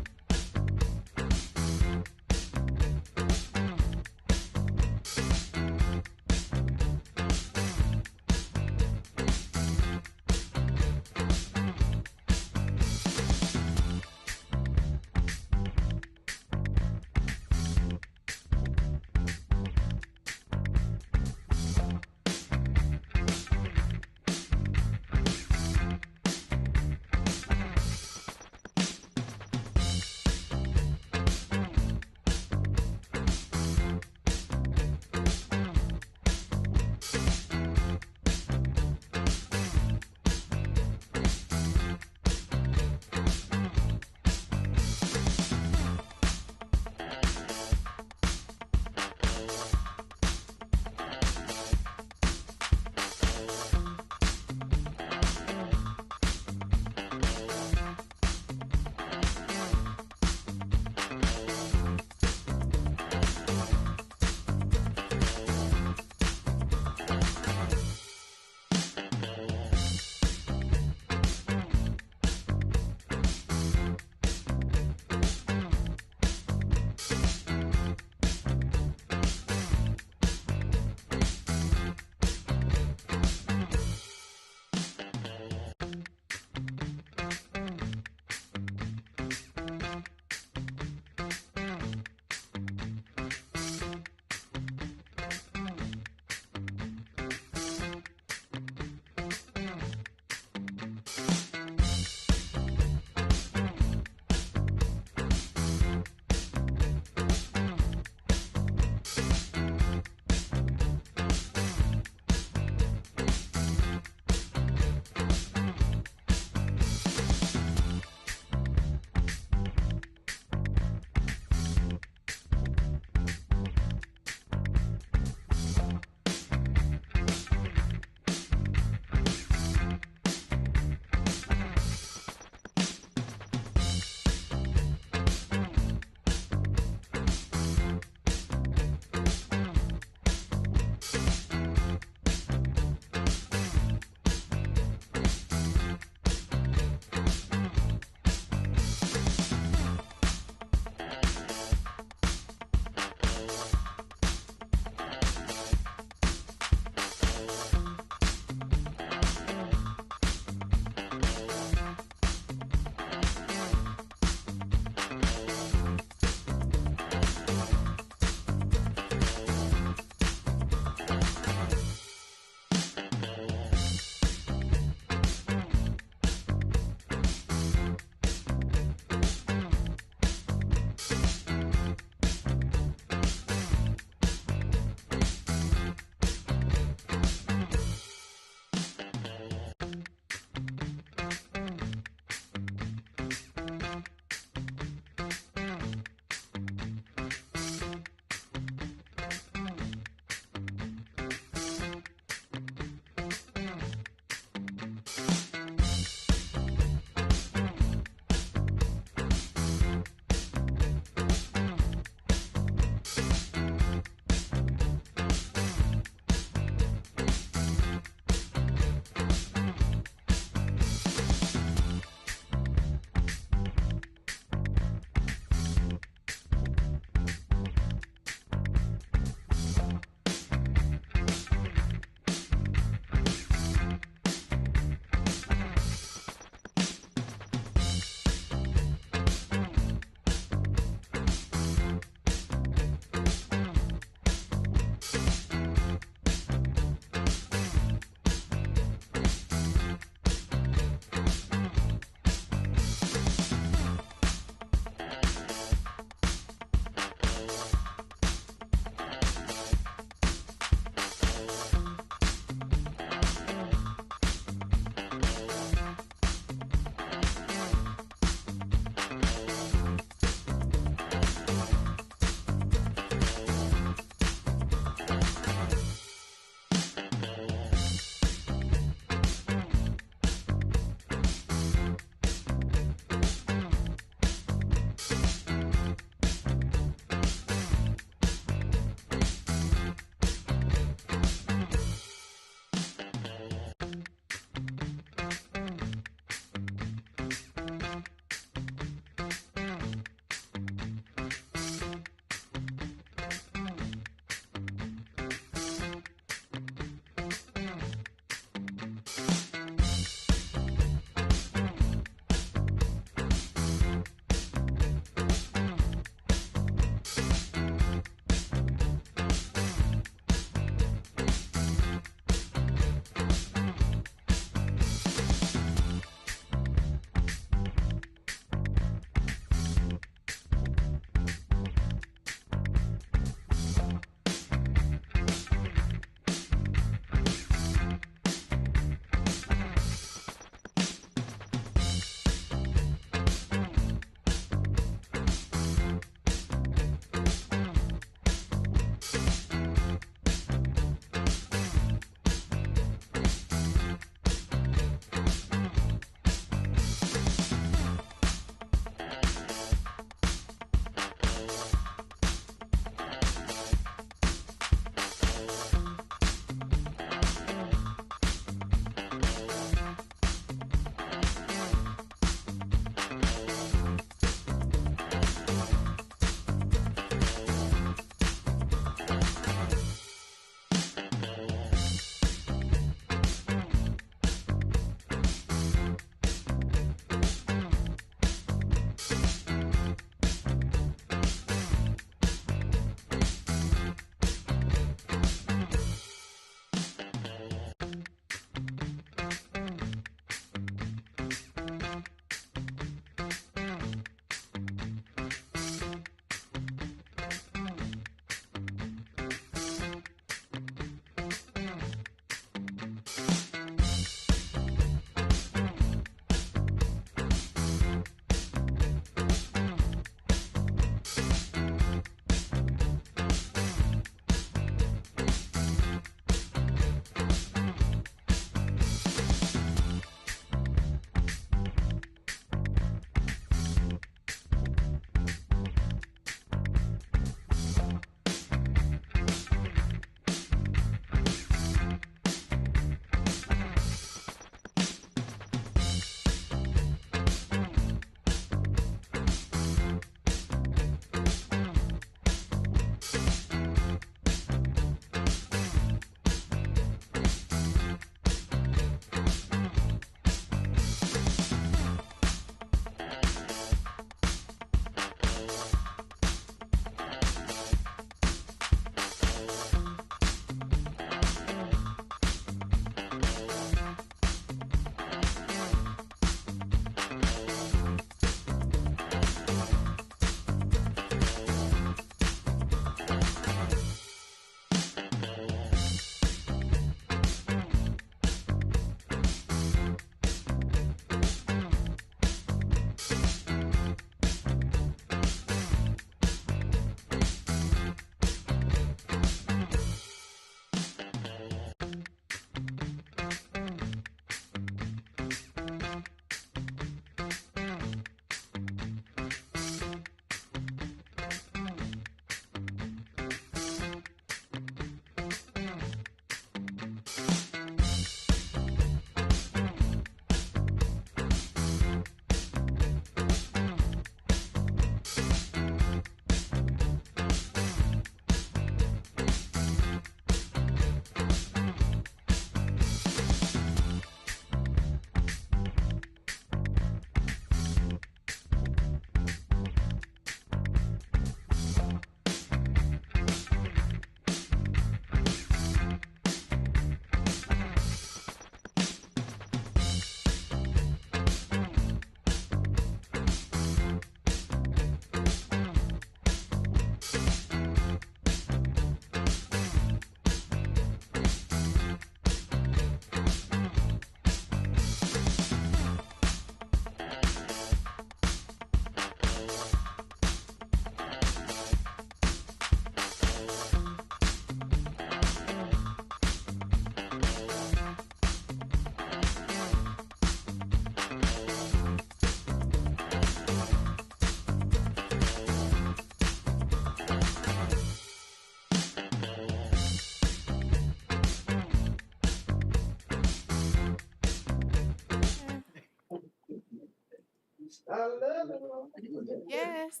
Yes.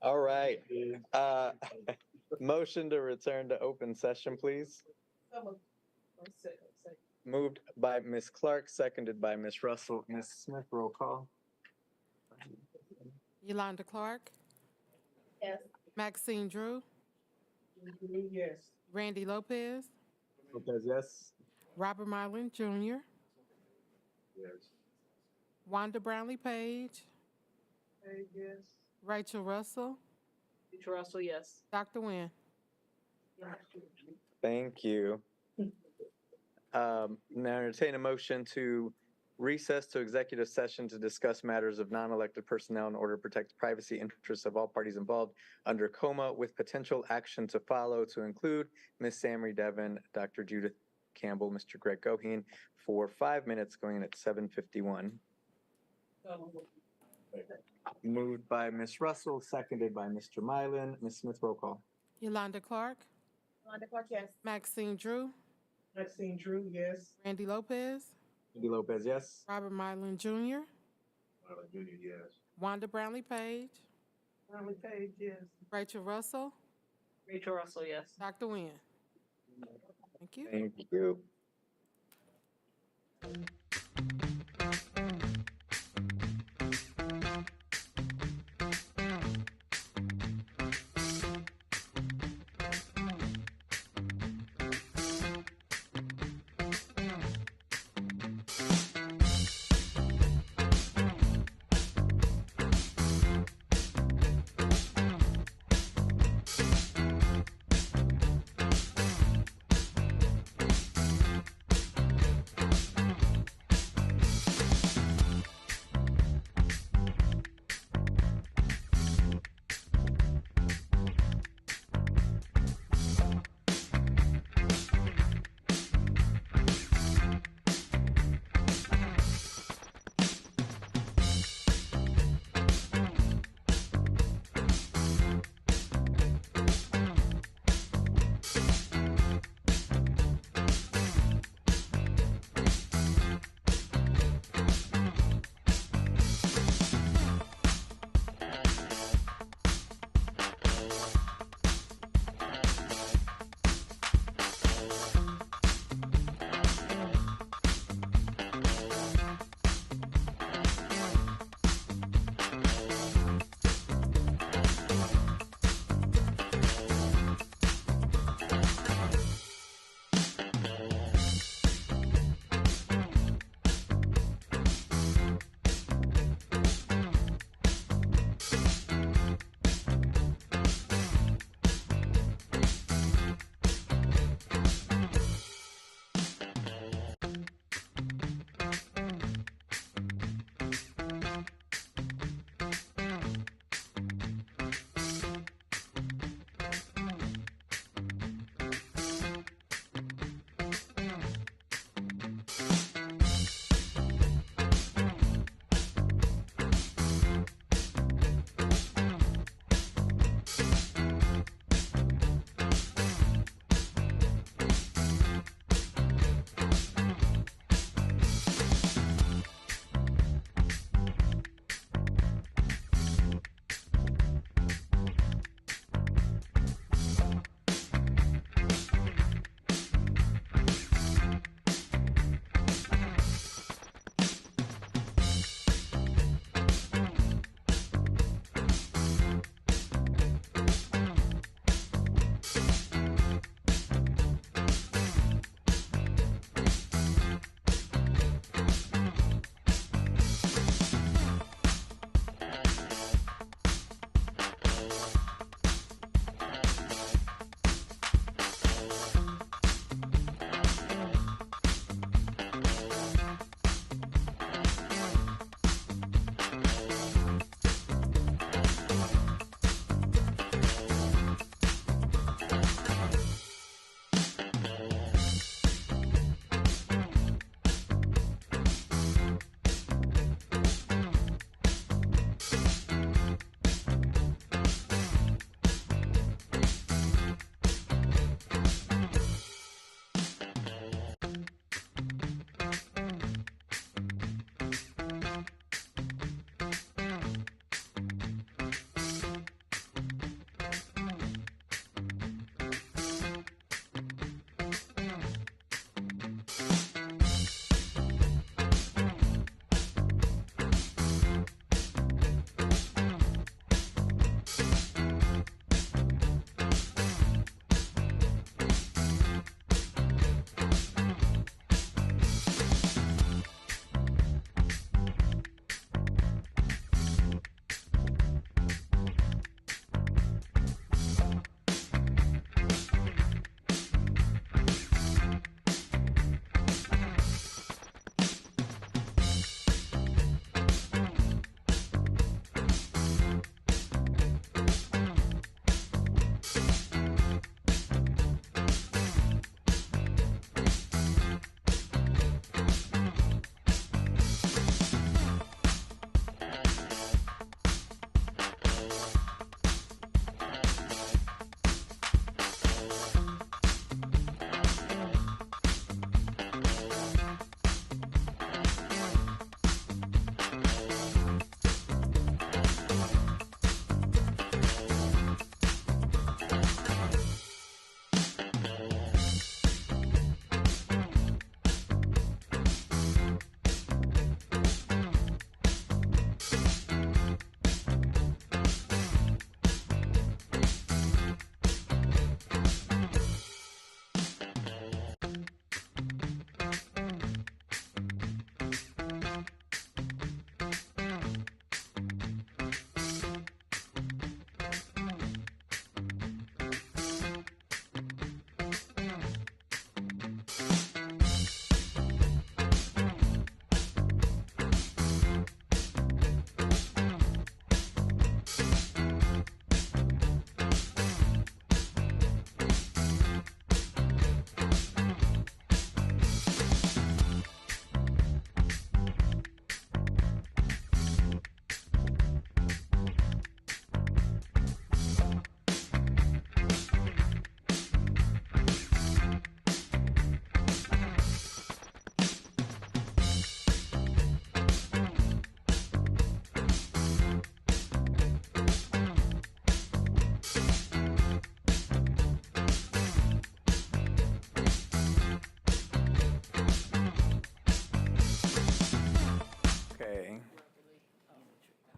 All right. Motion to return to open session, please. Moved by Ms. Clark, seconded by Ms. Russell. Ms. Smith, roll call. Yolanda Clark. Yes. Maxine Drew. Yes. Randy Lopez. Lopez, yes. Robert Mylan Jr. Yes. Wanda Brownlee Page. Yes. Rachel Russell. Rachel Russell, yes. Dr. Nguyen. Thank you. Now entertain a motion to recess to executive session to discuss matters of non-elected personnel in order to protect the privacy interests of all parties involved under COMA with potential action to follow to include Ms. Samry Devon, Dr. Judith Campbell, Mr. Greg Goheen for 5 minutes going in at 7:51. Moved by Ms. Russell, seconded by Mr. Mylan. Ms. Smith, roll call. Yolanda Clark. Yolanda Clark, yes. Maxine Drew. Maxine Drew, yes. Randy Lopez. Andy Lopez, yes. Robert Mylan Jr. Mylan Jr., yes. Wanda Brownlee Page. Brownlee Page, yes. Rachel Russell. Rachel Russell, yes. Dr. Nguyen. Thank you. Thank you.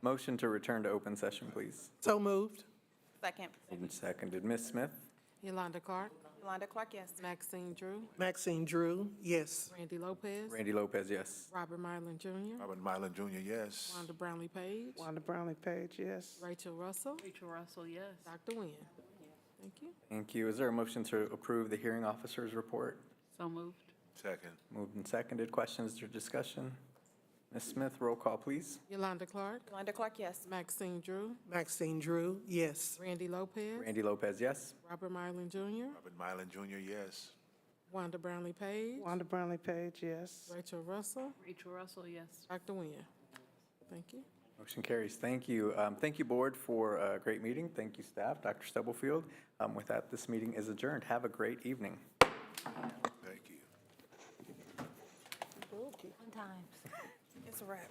Motion to return to open session, please. So moved. Second. Moved and seconded. Ms. Smith? Yolanda Clark, Yolanda Clark, yes. Maxine Drew, Maxine Drew, yes. Randy Lopez, Randy Lopez, yes. Robert Mylan Jr., Robert Mylan Jr., yes. Wanda Brownlee Page, Wanda Brownlee Page, yes. Rachel Russell, Rachel Russell, yes. Dr. Nguyen. Thank you. Thank you. Is there a motion to approve the hearing officer's report? So moved. Second. Moved and seconded. Questions or discussion? Ms. Smith, roll call, please. Yolanda Clark, Yolanda Clark, yes. Maxine Drew, Maxine Drew, yes. Randy Lopez, Randy Lopez, yes. Robert Mylan Jr., Robert Mylan Jr., yes. Wanda Brownlee Page, Wanda Brownlee Page, yes. Rachel Russell, Rachel Russell, yes. Dr. Nguyen. Thank you. Motion carries. Thank you. Thank you, board, for a great meeting. Thank you, staff. Dr. Stubblefield. With that, this meeting is adjourned. Have a great evening. Thank you. Fun times. It's a wrap.